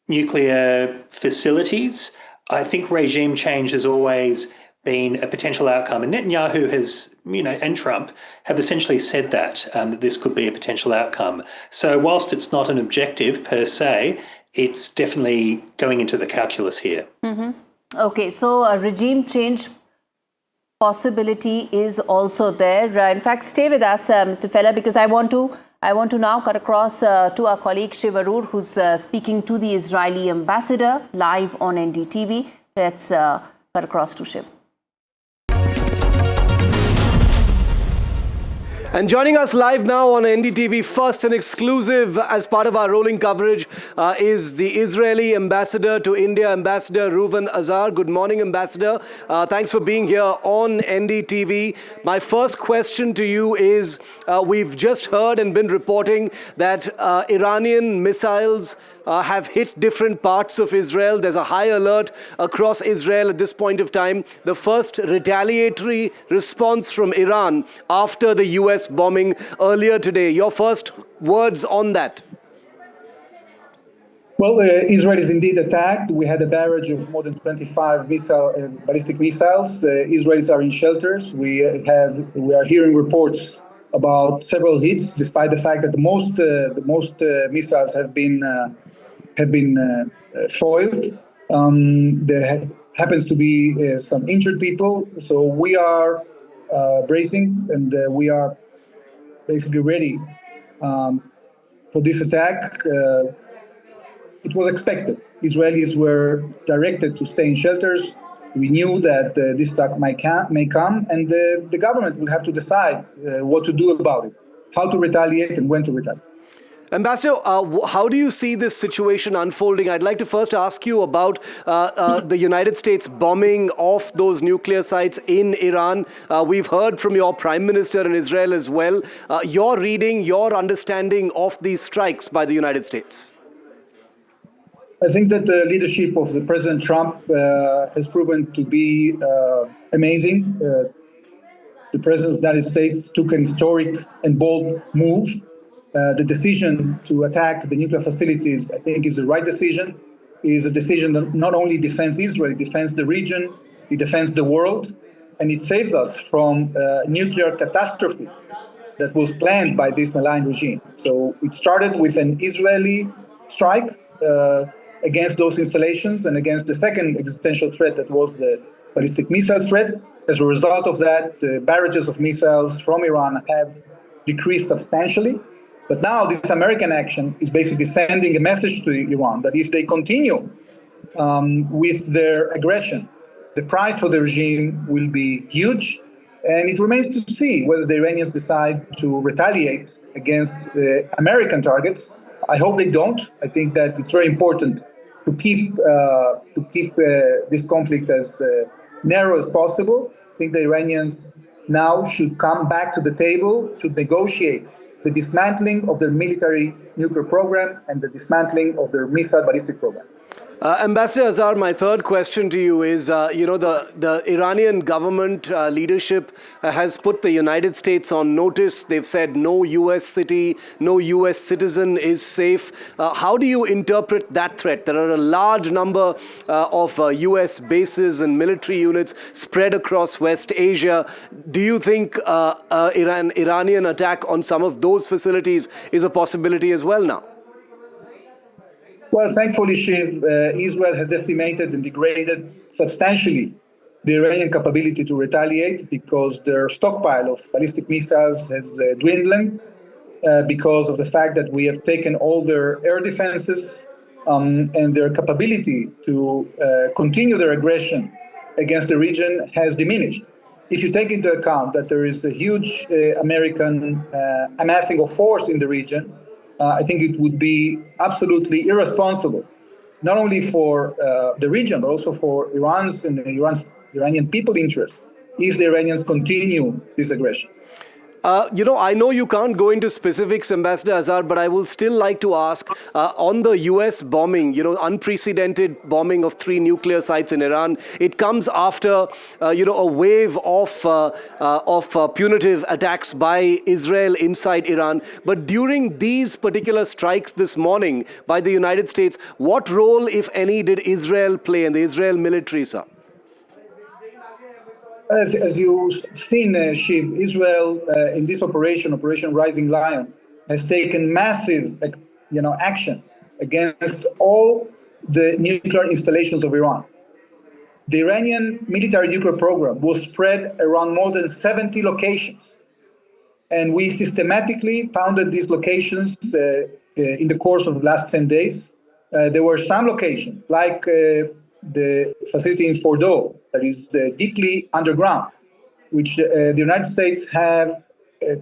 nuclear facilities, I think regime change has always been a potential outcome. And Netanyahu has, and Trump have essentially said that this could be a potential outcome. So whilst it's not an objective per se, it's definitely going into the calculus here. Mm-hmm. Okay, so a regime change possibility is also there. In fact, stay with us, Mr. Feller, because I want to now cut across to our colleague Shiv Arur, who's speaking to the Israeli ambassador live on NDTV. Let's cut across to Shiv. And joining us live now on NDTV, first and exclusive as part of our rolling coverage, is the Israeli ambassador to India, Ambassador Reuven Azar. Good morning, Ambassador. Thanks for being here on NDTV. My first question to you is, we've just heard and been reporting that Iranian missiles have hit different parts of Israel. There's a high alert across Israel at this point of time. The first retaliatory response from Iran after the US bombing earlier today. Your first words on that? Well, Israel is indeed attacked. We had a barrage of more than 25 ballistic missiles. Israelis are in shelters. We are hearing reports about several hits, despite the fact that the most missiles have been foiled. There happens to be some injured people, so we are bracing, and we are basically ready for this attack. It was expected. Israelis were directed to stay in shelters. We knew that this attack may come, and the government will have to decide what to do about it, how to retaliate and when to retaliate. Ambassador, how do you see this situation unfolding? I'd like to first ask you about the United States bombing of those nuclear sites in Iran. We've heard from your Prime Minister in Israel as well. Your reading, your understanding of these strikes by the United States? I think that the leadership of the President Trump has proven to be amazing. The President of the United States took an historic and bold move. The decision to attack the nuclear facilities, I think, is the right decision. It is a decision that not only defends Israel, it defends the region, it defends the world, and it saves us from nuclear catastrophe that was planned by this malign regime. So it started with an Israeli strike against those installations and against the second existential threat that was the ballistic missile threat. As a result of that, the barrages of missiles from Iran have decreased substantially. But now this American action is basically sending a message to Iran that if they continue with their aggression the price for the regime will be huge, and it remains to see whether the Iranians decide to retaliate against the American targets. I hope they don't. I think that it's very important to keep this conflict as narrow as possible. I think the Iranians now should come back to the table, should negotiate the dismantling of their military nuclear program and the dismantling of their missile ballistic program. Ambassador Azhar, my third question to you is, the Iranian government leadership has put the United States on notice. They've said no U.S. city, no U.S. citizen is safe. How do you interpret that threat? There are a large number of U.S. bases and military units spread across West Asia. Do you think Iranian attack on some of those facilities is a possibility as well now? Well, thankfully, Shiv, Israel has decimated and degraded substantially the Iranian capability to retaliate because their stockpile of ballistic missiles has dwindled because of the fact that we have taken all their air defenses and their capability to continue their aggression against the region has diminished. If you take into account that there is a huge American amassing of force in the region, I think it would be absolutely irresponsible, not only for the region, but also for Iran's and the Iranian people's interest, if the Iranians continue this aggression. I know you can't go into specifics, Ambassador Azhar, but I will still like to ask on the U.S. bombing, unprecedented bombing of 3 nuclear sites in Iran. It comes after, a wave of punitive attacks by Israel inside Iran. But during these particular strikes this morning by the United States, what role, if any, did Israel play and the Israel military, sir? As you've seen, Shiv, Israel in this Operation Rising Lion, has taken massive, action against all the nuclear installations of Iran. The Iranian military nuclear program was spread around more than 70 locations, and we systematically pounded these locations in the course of the last 10 days. There were some locations, like the facility in Fordow, that is deeply underground, which the United States have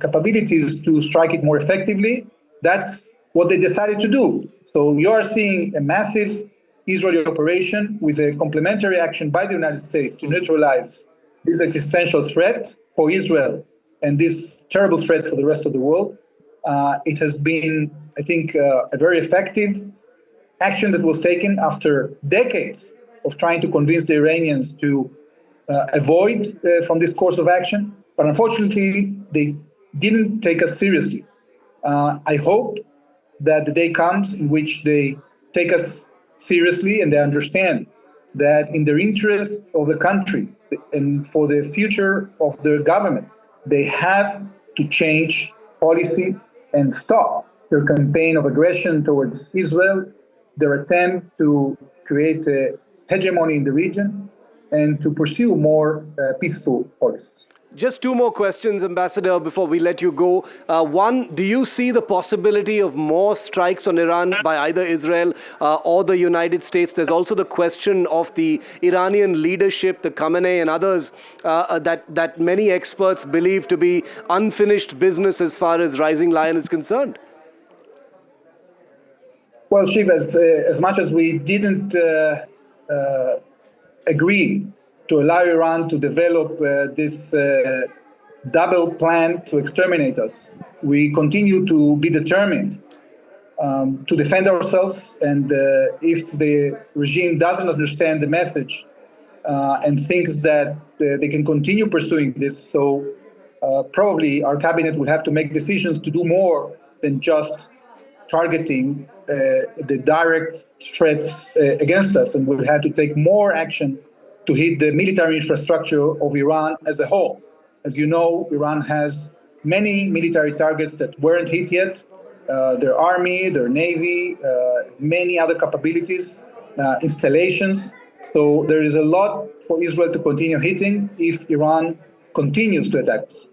capabilities to strike it more effectively. That's what they decided to do. So you are seeing a massive Israeli operation with a complementary action by the United States to neutralize this existential threat for Israel and this terrible threat for the rest of the world. It has been, I think, a very effective action that was taken after decades of trying to convince the Iranians to avoid from this course of action. But unfortunately, they didn't take us seriously. I hope that the day comes in which they take us seriously and they understand that in their interest of the country and for the future of their government, they have to change policy and stop their campaign of aggression towards Israel, their attempt to create a hegemony in the region, and to pursue more peaceful policies. Just 2 more questions, Ambassador, before we let you go. One, do you see the possibility of more strikes on Iran by either Israel or the United States? There's also the question of the Iranian leadership, the Khamenei and others, that many experts believe to be unfinished business as far as Rising Lion is concerned. Well, Shiv, as much as we didn't agree to allow Iran to develop this double plan to exterminate us, we continue to be determined to defend ourselves. And if the regime doesn't understand the message and thinks that they can continue pursuing this, so probably our cabinet will have to make decisions to do more than just targeting the direct threats against us, and we'll have to take more action to hit the military infrastructure of Iran as a whole. As you know, Iran has many military targets that weren't hit yet, their army, their navy, many other capabilities, installations. So there is a lot for Israel to continue hitting if Iran continues to attack us.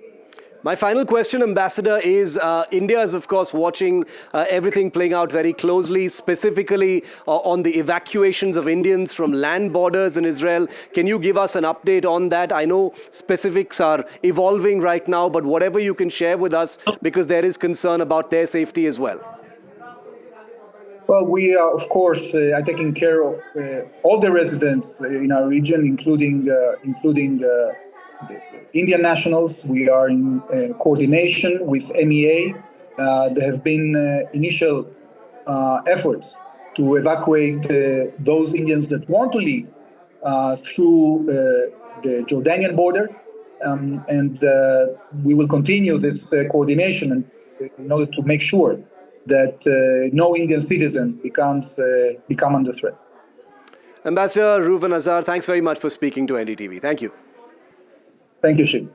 My final question, Ambassador, is India is, of course, watching everything playing out very closely, specifically on the evacuations of Indians from land borders in Israel. Can you give us an update on that? I know specifics are evolving right now, but whatever you can share with us, because there is concern about their safety as well. Well, we of course, are taking care of all the residents in our region, including the Indian nationals. We are in coordination with MEA. There have been initial efforts to evacuate those Indians that want to leave through the Jordanian border, and we will continue this coordination in order to make sure that no Indian citizens become under threat. Ambassador Reuven Azar, thanks very much for speaking to NDTV. Thank you. Thank you, Shiv.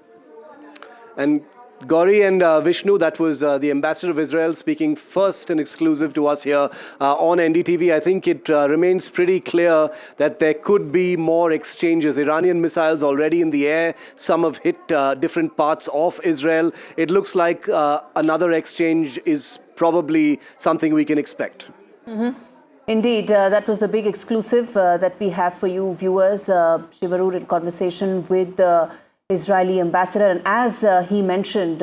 And Gauri and Vishnu, that was the Ambassador of Israel speaking first and exclusive to us here on NDTV. I think it remains pretty clear that there could be more exchanges. Iranian missiles already in the air. Some have hit different parts of Israel. It looks like another exchange is probably something we can expect. Indeed, that was the big exclusive that we have for you viewers. Shivarur in conversation with the Israeli ambassador. And as he mentioned,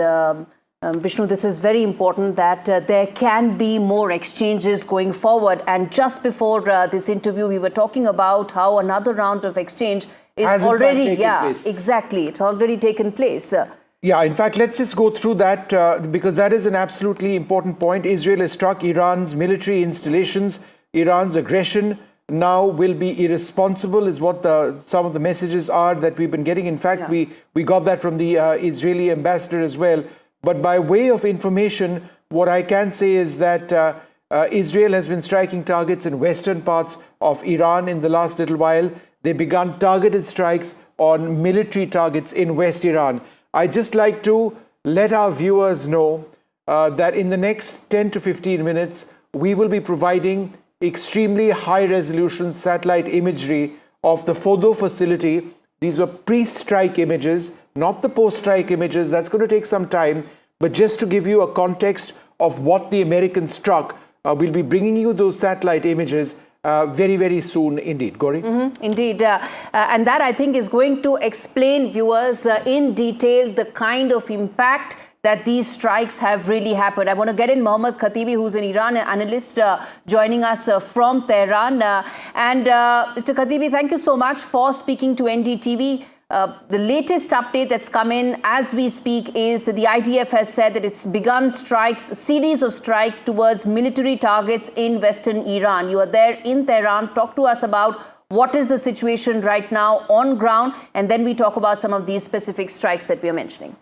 Vishnu, this is very important that there can be more exchanges going forward. And just before this interview, we were talking about how another round of exchange is already, exactly, it's already taken place. Yeah, in fact, let's just go through that because that is an absolutely important point. Israel has struck Iran's military installations. Iran's aggression now will be irresponsible is what some of the messages are that we've been getting. In fact, we got that from the Israeli ambassador as well. But by way of information, what I can say is that Israel has been striking targets in western parts of Iran in the last little while. They began targeted strikes on military targets in West Iran. I'd just like to let our viewers know that in the next 10 to 15 minutes, we will be providing extremely high-resolution satellite imagery of the Fordow facility. These were pre-strike images, not the post-strike images. That's going to take some time. But just to give you a context of what the Americans struck, we'll be bringing you those satellite images very, very soon indeed. Gauri? Indeed. And that, I think, is going to explain, viewers, in detail the kind of impact that these strikes have really happened. I want to get in Mohammad Khatibi, who's an Iran analyst, joining us from Tehran. Mr. Khatibi, thank you so much for speaking to NDTV. The latest update that's come in as we speak is that the IDF has said that it's begun strikes, a series of strikes towards military targets in western Iran. You are there in Tehran. Talk to us about what is the situation right now on ground, and then we talk about some of these specific strikes that we are mentioning.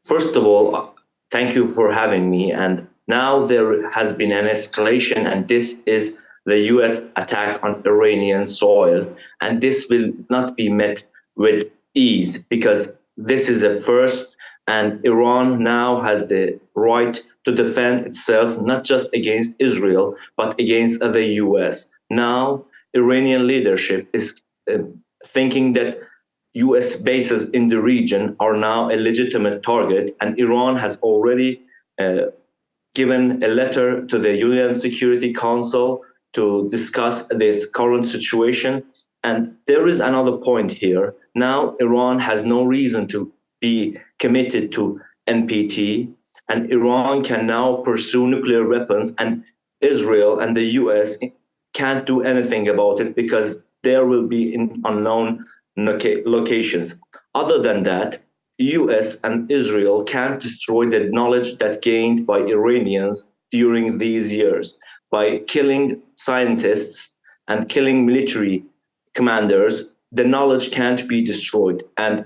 First of all, thank you for having me. And now there has been an escalation, and this is the U.S. attack on Iranian soil. And this will not be met with ease because this is a first, and Iran now has the right to defend itself, not just against Israel, but against the U.S. Now, Iranian leadership is thinking that U.S. bases in the region are now a legitimate target, and Iran has already given a letter to the UN Security Council to discuss this current situation. And there is another point here. Now, Iran has no reason to be committed to NPT, and Iran can now pursue nuclear weapons, and Israel and the U.S. can't do anything about it because there will be in unknown locations. Other than that, US and Israel can't destroy the knowledge that gained by Iranians during these years. By killing scientists and killing military commanders, the knowledge can't be destroyed. And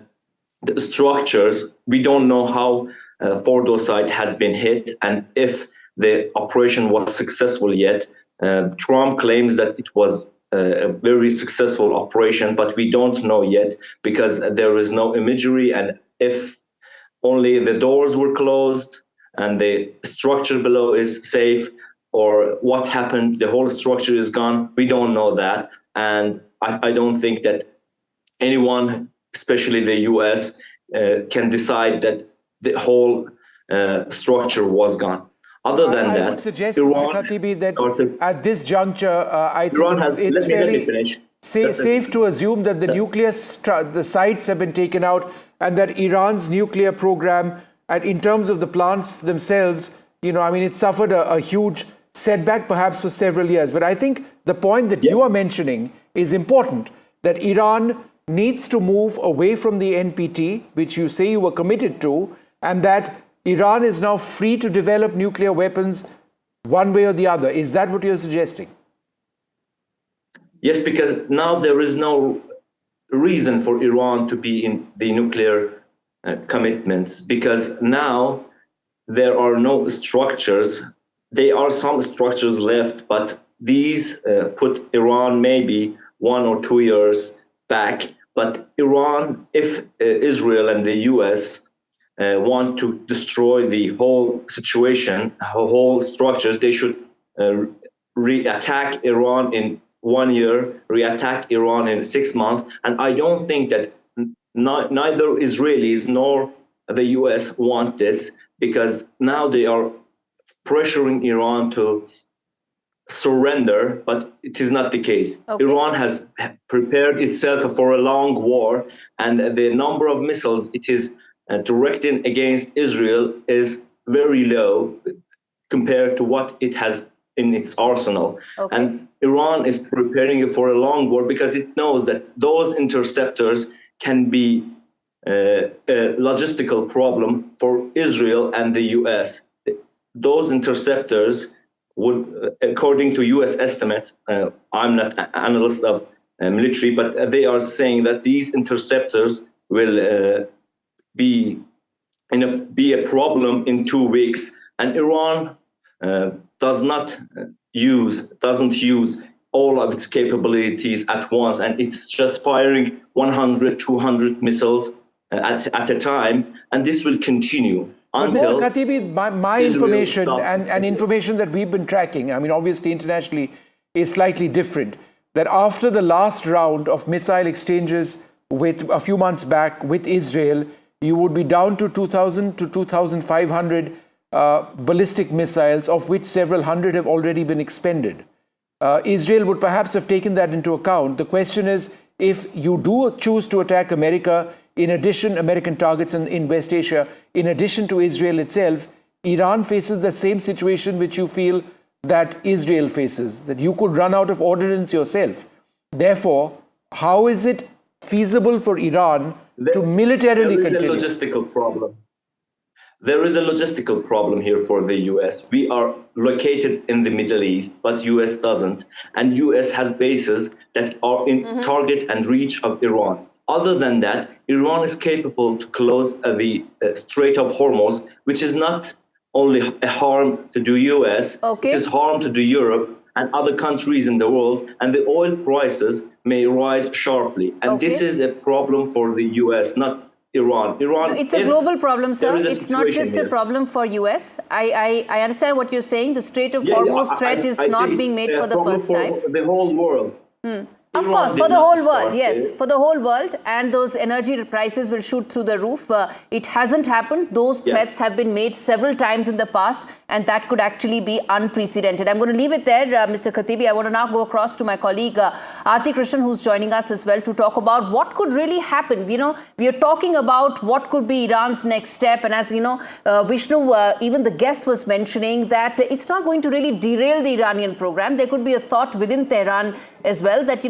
the structures, we don't know how Fordow site has been hit and if the operation was successful yet. Trump claims that it was a very successful operation, but we don't know yet because there is no imagery, and if only the doors were closed and the structure below is safe, or what happened, the whole structure is gone, we don't know that. And I don't think that anyone, especially the US, can decide that the whole structure was gone. Other than I that, would suggest, Iran Mr. Khatibi, that at this juncture, I think it's fairly safe to assume that the the sites have been taken out, and that Iran's nuclear program, and in terms of the plants themselves, it suffered a huge setback perhaps for several years. But I think the point that you are mentioning is important, that Iran needs to move away from the NPT, which you say you were committed to, and that Iran is now free to develop nuclear weapons one way or the other. Is that what you're suggesting? Yes, because now there is no reason for Iran to be in the nuclear commitments, because now there are no structures. There are some structures left, but these put Iran maybe 1 or 2 years back. But Iran, if Israel and the US want to destroy the whole situation, whole structures, they should re-attack Iran in 1 year, re-attack Iran in 6 months. And I don't think that neither Israelis nor the US want this, because now they are pressuring Iran to surrender, but it is not the case. Okay. Iran has prepared itself for a long war, and the number of missiles it is directed against Israel is very low compared to what it has in its arsenal. Okay. And Iran is preparing for a long war because it knows that those interceptors can be a logistical problem for Israel and the US. Those interceptors would, according to US estimates, I'm not an analyst of military, but they are saying that these interceptors will be a problem in 2 weeks, and Iran doesn't use all of its capabilities at once, and it's just firing 100, 200 missiles at a time, and this will continue. But Mr. Khatibi, my information and information that we've been tracking, obviously internationally, is slightly different. That after the last round of missile exchanges with a few months back with Israel, you would be down to 2,000 to 2,500 ballistic missiles, of which several hundred have already been expended. Israel would perhaps have taken that into account. The question is, if you do choose to attack America, in addition, American targets in West Asia, in addition to Israel itself, Iran faces the same situation which you feel that Israel faces, that you could run out of ordnance yourself. Therefore, how is it feasible for Iran to militarily continue? There is a logistical problem. There is a logistical problem here for the US. We are located in the Middle East, but US doesn't. And US has bases that are in target and reach of Iran. Other than that, Iran is capable to close the Strait of Hormuz, which is not only a harm to the US, it is harm to the Europe and other countries in the world, and the oil prices may rise sharply. And this is a problem for the US, not Iran. No, it's a global problem, sir. It's not just a problem for US. I understand what you're saying. The Strait of Hormuz threat is not being made for the first time. For the whole world. Of course, for the whole world, yes, for the whole world, and those energy prices will shoot through the roof. It hasn't happened. Those threats have been made several times in the past, and that could actually be unprecedented. I'm going to leave it there, Mr. Khatibi. I want to now go across to my colleague Aarti Krishnan, who's joining us as well, to talk about what could really happen. We are talking about what could be Iran's next step, and as you know, Vishnu, even the guest was mentioning that it's not going to really derail the Iranian program. There could be a thought within Tehran as well that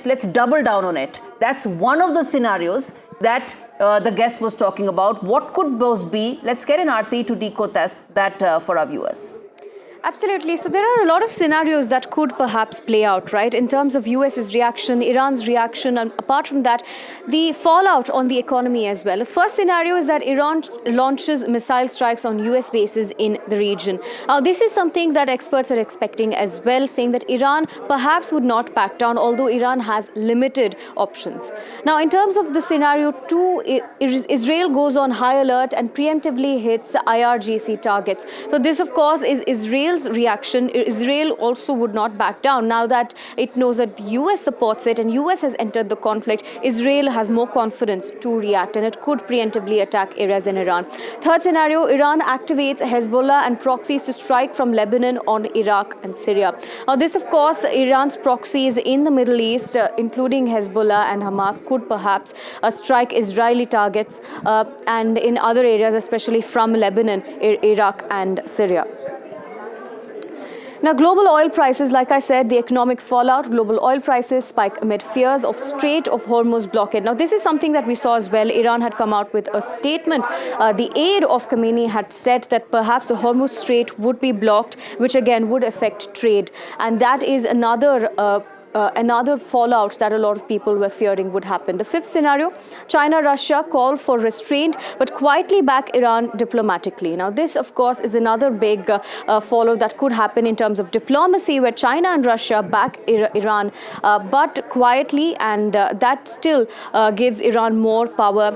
let's double down on it. That's one of the scenarios that the guest was talking about. What could those be? Let's get an Aarti to decode that for our viewers. Absolutely. So there are a lot of scenarios that could perhaps play out, right, in terms of US's reaction, Iran's reaction, and apart from that, the fallout on the economy as well. The first scenario is that Iran launches missile strikes on US bases in the region. Now, this is something that experts are expecting as well, saying that Iran perhaps would not back down, although Iran has limited options. Now, in terms of the scenario 2, Israel goes on high alert and preemptively hits IRGC targets. So this, of course, is Israel Israel's reaction, Israel also would not back down. Now that it knows that the US supports it and US has entered the conflict, Israel has more confidence to react, and it could preemptively attack areas in Iran. Third scenario, Iran activates Hezbollah and proxies to strike from Lebanon on Iraq and Syria. Now this, of course, Iran's proxies in the Middle East, including Hezbollah and Hamas, could perhaps strike Israeli targets and in other areas, especially from Lebanon, Iraq and Syria. Now, global oil prices, like I said, the economic fallout, global oil prices spike amid fears of Strait of Hormuz blockade. Now, this is something that we saw as well. Iran had come out with a statement. The aide of Khamenei had said that perhaps the Hormuz Strait would be blocked, which again would affect trade. And that is another fallout that a lot of people were fearing would happen. The fifth scenario, China-Russia call for restraint, but quietly back Iran diplomatically. Now, this, of course, is another big fallout that could happen in terms of diplomacy, where China and Russia back Iran, but quietly, and that still gives Iran more power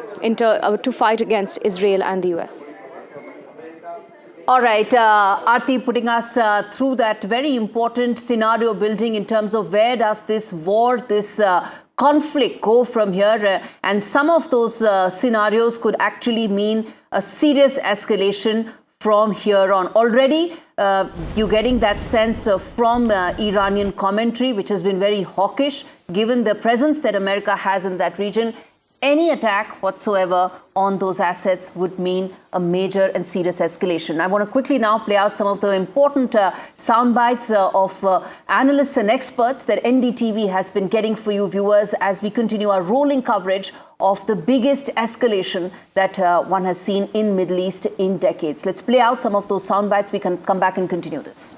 to fight against Israel and the US. All right, Aarti, putting us through that very important scenario building in terms of where does this war, this conflict go from here, and some of those scenarios could actually mean a serious escalation from here on. Already, you're getting that sense from Iranian commentary, which has been very hawkish, given the presence that America has in that region. Any attack whatsoever on those assets would mean a major and serious escalation. I want to quickly now play out some of the important sound bites of analysts and experts that NDTV has been getting for you viewers as we continue our rolling coverage of the biggest escalation that one has seen in Middle East in decades. Let's play out some of those sound bites. We can come back and continue this.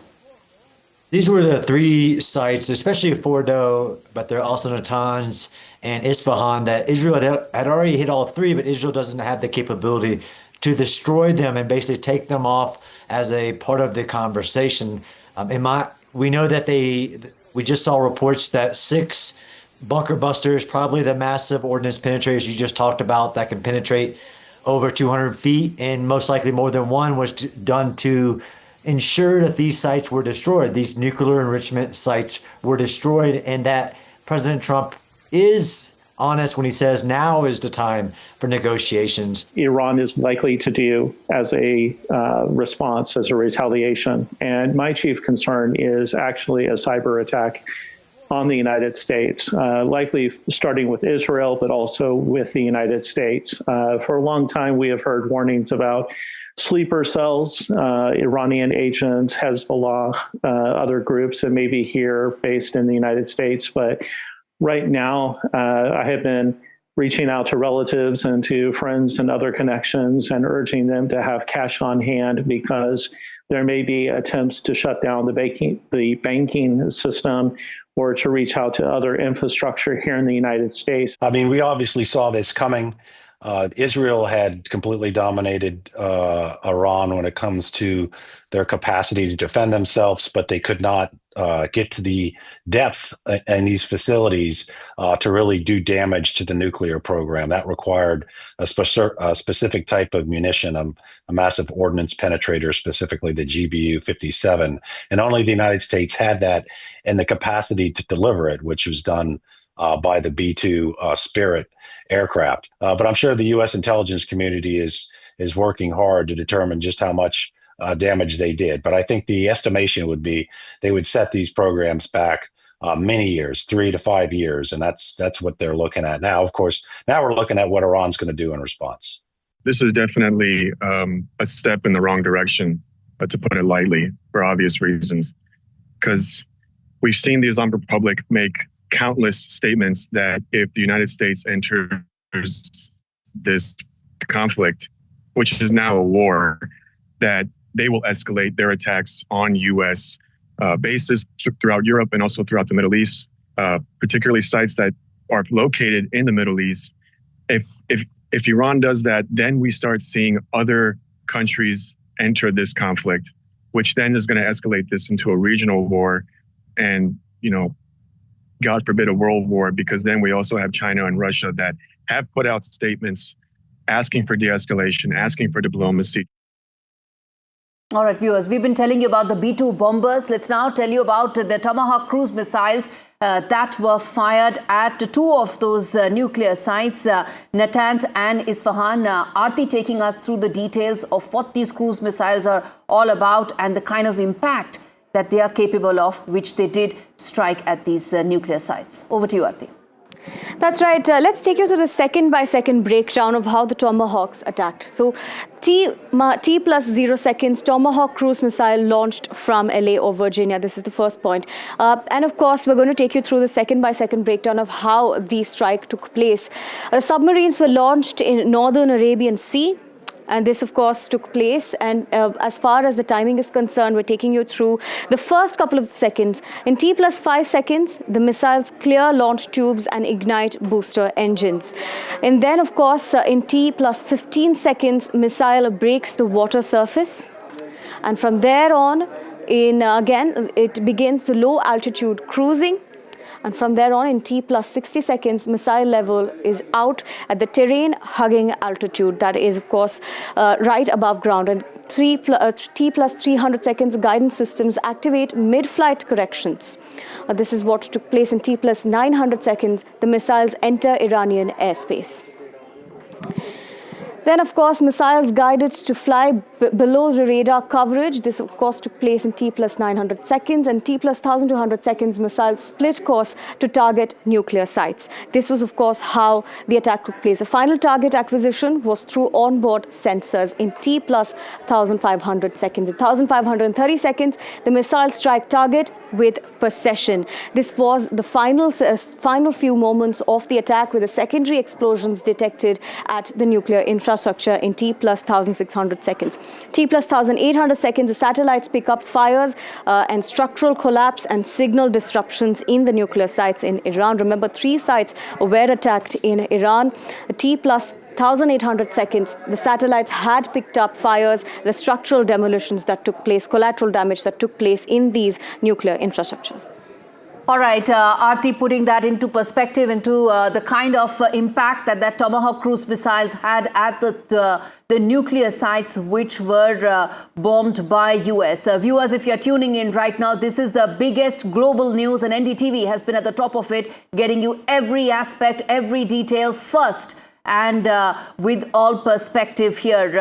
These were the three sites, especially Fordow, but there are also Natanz and Isfahan, that Israel had already hit all three, but Israel doesn't have the capability to destroy them and basically take them off as a part of the conversation. We know that we just saw reports that 6 bunker busters, probably the massive ordnance penetrators you just talked about that can penetrate over 200 feet, and most likely more than one, was done to ensure that these sites were destroyed, these nuclear enrichment sites were destroyed, and that President Trump is honest when he says now is the time for negotiations. Iran is likely to do as a response, as a retaliation. And my chief concern is actually a cyber attack on the United States, likely starting with Israel, but also with the United States. For a long time, we have heard warnings about sleeper cells, Iranian agents, Hezbollah, other groups that may be here based in the United States. But right now, I have been reaching out to relatives and to friends and other connections and urging them to have cash on hand, because there may be attempts to shut down the banking system or to reach out to other infrastructure here in the United States. I mean, we obviously saw this coming. Israel had completely dominated Iran when it comes to their capacity to defend themselves, but they could not get to the depth in these facilities to really do damage to the nuclear program. That required a specific type of munition, a massive ordnance penetrator, specifically the GBU-57. And only the United States had that and the capacity to deliver it, which was done by the B-2 Spirit aircraft. But I'm sure the U.S. intelligence community is working hard to determine just how much damage they did. But I think the estimation would be they would set these programs back many years, 3 to 5 years. And that's what they're looking at now. Of course, now we're looking at what Iran's going to do in response. This is definitely a step in the wrong direction, to put it lightly, for obvious reasons. Because we've seen the Islamic Republic make countless statements that if the United States enters this conflict, which is now a war, that they will escalate their attacks on U.S. bases throughout Europe and also throughout the Middle East, particularly sites that are located in the Middle East. If Iran does that, then we start seeing other countries enter this conflict, which then is going to escalate this into a regional war and, God forbid, a world war, because then we also have China and Russia that have put out statements asking for de-escalation, asking for diplomacy. All right, viewers, we've been telling you about the B-2 bombers. Let's now tell you about the Tomahawk cruise missiles that were fired at two of those nuclear sites, Natanz and Isfahan. Aarti taking us through the details of what these cruise missiles are all about and the kind of impact that they are capable of, which they did strike at these nuclear sites. Over to you, Aarti. That's right. Let's take you through the second-by-second breakdown of how the Tomahawks attacked. So, T+0 seconds, Tomahawk cruise missile launched from LA or Virginia. This is the first point. And of course, we're going to take you through the second-by-second breakdown of how the strike took place. Submarines were launched in northern Arabian Sea. And this, of course, took place. And as far as the timing is concerned, we're taking you through the first couple of seconds. In T+5 seconds, the missiles clear launch tubes and ignite booster engines. And then, of course, in T+15 seconds, missile breaks the water surface. And from there on, again, it begins the low altitude cruising. And from there on, in T+60 seconds, missile level is out at the terrain-hugging altitude. That is, of course, right above ground. And T+300 seconds, guidance systems activate mid-flight corrections. This is what took place in T+900 seconds. The missiles enter Iranian airspace. Then, of course, missiles guided to fly below the radar coverage. This, of course, took place in T+900 seconds. And T+1200 seconds, missiles split course to target nuclear sites. This was, of course, how the attack took place. The final target acquisition was through onboard sensors in T+1500 seconds. In 1530 seconds, the missile strike target with precision. This was the final few moments of the attack, with the secondary explosions detected at the nuclear infrastructure in T+1600 seconds. T+1800 seconds, the satellites pick up fires and structural collapse and signal disruptions in the nuclear sites in Iran. Remember, 3 sites were attacked in Iran. T+1800 seconds, the satellites had picked up fires, the structural demolitions that took place, collateral damage that took place in these nuclear infrastructures. All right, Aarti, putting that into perspective, into the kind of impact that Tomahawk cruise missiles had at the nuclear sites which were bombed by US. Viewers, if you're tuning in right now, this is the biggest global news, and NDTV has been at the top of it, getting you every aspect, every detail first. And with all perspective here,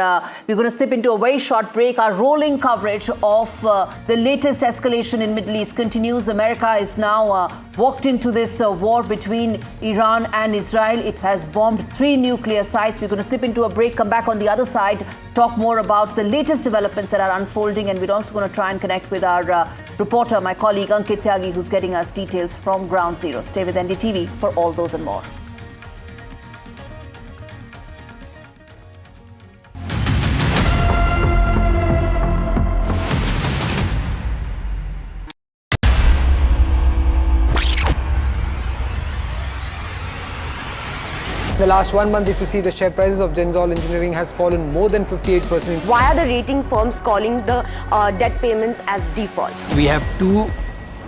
we're going to slip into a very short break. Our rolling coverage of the latest escalation in Middle East continues. America is now walked into this war between Iran and Israel. It has bombed 3 nuclear sites. We're going to slip into a break, come back on the other side, talk more about the latest developments that are unfolding. And we're also going to try and connect with our reporter, my colleague Ankit, who's getting us details from ground zero. Stay with NDTV for all those and more. The last 1 month, if you see, the share prices of Genzol Engineering has fallen more than 58%. Why are the rating firms calling the debt payments as default? We have 2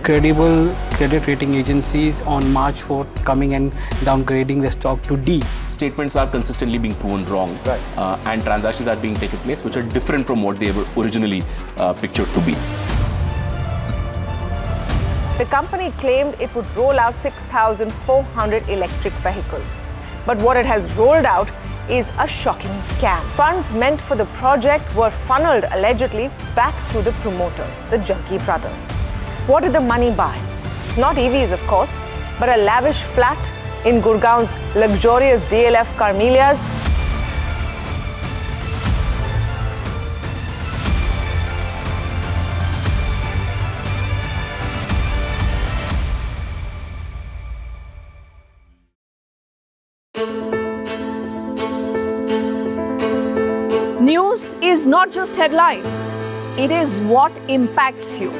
credible credit rating agencies on March 4th coming and downgrading the stock to D. Statements are consistently being proven wrong, right. And transactions are being taken place which are different from what they were originally pictured to be. The company claimed it would roll out 6,400 electric vehicles. But what it has rolled out is a shocking scam. Funds meant for the project were funneled allegedly back to the promoters, the Junkie brothers. What did the money buy? Not EVs, of course, but a lavish flat in Gurgaon's luxurious DLF Carmelias. News is not just headlines, it is what impacts you.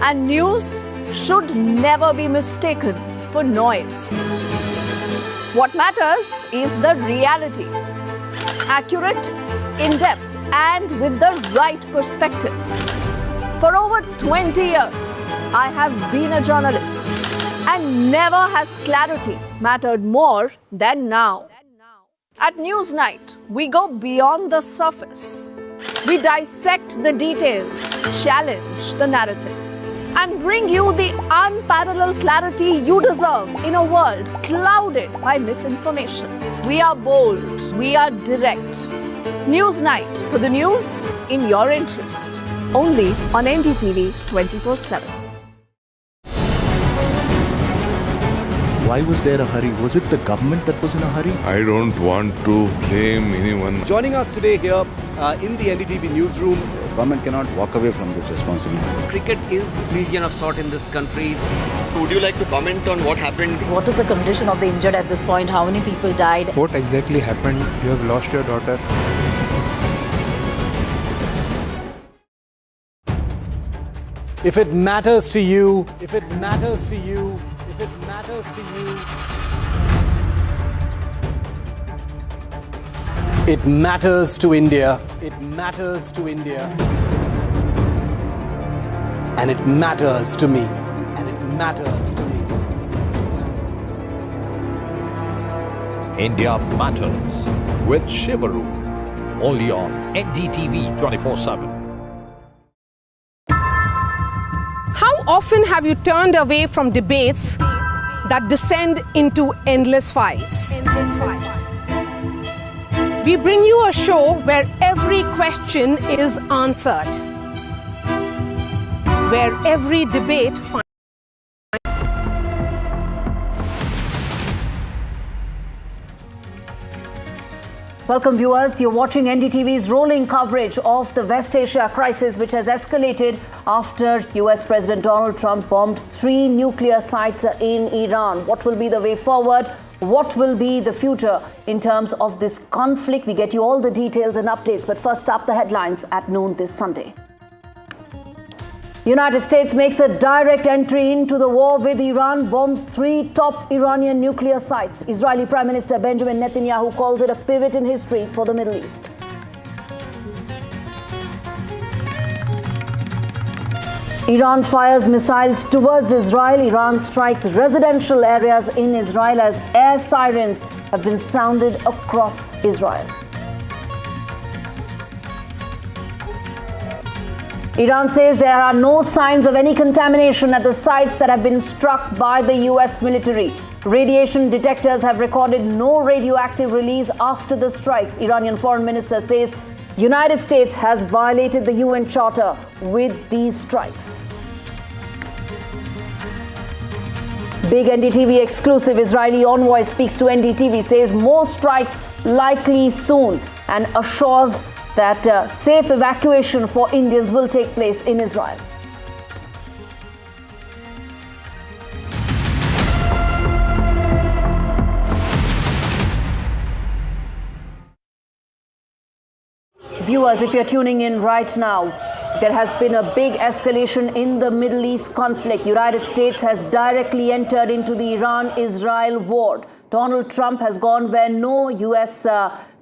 And news should never be mistaken for noise. What matters is the reality. Accurate, in-depth, and with the right perspective. For over 20 years, I have been a journalist, and never has clarity mattered more than now. At Newsnight, we go beyond the surface. We dissect the details, challenge the narratives, and bring you the unparalleled clarity you deserve in a world clouded by misinformation. We are bold, we are direct. Newsnight, for the news in your interest. Only on NDTV 24/7. Why was there a hurry? Was it the government that was in a hurry? I don't want to blame anyone. Joining us today here in the NDTV newsroom. Government cannot walk away from this responsibility. Cricket is religion of sort in this country. Would you like to comment on what happened? What is the condition of the injured at this point? How many people died? What exactly happened? You have lost your daughter. If it matters to you, if it matters to you, if it matters to you, it matters to India. It matters to India. And it matters to me. And it matters to me. India Matters with Warroom. Only on NDTV 24/7. How often have you turned away from debates that descend into endless fights? We bring you a show where every question is answered, where every debate finds. Welcome viewers, you're watching NDTV's rolling coverage of the West Asia crisis, which has escalated after US President Donald Trump bombed 3 nuclear sites in Iran. What will be the way forward? What will be the future in terms of this conflict? We get you all the details and updates, but first up, the headlines at noon this Sunday. United States makes a direct entry into the war with Iran, bombs 3 top Iranian nuclear sites. Israeli Prime Minister Benjamin Netanyahu calls it a pivot in history for the Middle East. Iran fires missiles towards Israel. Iran strikes residential areas in Israel as air sirens have been sounded across Israel. Iran says there are no signs of any contamination at the sites that have been struck by the US military. Radiation detectors have recorded no radioactive release after the strikes. Iranian Foreign Minister says United States has violated the UN Charter with these strikes. Big NDTV exclusive. Israeli envoy speaks to NDTV, says more strikes likely soon and assures that safe evacuation for Indians will take place in Israel. Viewers, if you're tuning in right now, there has been a big escalation in the Middle East conflict. United States has directly entered into the Iran-Israel war. Donald Trump has gone where no US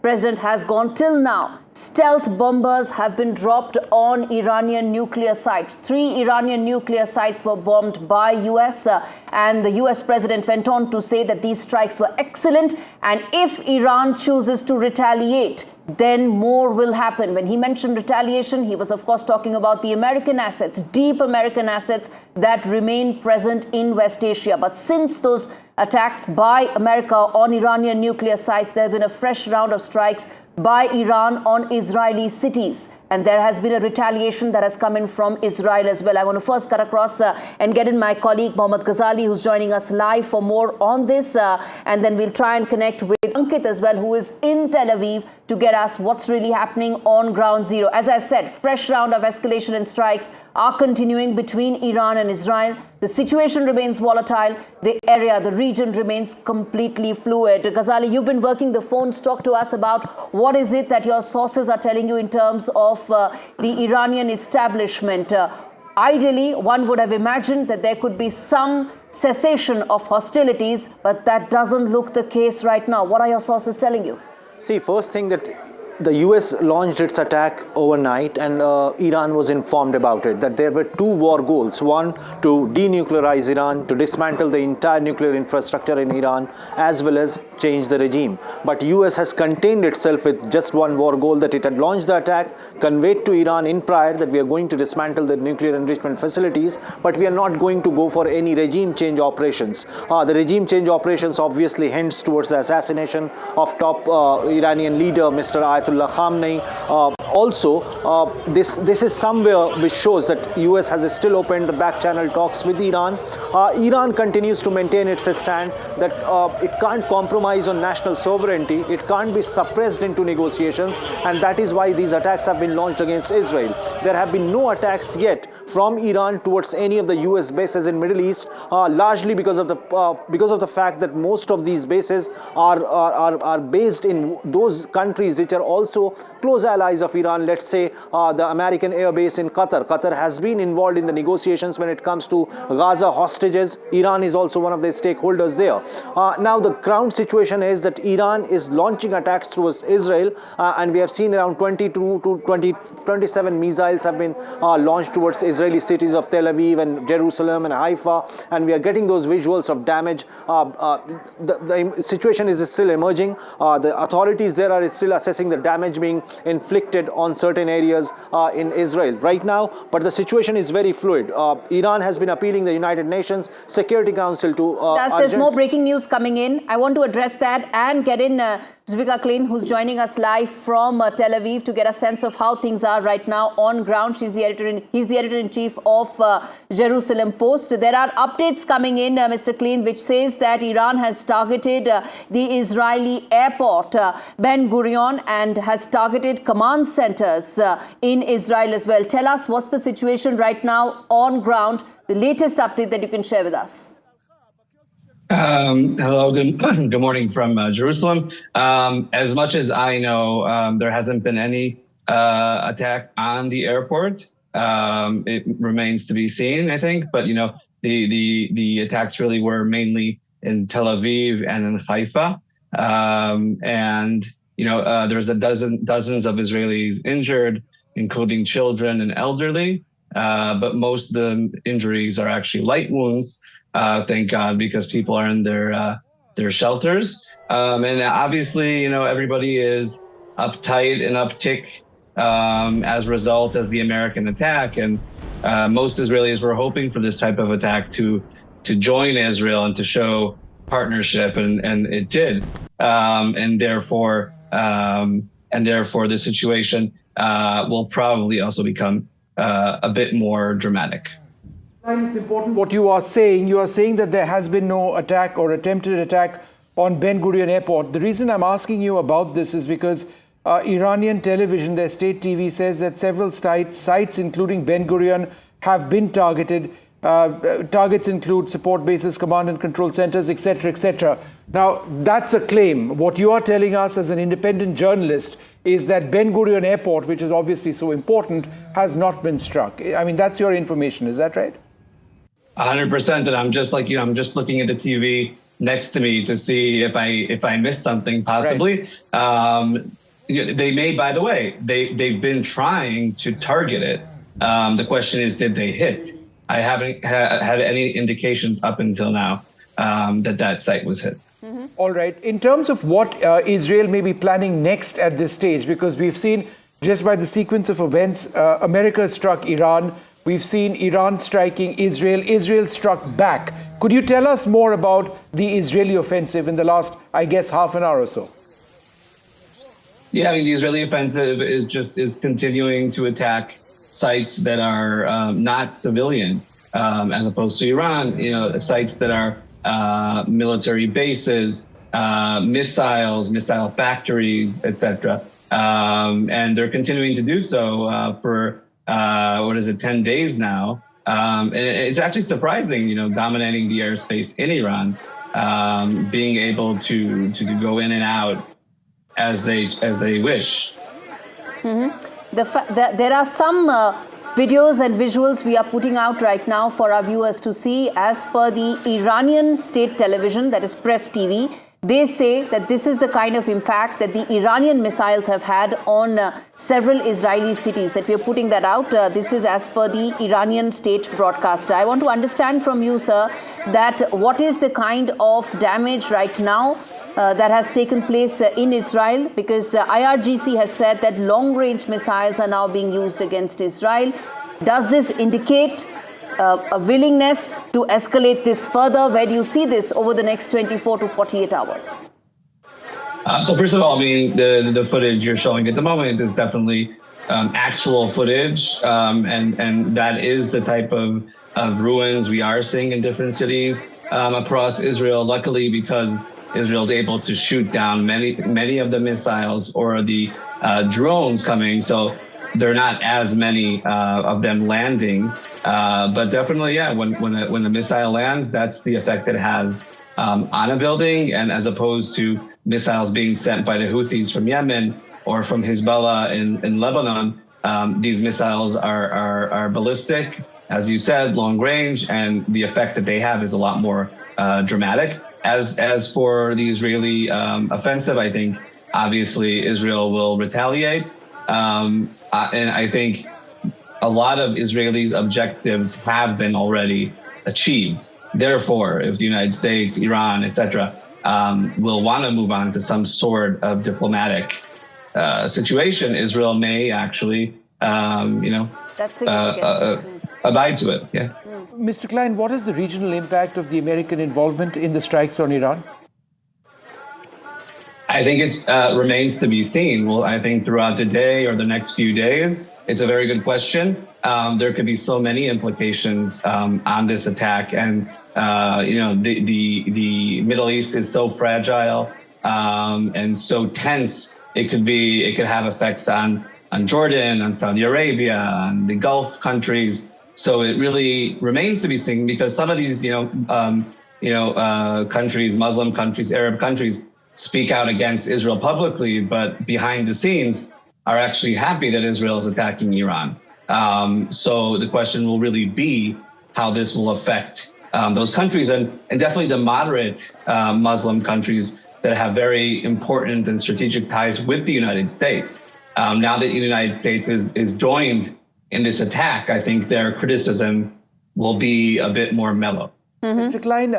president has gone till now. Stealth bombers have been dropped on Iranian nuclear sites. 3 Iranian nuclear sites were bombed by US and the US president went on to say that these strikes were excellent, and if Iran chooses to retaliate, then more will happen. When he mentioned retaliation, he was of course talking about the American assets, deep American assets that remain present in West Asia. But since those attacks by America on Iranian nuclear sites, there has been a fresh round of strikes by Iran on Israeli cities. And there has been a retaliation that has come in from Israel as well. I want to first cut across and get in my colleague Mohammad Ghazali, who's joining us live for more on this. And then we'll try and connect with Ankit as well, who is in Tel Aviv, to get us what's really happening on ground zero. As I said, fresh round of escalation and strikes are continuing between Iran and Israel. The situation remains volatile. The area, the region remains completely fluid. Ghazali, you've been working the phones. Talk to us about what is it that your sources are telling you in terms of the Iranian establishment. Ideally, one would have imagined that there could be some cessation of hostilities, but that doesn't look the case right now. What are your sources telling you? See, first thing that the US launched its attack overnight, and Iran was informed about it, that there were two war goals. One, to denuclearize Iran, to dismantle the entire nuclear infrastructure in Iran, as well as change the regime. But US has contained itself with just one war goal, that it had launched the attack, conveyed to Iran in prior that we are going to dismantle the nuclear enrichment facilities, but we are not going to go for any regime change operations. The regime change operations obviously hints towards the assassination of top Iranian leader, Mr. Ayatollah Khamenei. This is somewhere which shows that US has still opened the back channel talks with Iran. Iran continues to maintain its stand that it can't compromise on national sovereignty, it can't be suppressed into negotiations, and that is why these attacks have been launched against Israel. There have been no attacks yet from Iran towards any of the US bases in Middle East, largely because of the fact that most of these bases are based in those countries which are also close allies of Iran. Let's say the American air base in Qatar. Qatar has been involved in the negotiations when it comes to Gaza hostages. Iran is also one of the stakeholders there. Now the ground situation is that Iran is launching attacks towards Israel, and we have seen around 22 to 27 missiles have been launched towards Israeli cities of Tel Aviv and Jerusalem and Haifa, and we are getting those visuals of damage. The situation is still emerging. The authorities there are still assessing the damage being inflicted on certain areas in Israel right now, but the situation is very fluid. Iran has been appealing the United Nations Security Council to there's more breaking news coming in. I want to address that and get in Zvika Klein, who's joining us live from Tel Aviv, to get a sense of how things are right now on ground. He's the editor-in-chief of Jerusalem Post. There are updates coming in, Mr. Klein, which says that Iran has targeted the Israeli airport, Ben Gurion, and has targeted command centers in Israel as well. Tell us what's the situation right now on ground, the latest update that you can share with us. Hello, good morning from Jerusalem. As much as I know, there hasn't been any attack on the airport. It remains to be seen, I think. But the attacks really were mainly in Tel Aviv and in Haifa, and there's dozens of Israelis injured, including children and elderly. But most of the injuries are actually light wounds. Thank God, because people are in their shelters. And obviously, everybody is uptight and uptick as a result of the American attack. And most Israelis were hoping for this type of attack to join Israel and to show partnership, and it did. And therefore the situation will probably also become a bit more dramatic. It's important what you are saying. You are saying that there has been no attack or attempted attack on Ben Gurion Airport. The reason I'm asking you about this is because Iranian television, their state TV, says that several sites, including Ben Gurion, have been targeted. Targets include support bases, command and control centers, etc., etc. Now, that's a claim. What you are telling us as an independent journalist is that Ben Gurion Airport, which is obviously so important, has not been struck. I mean, that's your information. Is that right? 100%. And I'm just like you. I'm just looking at the TV next to me to see if I missed something possibly. Right. They may, by the way, they've been trying to target it. The question is, did they hit? I haven't had any indications up until now that site was hit. Mm-hmm. All right. In terms of what Israel may be planning next at this stage, because we've seen just by the sequence of events, America struck Iran. We've seen Iran striking Israel. Israel struck back. Could you tell us more about the Israeli offensive in the last, I guess, half an hour or so? Yeah, I mean, the Israeli offensive is continuing to attack sites that are not civilian, as opposed to Iran. Sites that are military bases, missile factories, etc. And they're continuing to do so for 10 days now. And it's actually surprising, dominating the airspace in Iran, being able to go in and out as they wish. Mm-hmm. There are some videos and visuals we are putting out right now for our viewers to see. As per the Iranian state television, that is Press TV, They say that this is the kind of impact that the Iranian missiles have had on several Israeli cities, that we are putting that out. This is as per the Iranian state broadcaster. I want to understand from you, sir, that what is the kind of damage right now that has taken place in Israel, because IRGC has said that long-range missiles are now being used against Israel. Does this indicate a willingness to escalate this further? Where do you see this over the next 24 to 48 hours? So first of all, I mean, the footage you're showing at the moment is definitely actual footage, and that is the type of ruins we are seeing in different cities across Israel. Luckily, because Israel is able to shoot down many of the missiles or the drones coming, so there are not as many of them landing. But definitely, yeah, when the missile lands, that's the effect it has on a building. And as opposed to missiles being sent by the Houthis from Yemen or from Hezbollah in Lebanon, these missiles are ballistic, as you said, long range, and the effect that they have is a lot more dramatic. As for the Israeli offensive, I think obviously Israel will retaliate. And I think a lot of Israelis' objectives have been already achieved. Therefore, if the United States, Iran, etc., will want to move on to some sort of diplomatic situation, Israel may actually, abide to it. Yeah. Mr. Klein, what is the regional impact of the American involvement in the strikes on Iran? I think it remains to be seen. Well, I think throughout the day or the next few days, it's a very good question. There could be so many implications on this attack, and the Middle East is so fragile and so tense. It could have effects on Jordan, on Saudi Arabia, on the Gulf countries. So it really remains to be seen, because some of these countries, Muslim countries, Arab countries, speak out against Israel publicly, but behind the scenes are actually happy that Israel is attacking Iran. So the question will really be how this will affect those countries, and definitely the moderate Muslim countries that have very important and strategic ties with the United States. Now that the United States is joined in this attack, I think their criticism will be a bit more mellow. Mr. Klein,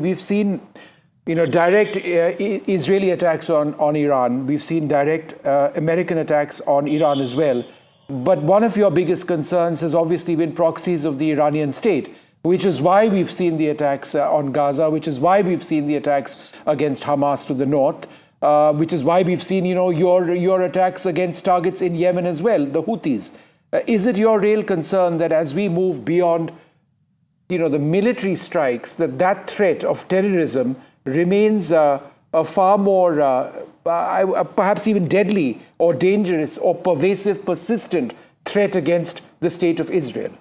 we've seen direct Israeli attacks on Iran. We've seen direct American attacks on Iran as well. But one of your biggest concerns has obviously been proxies of the Iranian state, which is why we've seen the attacks on Gaza, which is why we've seen the attacks against Hamas to the north, which is why we've seen, your attacks against targets in Yemen as well, the Houthis. Is it your real concern that as we move beyond, the military strikes, that threat of terrorism remains a far more, perhaps even deadly or dangerous or pervasive, persistent threat against the state of Israel?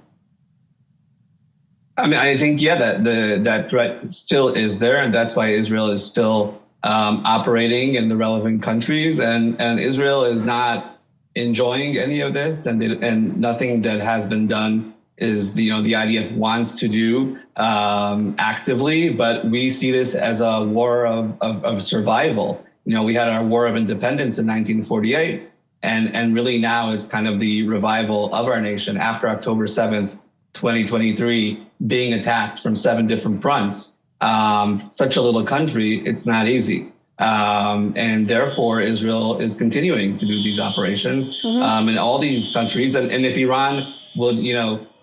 I mean, I think, that threat still is there, and that's why Israel is still operating in the relevant countries, and Israel is not enjoying any of this, and nothing that has been done is the IDF wants to do actively, but we see this as a war of survival. We had our War of Independence in 1948, and really now it's kind of the revival of our nation after October 7th, 2023, being attacked from 7 different fronts. Such a little country, it's not easy. And therefore, Israel is continuing to do these operations in all these countries. And if Iran would,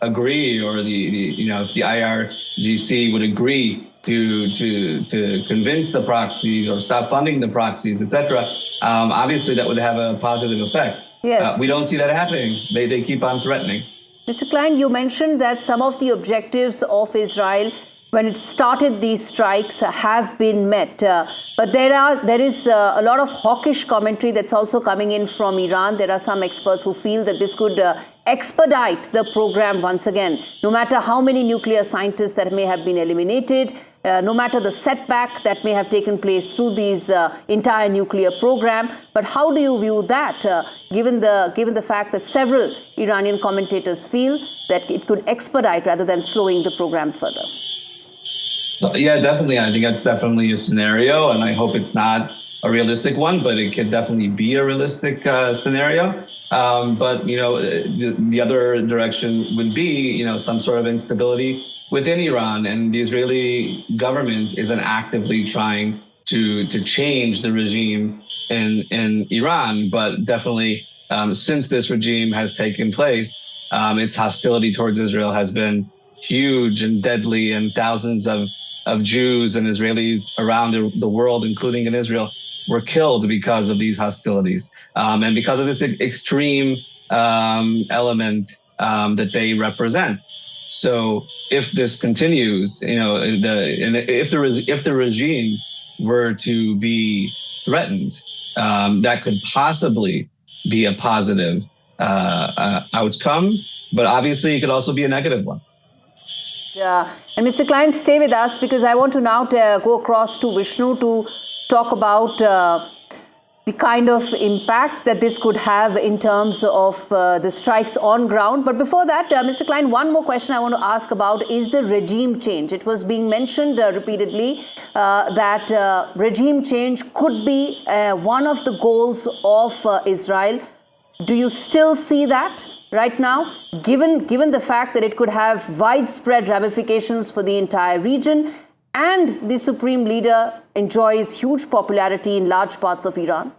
agree, or if the IRGC would agree to convince the proxies or stop funding the proxies, etc., obviously that would have a positive effect. Yes. We don't see that happening. They keep on threatening. Mr. Klein, you mentioned that some of the objectives of Israel when it started these strikes have been met. But there is a lot of hawkish commentary that's also coming in from Iran. There are some experts who feel that this could expedite the program once again, no matter how many nuclear scientists that may have been eliminated, no matter the setback that may have taken place through these entire nuclear program. But how do you view that, given the fact that several Iranian commentators feel that it could expedite rather than slowing the program further? Yeah, definitely. I think that's definitely a scenario, and I hope it's not a realistic one, but it could definitely be a realistic scenario. But, the other direction would be, some sort of instability within Iran, and the Israeli government isn't actively trying to change the regime in Iran, but definitely since this regime has taken place, its hostility towards Israel has been huge and deadly, and thousands of Jews and Israelis around the world, including in Israel, were killed because of these hostilities and because of this extreme element that they represent. So if this continues, if the regime were to be threatened, that could possibly be a positive outcome, but obviously it could also be a negative one. And Mr. Klein, stay with us, because I want to now go across to Vishnu to talk about the kind of impact that this could have in terms of the strikes on ground. But before that, Mr. Klein, one more question I want to ask about is the regime change. It was being mentioned repeatedly that regime change could be one of the goals of Israel. Do you still see that right now, given the fact that it could have widespread ramifications for the entire region, and the supreme leader enjoys huge popularity in large parts of Iran?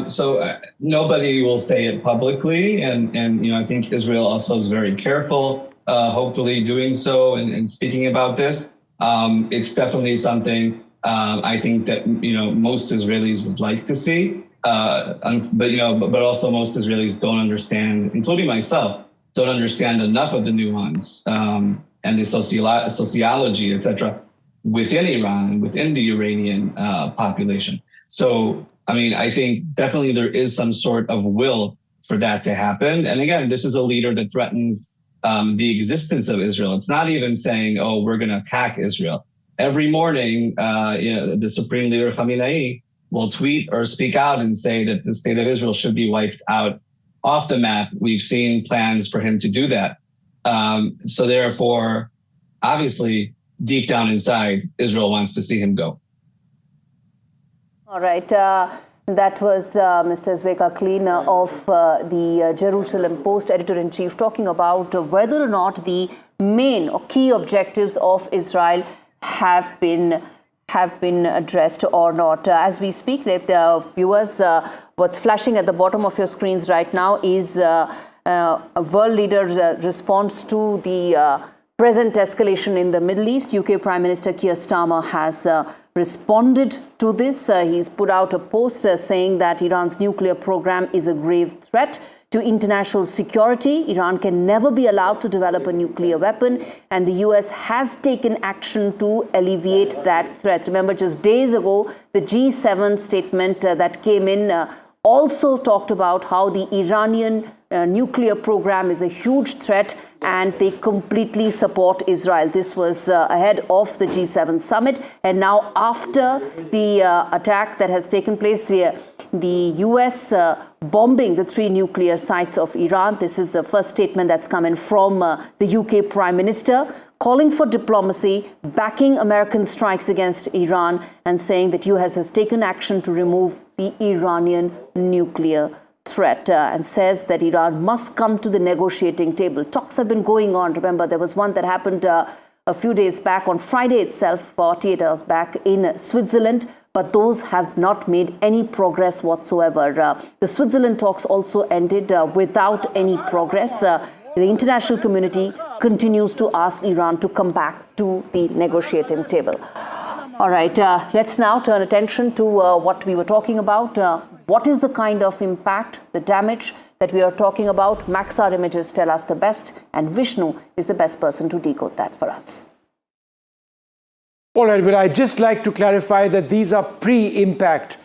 So nobody will say it publicly, and I think Israel also is very careful, hopefully doing so and speaking about this. It's definitely something I think that most Israelis would like to see. But also most Israelis don't understand, including myself, don't understand enough of the nuance and the sociology, etc., within Iran, within the Iranian population. So, I think definitely there is some sort of will for that to happen. And again, this is a leader that threatens the existence of Israel. It's not even saying, "Oh, we're going to attack Israel." Every morning, the supreme leader Khamenei will tweet or speak out and say that the state of Israel should be wiped out off the map. We've seen plans for him to do that. So therefore, obviously, deep down inside, Israel wants to see him go. All right. That was Mr. Zveka Klein of the Jerusalem Post, editor-in-chief, talking about whether or not the main or key objectives of Israel have been addressed or not. As we speak, viewers, what's flashing at the bottom of your screens right now is a world leader's response to the present escalation in the Middle East. UK Prime Minister Keir Starmer has responded to this. He's put out a post saying that Iran's nuclear program is a grave threat to international security. Iran can never be allowed to develop a nuclear weapon, and the US has taken action to alleviate that threat. Remember, just days ago, the G7 statement that came in also talked about how the Iranian nuclear program is a huge threat, and they completely support Israel. This was ahead of the G7 summit, and now after the attack that has taken place, the US bombing the 3 nuclear sites of Iran. This is the first statement that's come in from the UK Prime Minister, calling for diplomacy, backing American strikes against Iran, and saying that US has taken action to remove the Iranian nuclear threat, and says that Iran must come to the negotiating table. Talks have been going on. Remember, there was one that happened a few days back, on Friday itself, 48 hours back, in Switzerland, but those have not made any progress whatsoever. The Switzerland talks also ended without any progress. The international community continues to ask Iran to come back to the negotiating table. All right, let's now turn attention to what we were talking about. What is the kind of impact, the damage that we are talking about? Maxar images tell us the best, and Vishnu is the best person to decode that for us. All right, but I'd just like to clarify that these are pre-impact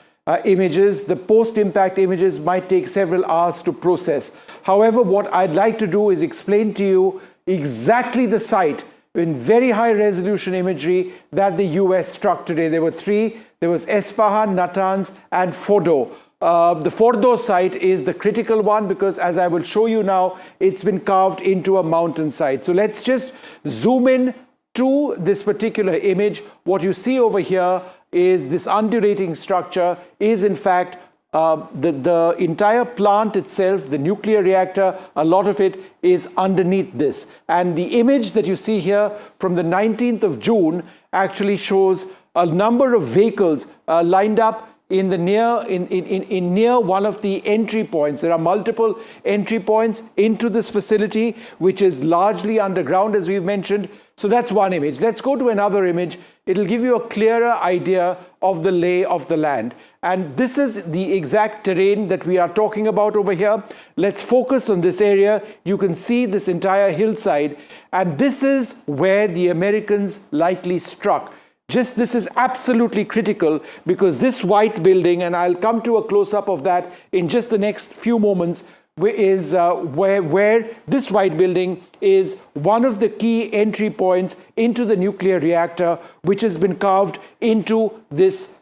images. The post-impact images might take several hours to process. However, what I'd like to do is explain to you exactly the site in very high resolution imagery that the US struck today. There were 3. There was Esfahan, Natanz, and Fordow. The Fordow site is the critical one because, as I will show you now, it's been carved into a mountain site. So let's just zoom in to this particular image. What you see over here is this undulating structure is in fact the entire plant itself, the nuclear reactor, a lot of it is underneath this. And the image that you see here from the 19th of June actually shows a number of vehicles lined up in the near one of the entry points. There are multiple entry points into this facility, which is largely underground, as we've mentioned. So that's one image. Let's go to another image. It'll give you a clearer idea of the lay of the land. And this is the exact terrain that we are talking about over here. Let's focus on this area. You can see this entire hillside. And this is where the Americans likely struck. This is absolutely critical, because this white building, and I'll come to a close-up of that in just the next few moments, is where this white building is one of the key entry points into the nuclear reactor, which has been carved into this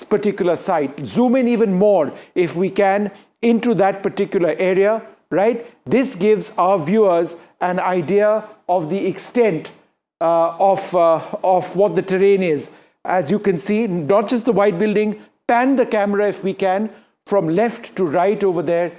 particular site. Zoom in even more, if we can, into that particular area, right? This gives our viewers an idea of the extent of what the terrain is. As you can see, not just the white building, pan the camera if we can, from left to right over there.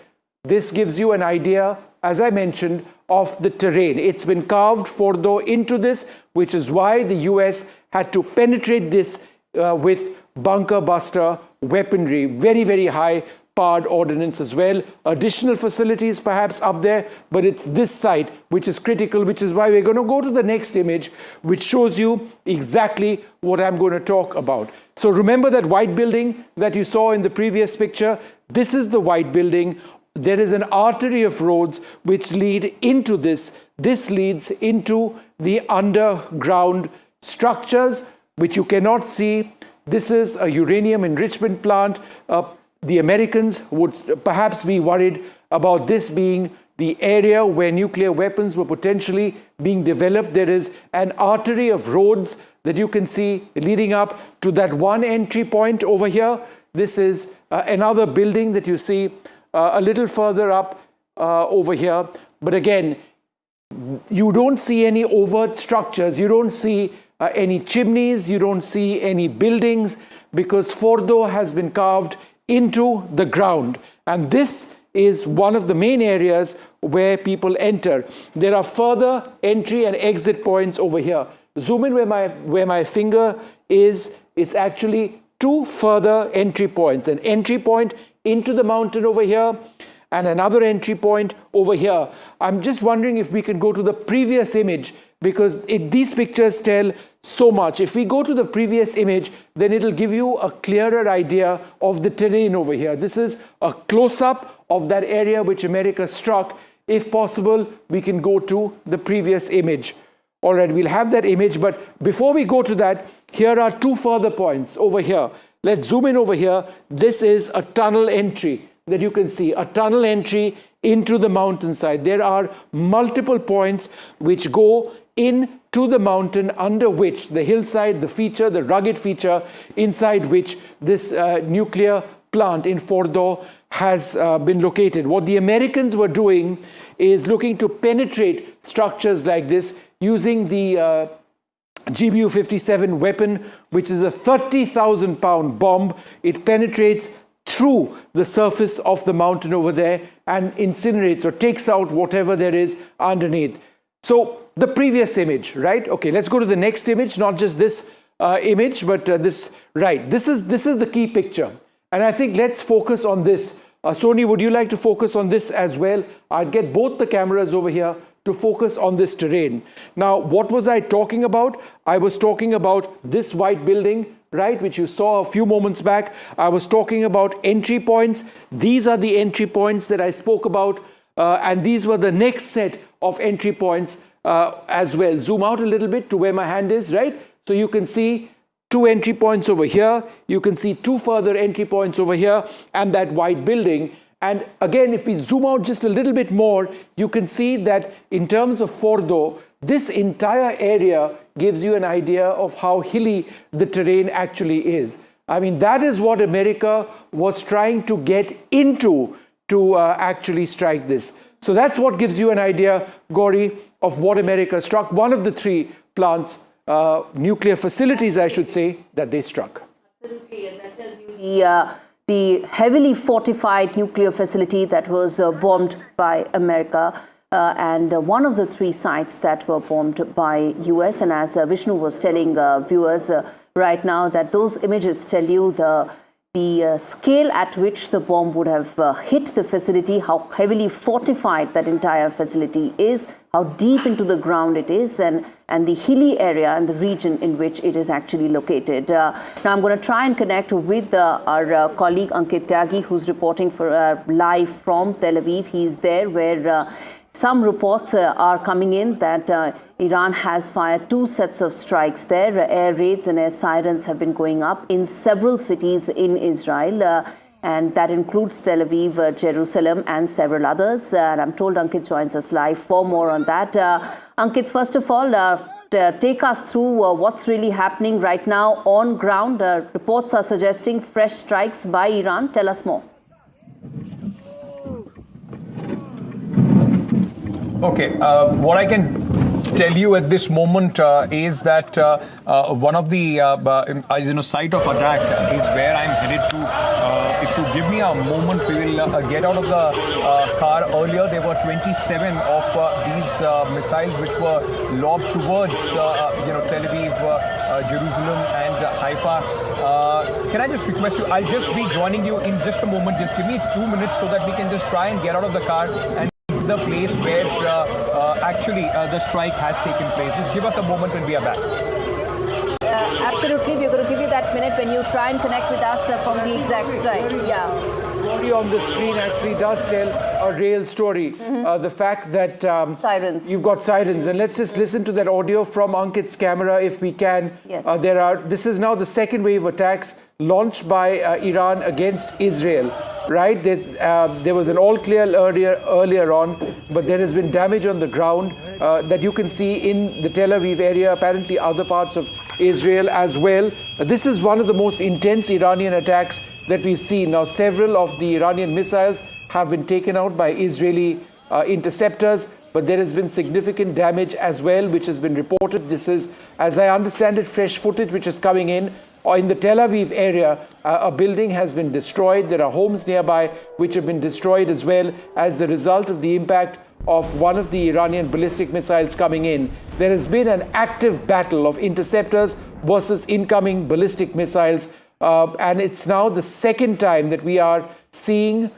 This gives you an idea, as I mentioned, of the terrain. It's been carved, Fordow, into this, which is why the US had to penetrate this with bunker buster weaponry, very, very high powered ordnance as well. Additional facilities perhaps up there, but it's this site which is critical, which is why we're going to go to the next image, which shows you exactly what I'm going to talk about. So remember that white building that you saw in the previous picture? This is the white building. There is an artery of roads which lead into this. This leads into the underground structures, which you cannot see. This is a uranium enrichment plant. The Americans would perhaps be worried about this being the area where nuclear weapons were potentially being developed. There is an artery of roads that you can see leading up to that one entry point over here. This is another building that you see a little further up over here. But again, you don't see any overt structures. You don't see any chimneys. You don't see any buildings, because Fordow has been carved into the ground. And this is one of the main areas where people enter. There are further entry and exit points over here. Zoom in where my finger is. It's actually two further entry points. An entry point into the mountain over here, and another entry point over here. I'm just wondering if we can go to the previous image, because these pictures tell so much. If we go to the previous image, then it'll give you a clearer idea of the terrain over here. This is a close-up of that area which America struck. If possible, we can go to the previous image. All right, we'll have that image, but before we go to that, here are two further points over here. Let's zoom in over here. This is a tunnel entry that you can see, a tunnel entry into the mountainside. There are multiple points which go into the mountain, under which the hillside, the feature, the rugged feature, inside which this nuclear plant in Fordow has been located. What the Americans were doing is looking to penetrate structures like this using the GBU-57 weapon, which is a 30,000-pound bomb. It penetrates through the surface of the mountain over there and incinerates or takes out whatever there is underneath. So the previous image, right? Okay, let's go to the next image, not just this image, but this, right. This is the key picture. And I think let's focus on this. Sony, would you like to focus on this as well? I'd get both the cameras over here to focus on this terrain. Now, what was I talking about? I was talking about this white building, right, which you saw a few moments back. I was talking about entry points. These are the entry points that I spoke about, and these were the next set of entry points as well. Zoom out a little bit to where my hand is, right? So you can see two entry points over here. You can see two further entry points over here, and that white building. And again, if we zoom out just a little bit more, you can see that in terms of Fordow, this entire area gives you an idea of how hilly the terrain actually is. I mean, that is what America was trying to get into to actually strike this. So that's what gives you an idea, Gauri, of what America struck. One of the three plants nuclear facilities, I should say, that they struck. Absolutely, and that tells you the heavily fortified nuclear facility that was bombed by America. And one of the 3 sites that were bombed by US. And as Vishnu was telling viewers right now, that those images tell you the scale at which the bomb would have hit the facility, how heavily fortified that entire facility is, how deep into the ground it is, and the hilly area and the region in which it is actually located. Now I'm going to try and connect with our colleague Ankit Tyagi, who's reporting for live from Tel Aviv. He's there where some reports are coming in that Iran has fired 2 sets of strikes there. Air raids and air sirens have been going up in several cities in Israel, and that includes Tel Aviv, Jerusalem, and several others. And I'm told Ankit joins us live for more on that. Ankit, first of all, take us through what's really happening right now on ground. Reports are suggesting fresh strikes by Iran. Tell us more. Okay, what I can tell you at this moment is that one of the site of attack is where I'm headed to. If you give me a moment, we will get out of the car. Earlier, there were 27 of these missiles which were lobbed towards Tel Aviv, Jerusalem, and Haifa. Can I just request you? I'll just be joining you in just a moment. Just give me 2 minutes so that we can just try and get out of the car and the place where actually the strike has taken place. Just give us a moment when we are back. Absolutely, we're going to give you that minute when you try and connect with us from the exact strike. Yeah. The story on the screen actually does tell a real story. The fact that sirens. You've got sirens, and let's just listen to that audio from Ankit's camera if we can. Yes. This is now the second wave of attacks launched by Iran against Israel. Right, there was an all clear earlier on, but there has been damage on the ground that you can see in the Tel Aviv area, apparently other parts of Israel as well. This is one of the most intense Iranian attacks that we've seen. Now, several of the Iranian missiles have been taken out by Israeli interceptors, but there has been significant damage as well, which has been reported. This is, as I understand it, fresh footage which is coming in. In the Tel Aviv area, a building has been destroyed. There are homes nearby which have been destroyed as well as a result of the impact of one of the Iranian ballistic missiles coming in. There has been an active battle of interceptors versus incoming ballistic missiles. And it's now the second time that we are seeing,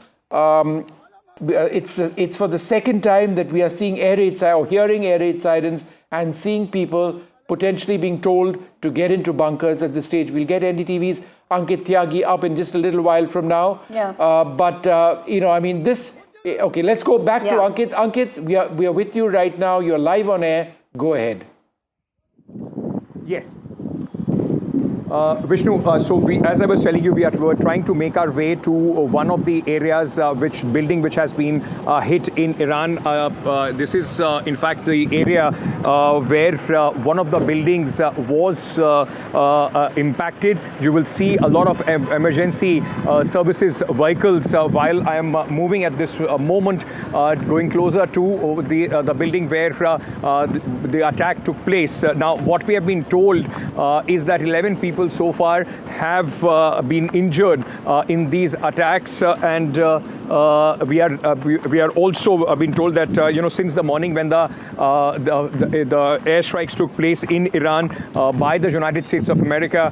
it's for the second time that we are seeing air raid or hearing air raid sirens and seeing people potentially being told to get into bunkers at this stage. We'll get NDTV's Ankit Tyagi up in just a little while from now. Yeah. Okay, let's go back to Ankit. Ankit, we are with you right now. You're live on air. Go ahead. Yes. Vishnu, so as I was telling you, we're trying to make our way to one of the areas which has been hit in Iran. This is in fact the area where one of the buildings was impacted. You will see a lot of emergency services vehicles while I am moving at this moment, going closer to the building where the attack took place. Now, what we have been told is that 11 people so far have been injured in these attacks, and we are also been told that since the morning when the airstrikes took place in Iran by the United States of America,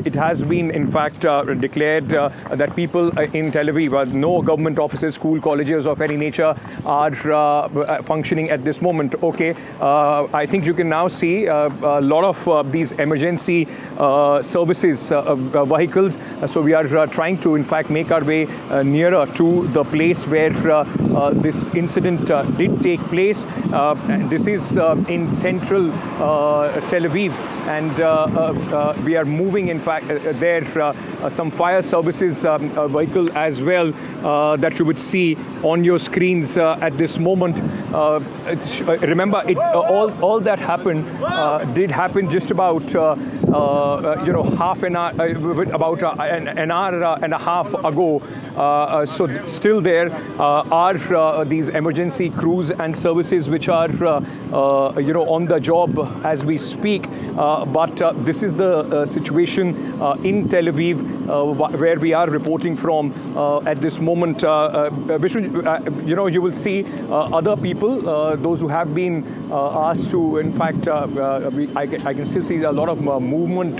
it has been in fact declared that people in Tel Aviv, no government offices, school, colleges of any nature are functioning at this moment. Okay, I think you can now see a lot of these emergency services vehicles. So we are trying to in fact make our way nearer to the place where this incident did take place. And this is in central Tel Aviv, and we are moving in fact there some fire services vehicle as well that you would see on your screens at this moment. Remember, all that happened did happen just about half an hour, about an hour and a half ago. So still there are these emergency crews and services which are, on the job as we speak. But this is the situation in Tel Aviv, where we are reporting from at this moment. You will see other people, those who have been asked to, in fact, I can still see a lot of movement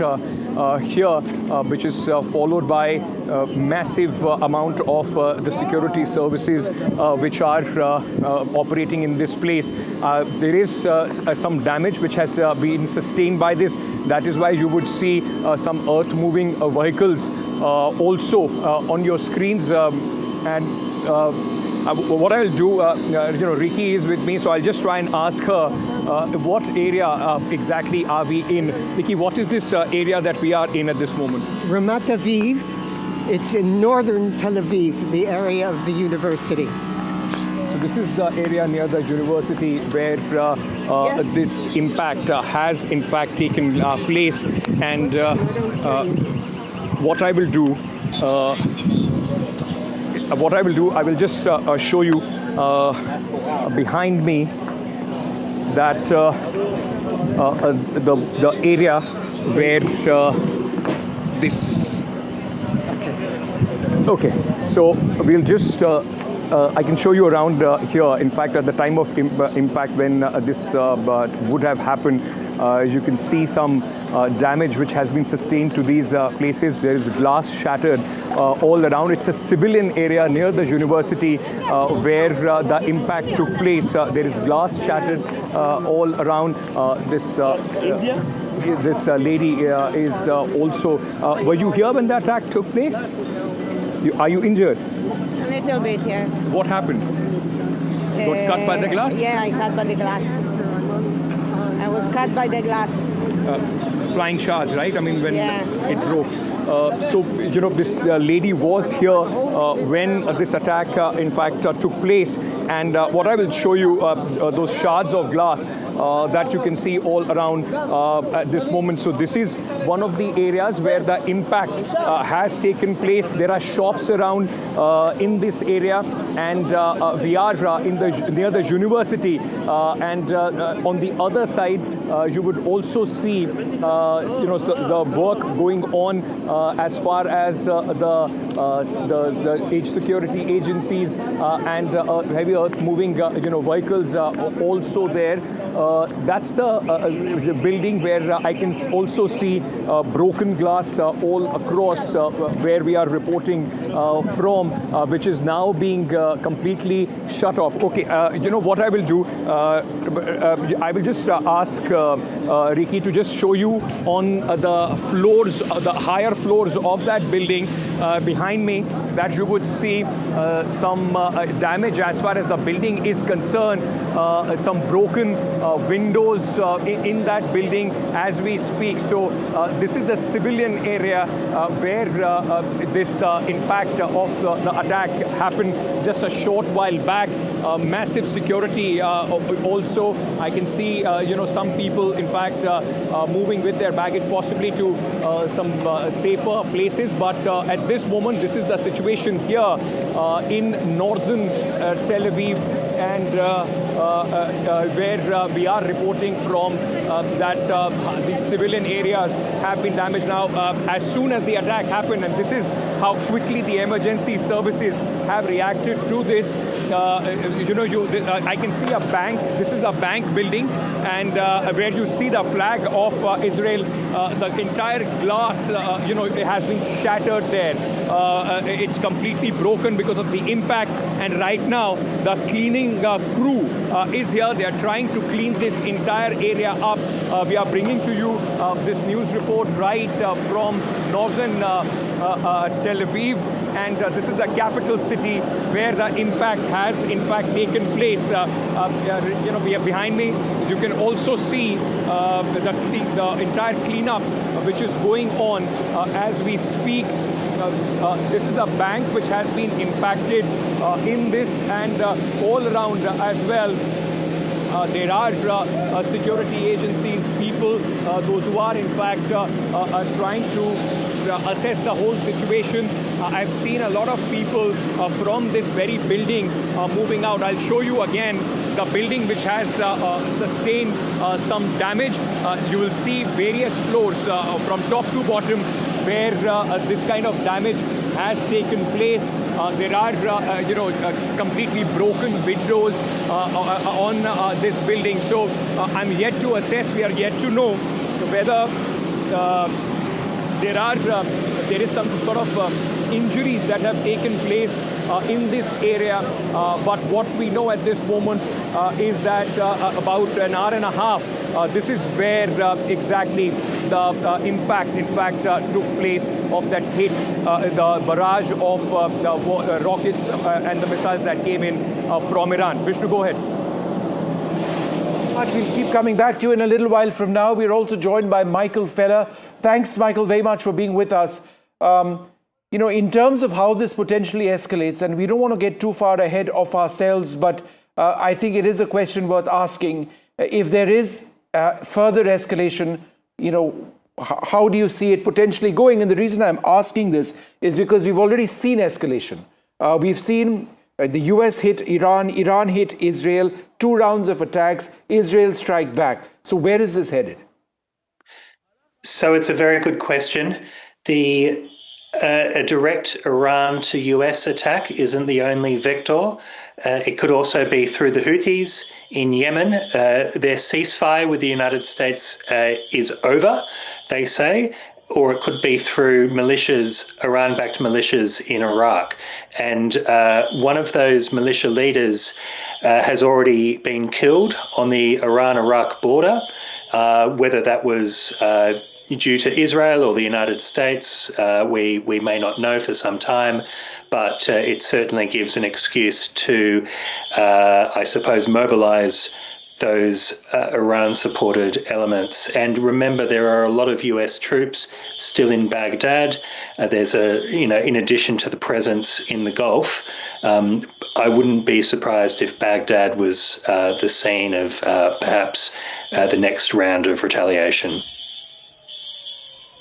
here, which is followed by massive amount of the security services which are operating in this place. There is some damage which has been sustained by this. That is why you would see some earth-moving vehicles also on your screens. What I'll do, Ricky is with me, so I'll just try and ask her what area exactly are we in. Ricky, what is this area that we are in at this moment? Ramat Aviv. It's in northern Tel Aviv, the area of the university. So this is the area near the university where this impact has in fact taken place. And what I will do, I will just show you behind me that the area where this. Okay, so we'll just. I can show you around here. In fact, at the time of impact when this would have happened, you can see some damage which has been sustained to these places. There is glass shattered all around. It's a civilian area near the university where the impact took place. There is glass shattered all around. This lady is also. Were you here when the attack took place? Are you injured? A little bit, yes. What happened? You got cut by the glass? Yeah, I cut by the glass. I was cut by the glass. Flying shards, right? I mean, when it broke. So, this lady was here when this attack, in fact, took place. And what I will show you, those shards of glass that you can see all around at this moment. So this is one of the areas where the impact has taken place. There are shops around in this area, and we are near the university. And on the other side, you would also see, the work going on as far as the security agencies and heavy earth-moving vehicles also there. That's the building where I can also see broken glass all across where we are reporting from, which is now being completely shut off. Okay, what I will do, I will just ask Ricky to just show you on the floors, the higher floors of that building behind me, that you would see some damage as far as the building is concerned, some broken windows in that building as we speak. So this is the civilian area where this impact of the attack happened just a short while back. Massive security also. I can see some people in fact moving with their baggage possibly to some safer places, but at this moment this is the situation here in northern Tel Aviv, and where we are reporting from that the civilian areas have been damaged now as soon as the attack happened, and this is how quickly the emergency services have reacted to this. I can see a bank. This is a bank building, and where you see the flag of Israel, the entire glass, it has been shattered there. It's completely broken because of the impact, and right now the cleaning crew is here. They are trying to clean this entire area up. We are bringing to you this news report right from northern Tel Aviv, and this is the capital city where the impact has in fact taken place. We have behind me, you can also see the entire cleanup which is going on as we speak. This is a bank which has been impacted in this, and all around as well. There are security agencies, people, those who are in fact trying to assess the whole situation. I've seen a lot of people from this very building moving out. I'll show you again the building which has sustained some damage. You will see various floors from top to bottom where this kind of damage has taken place. There are, completely broken windows on this building. So I'm yet to assess, we are yet to know whether there is some sort of injuries that have taken place in this area. But what we know at this moment is that about an hour and a half, this is where exactly the impact, in fact, took place of that hit, the barrage of the rockets and the missiles that came in from Iran. Vishnu, go ahead. We'll keep coming back to you in a little while from now. We're also joined by Michael Feller. Thanks, Michael, very much for being with us. In terms of how this potentially escalates, and we don't want to get too far ahead of ourselves, but I think it is a question worth asking. If there is further escalation, how do you see it potentially going? And the reason I'm asking this is because we've already seen escalation. We've seen the US hit Iran, Iran hit Israel, 2 rounds of attacks, Israel strike back. So where is this headed? So it's a very good question. A direct Iran to US attack isn't the only vector. It could also be through the Houthis in Yemen. Their ceasefire with the United States is over, they say, or it could be through militias, Iran-backed militias in Iraq. And one of those militia leaders has already been killed on the Iran-Iraq border. Whether that was due to Israel or the United States, we may not know for some time, but it certainly gives an excuse to, I suppose, mobilize those Iran-supported elements. And remember, there are a lot of US troops still in Baghdad. There's in addition to the presence in the Gulf, I wouldn't be surprised if Baghdad was the scene of perhaps the next round of retaliation.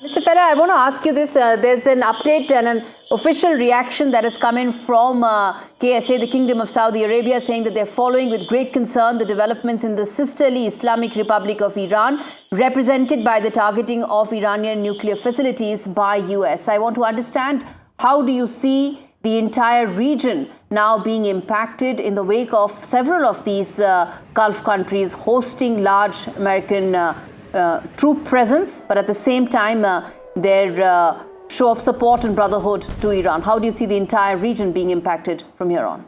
Mr. Feller, I want to ask you this. There's an update and an official reaction that has come in from KSA, the Kingdom of Saudi Arabia, saying that they're following with great concern the developments in the sisterly Islamic Republic of Iran, represented by the targeting of Iranian nuclear facilities by US. I want to understand, how do you see the entire region now being impacted in the wake of several of these Gulf countries hosting large American troop presence, but at the same time their show of support and brotherhood to Iran? How do you see the entire region being impacted from here on?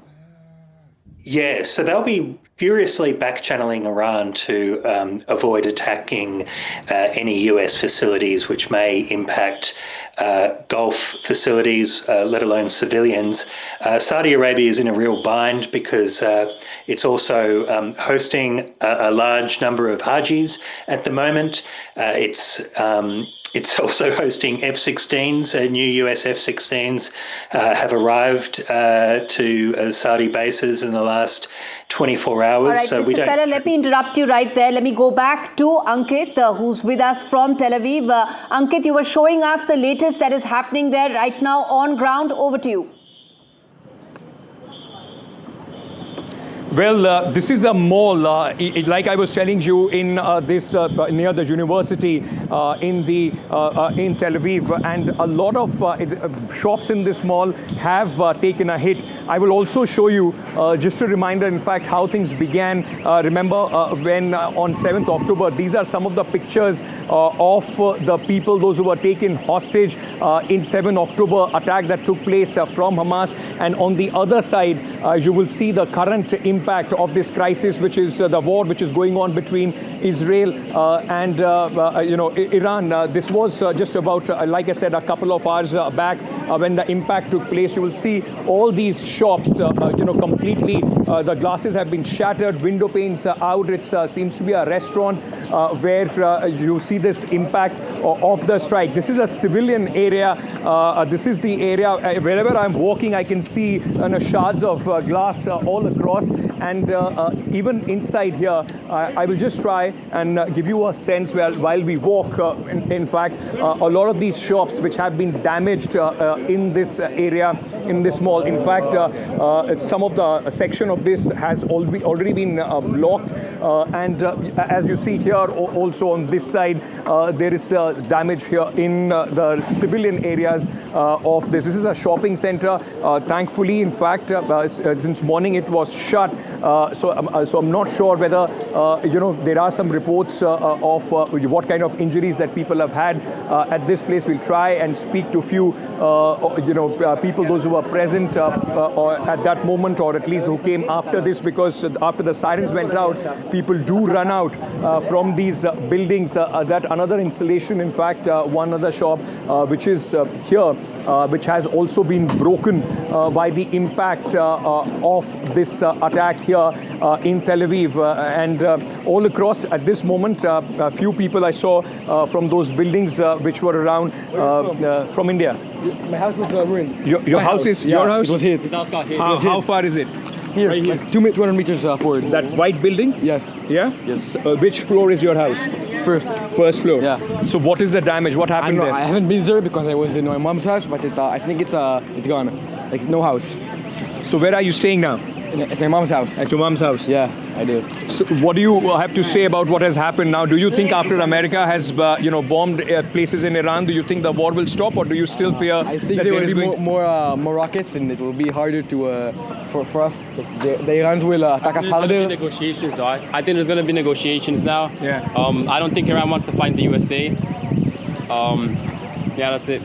Yeah, so they'll be furiously back-channeling Iran to avoid attacking any US facilities which may impact Gulf facilities, let alone civilians. Saudi Arabia is in a real bind because it's also hosting a large number of Hajis at the moment. It's also hosting F-16s. New US F-16s have arrived to Saudi bases in the last 24 hours. All right, so Mr. Feller, let me interrupt you right there. Let me go back to Ankit, who's with us from Tel Aviv. Ankit, you were showing us the latest that is happening there right now on ground. Over to you. Well, this is a mall, like I was telling you, in this near the university in Tel Aviv, and a lot of shops in this mall have taken a hit. I will also show you just a reminder, in fact, how things began. Remember when on 7th October, these are some of the pictures of the people, those who were taken hostage in 7th October attack that took place from Hamas. And on the other side, you will see the current impact of this crisis, which is the war which is going on between Israel and Iran. This was just about, like I said, a couple of hours back. when the impact took place. You will see all these shops, completely, the glasses have been shattered, window panes are out. It seems to be a restaurant where you see this impact of the strike. This is a civilian area. This is the area, wherever I'm walking, I can see shards of glass all across. And even inside here, I will just try and give you a sense while we walk. In fact, a lot of these shops which have been damaged in this area, in this mall. In fact, some of the section of this has already been blocked. And as you see here, also on this side, there is damage here in the civilian areas of this. This is a shopping center. Thankfully, in fact, since morning it was shut. So I'm not sure whether, there are some reports of what kind of injuries that people have had at this place. We'll try and speak to a few, people, those who were present at that moment, or at least who came after this, because after the sirens went out, people do run out from these buildings. That another installation, in fact, one other shop, which is here, which has also been broken by the impact of this attack here in Tel Aviv. And all across at this moment, a few people I saw from those buildings which were around from India. My house was ruined. Your house is your house? It was hit. How far is it? Here, right here. Like 200 meters forward. That white building? Yes. Yeah? Yes. Which floor is your house? First floor. Yeah. So what is the damage? What happened there? I haven't been there because I was in my mom's house, but I think it's gone. Like no house. So where are you staying now? At my mom's house. At your mom's house? Yeah, I do. So what do you have to say about what has happened now? Do you think after America has, bombed places in Iran, do you think the war will stop, or do you still fear I think that there will be more rockets, and it will be harder to for us. The Iranians will attack us harder. Negotiations, though. I think there's going to be negotiations now. Yeah. I don't think Iran wants to fight the USA. Yeah, that's it.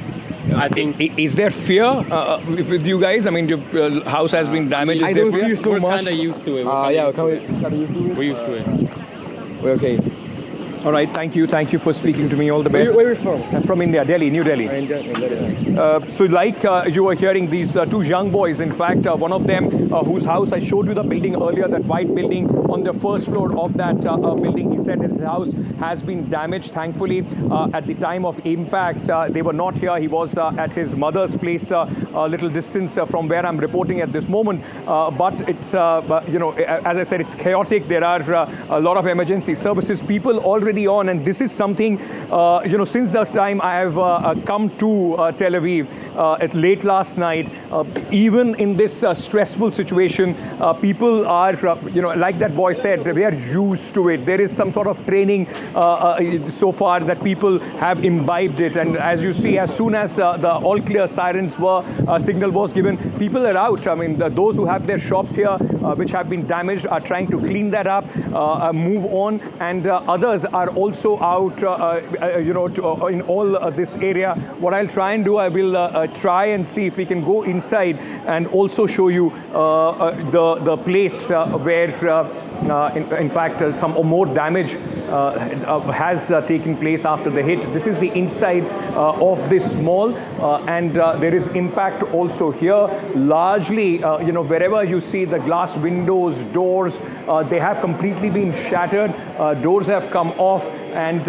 I think. Is there fear with you guys? I mean, your house has been damaged. I don't feel so We're much. kind of used to it. We're used to it. We're okay. All right, thank you for speaking to me. All the best. Where are you from? From India, Delhi, New Delhi. So like you were hearing, these two young boys, in fact, one of them whose house I showed you the building earlier, that white building on the first floor of that building, he said his house has been damaged. Thankfully, at the time of impact, they were not here. He was at his mother's place, a little distance from where I'm reporting at this moment. But it's, as I said, it's chaotic. There are a lot of emergency services, people already on, and this is something, since the time I have come to Tel Aviv at late last night, even in this stressful situation, people are, like that boy said, they are used to it. There is some sort of training so far that people have imbibed it, and as you see, as soon as the all clear sirens signal was given, people are out. I mean, those who have their shops here which have been damaged are trying to clean that up, move on, and others are also out, in all this area. What I'll try and do, I will try and see if we can go inside and also show you the place where, in fact, some more damage has taken place after the hit. This is the inside of this mall, and there is impact also here. Largely, wherever you see the glass windows, doors, they have completely been shattered. Doors have come off, and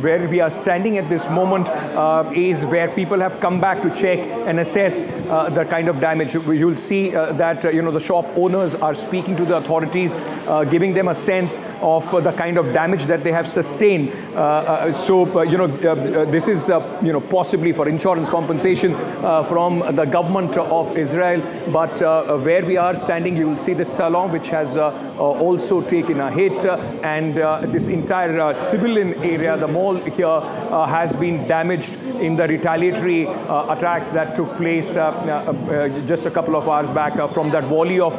where we are standing at this moment is where people have come back to check and assess the kind of damage. You'll see that the shop owners are speaking to the authorities, giving them a sense of the kind of damage that they have sustained. This is possibly for insurance compensation from the government of Israel. But where we are standing, you will see this salon, which has also taken a hit, and this entire civilian area, the mall here, has been damaged in the retaliatory attacks that took place just a couple of hours back from that volley of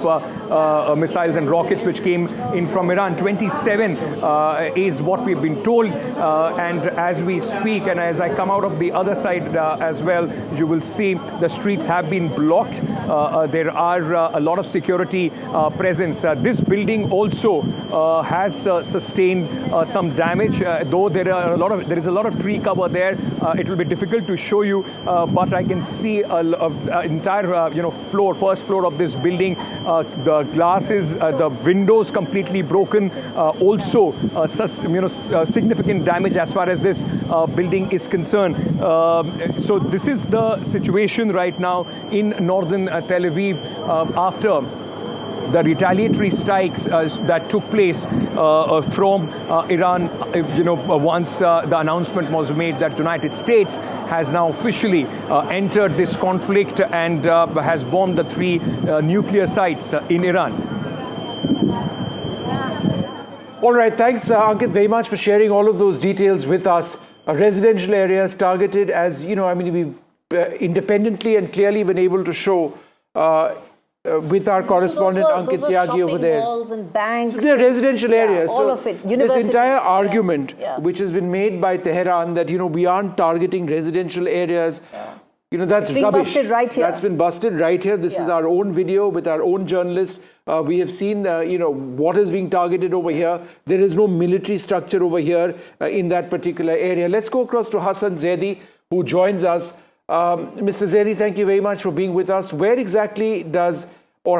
missiles and rockets which came in from Iran. 27 is what we've been told. And as we speak, and as I come out of the other side as well, you will see the streets have been blocked. There are a lot of security presence. This building also has sustained some damage, though there is a lot of tree cover there. It will be difficult to show you, but I can see an entire first floor of this building. The glasses, the windows completely broken. Also, significant damage as far as this building is concerned. So this is the situation right now in northern Tel Aviv after the retaliatory strikes that took place from Iran, once the announcement was made that United States has now officially entered this conflict and has bombed the 3 nuclear sites in Iran. All right, thanks Ankit very much for sharing all of those details with us. Residential areas targeted, as we've independently and clearly been able to show with our correspondent Ankit Tyagi over there. Malls and banks. They're residential areas. All of it. This entire argument which has been made by Tehran that we aren't targeting residential areas, that's rubbish. Busted right here. That's been busted right here. This is our own video with our own journalist. We have seen what is being targeted over here. There is no military structure over here in that particular area. Let's go across to Hassan Zaidi, who joins us. Mr. Zaidi, thank you very much for being with us. Where exactly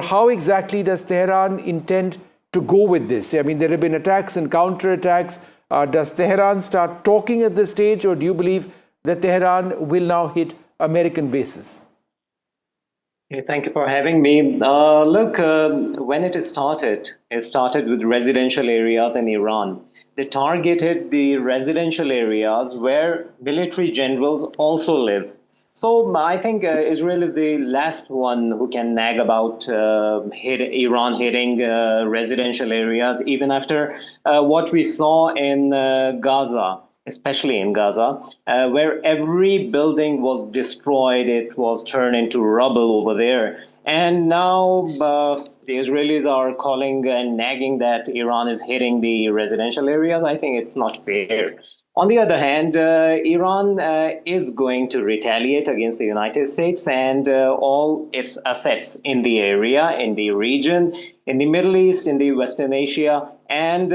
how exactly does Tehran intend to go with this? I mean, there have been attacks and counterattacks. Does Tehran start talking at this stage, or do you believe that Tehran will now hit American bases? Okay, thank you for having me. When it started with residential areas in Iran. They targeted the residential areas where military generals also live. So I think Israel is the last one who can nag about Iran hitting residential areas, even after what we saw in Gaza, especially in Gaza, where every building was destroyed. It was turned into rubble over there. And now the Israelis are calling and nagging that Iran is hitting the residential areas. I think it's not fair. On the other hand, Iran is going to retaliate against the United States and all its assets in the area, in the region, in the Middle East, in the Western Asia. And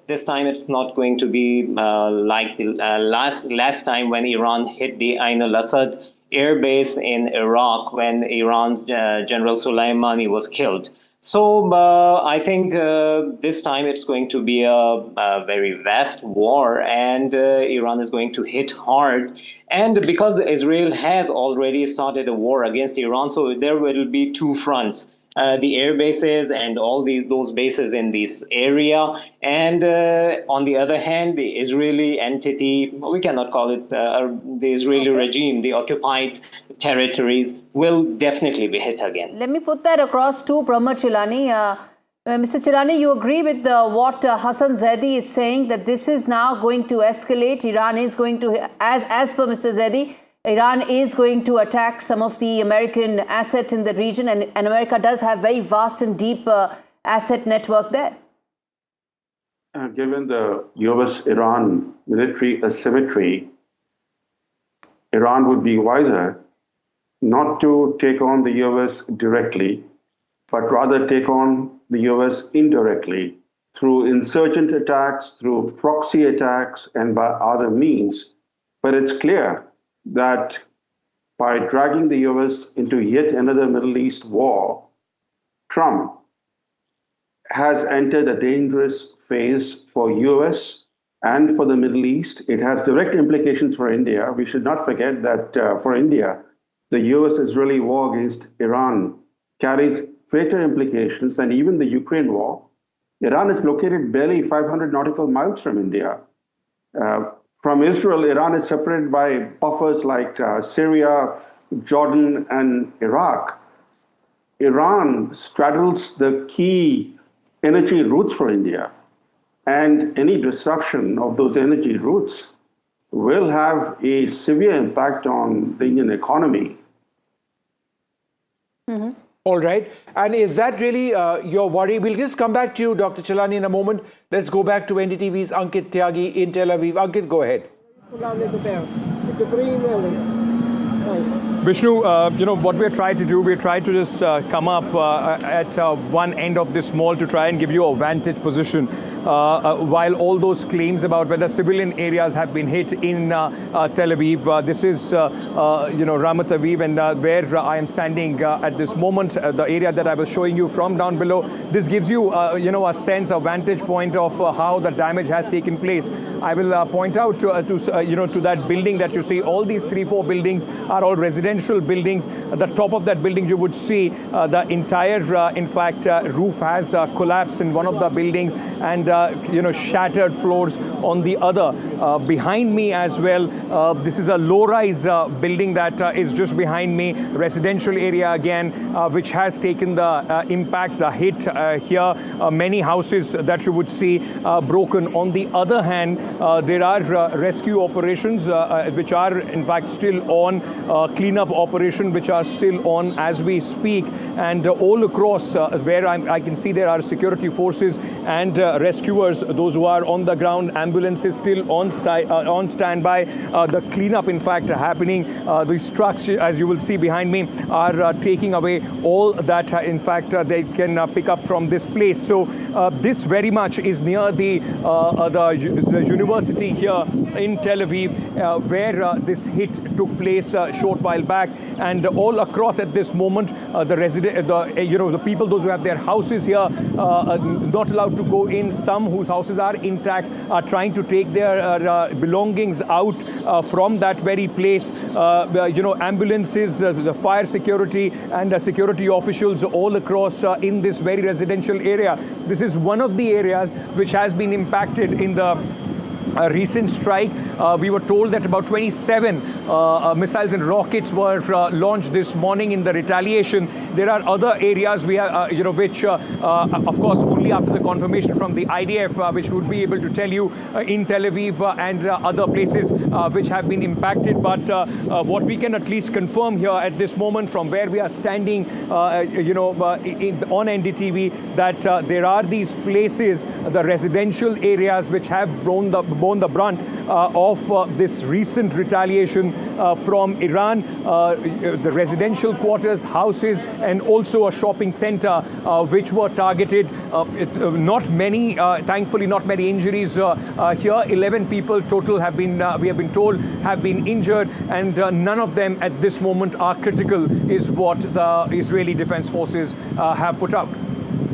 this time it's not going to be like the last time when Iran hit the Ain al-Assad air base in Iraq when Iran's General Soleimani was killed. So I think this time it's going to be a very vast war, and Iran is going to hit hard. And because Israel has already started a war against Iran, so there will be 2 fronts. The air bases and all those bases in this area. And on the other hand, the Israeli entity, we cannot call it the Israeli regime, the occupied territories will definitely be hit again. Let me put that across to Brahma Chilani. Mr. Chilani, you agree with what Hassan Zaidi is saying, that this is now going to escalate? Iran is going to, as per Mr. Zaidi, Iran is going to attack some of the American assets in the region, and America does have very vast and deep asset network there. Given the US-Iran military asymmetry, Iran would be wiser not to take on the US directly, but rather take on the US indirectly through insurgent attacks, through proxy attacks, and by other means. But it's clear that by dragging the US into yet another Middle East war, Trump has entered a dangerous phase for US and for the Middle East. It has direct implications for India. We should not forget that for India, the US-Israeli war against Iran carries greater implications than even the Ukraine war. Iran is located barely 500 nautical miles from India. From Israel, Iran is separated by buffers like Syria, Jordan, and Iraq. Iran straddles the key energy routes for India, and any disruption of those energy routes will have a severe impact on the Indian economy. All right. And is that really your worry? We'll just come back to you, Dr. Chelani, in a moment. Let's go back to NDTV's Ankit Tyagi in Tel Aviv. Ankit, go ahead. Vishnu, what we're trying to do, we're trying to just come up at one end of this mall to try and give you a vantage position. While all those claims about whether civilian areas have been hit in Tel Aviv, this is, Ramat Aviv, and where I am standing at this moment, the area that I was showing you from down below. This gives you, a sense, a vantage point of how the damage has taken place. I will point out to that building that you see. All these 3-4 buildings are all residential buildings. At the top of that building, you would see the entire, roof has collapsed in one of the buildings, and shattered floors on the other. Behind me as well, this is a low-rise building that is just behind me, residential area again, which has taken the impact, the hit here. Many houses that you would see broken. On the other hand, there are rescue operations which are in fact still on, cleanup operation which are still on as we speak, and all across where I can see there are security forces and rescuers, those who are on the ground, ambulances still on standby. The cleanup in fact happening. These trucks, as you will see behind me, are taking away all that in fact they can pick up from this place. So this very much is near the university here in Tel Aviv, where this hit took place a short while back, and all across at this moment, the people, those who have their houses here, not allowed to go in. Some whose houses are intact are trying to take their belongings out from that very place. Ambulances, the fire security, and security officials all across in this very residential area. This is one of the areas which has been impacted in the recent strike. We were told that about 27 missiles and rockets were launched this morning in the retaliation. There are other areas which, of course, only after the confirmation from the IDF, which would be able to tell you in Tel Aviv and other places which have been impacted. But what we can at least confirm here at this moment from where we are standing, on NDTV, that there are these places, the residential areas, which have borne the brunt of this recent retaliation from Iran. The residential quarters, houses, and also a shopping center which were targeted. Not many, thankfully, not many injuries here. 11 people total have been, we have been told, have been injured, and none of them at this moment are critical, is what the Israeli Defense Forces have put out.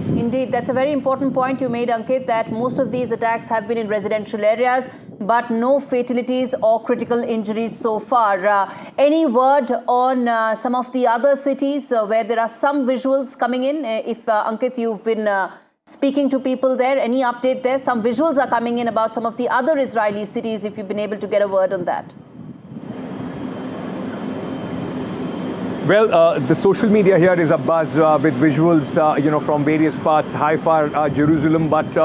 Indeed, that's a very important point you made, Ankit, that most of these attacks have been in residential areas, but no fatalities or critical injuries so far. Any word on some of the other cities where there are some visuals coming in? If, Ankit, you've been speaking to people there, any update there? Some visuals are coming in about some of the other Israeli cities, if you've been able to get a word on that. Well, the social media here is abuzz with visuals, from various parts, Haifa, Jerusalem. But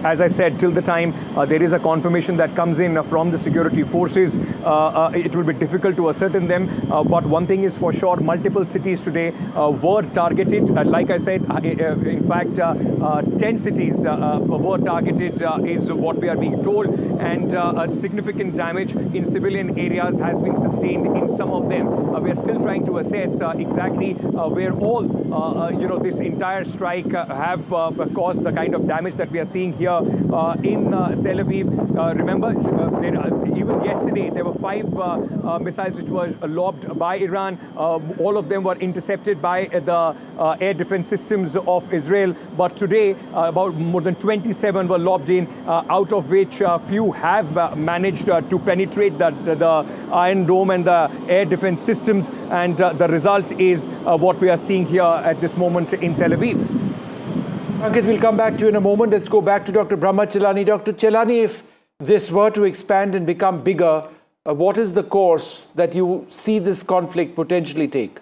as I said, till the time there is a confirmation that comes in from the security forces, it will be difficult to ascertain them. But one thing is for sure, multiple cities today were targeted. Like I said, in fact, 10 cities were targeted is what we are being told. And significant damage in civilian areas has been sustained in some of them. We are still trying to assess exactly where all, this entire strike have caused the kind of damage that we are seeing here in Tel Aviv. Remember, even yesterday, there were 5 missiles which were lobbed by Iran. All of them were intercepted by the air defense systems of Israel. But today, about more than 27 were lobbed in, out of which few have managed to penetrate the Iron Dome and the air defense systems. And the result is what we are seeing here at this moment in Tel Aviv. Ankit, we'll come back to you in a moment. Let's go back to Dr. Brahma Chelani. Dr. Chelani, if this were to expand and become bigger, what is the course that you see this conflict potentially take?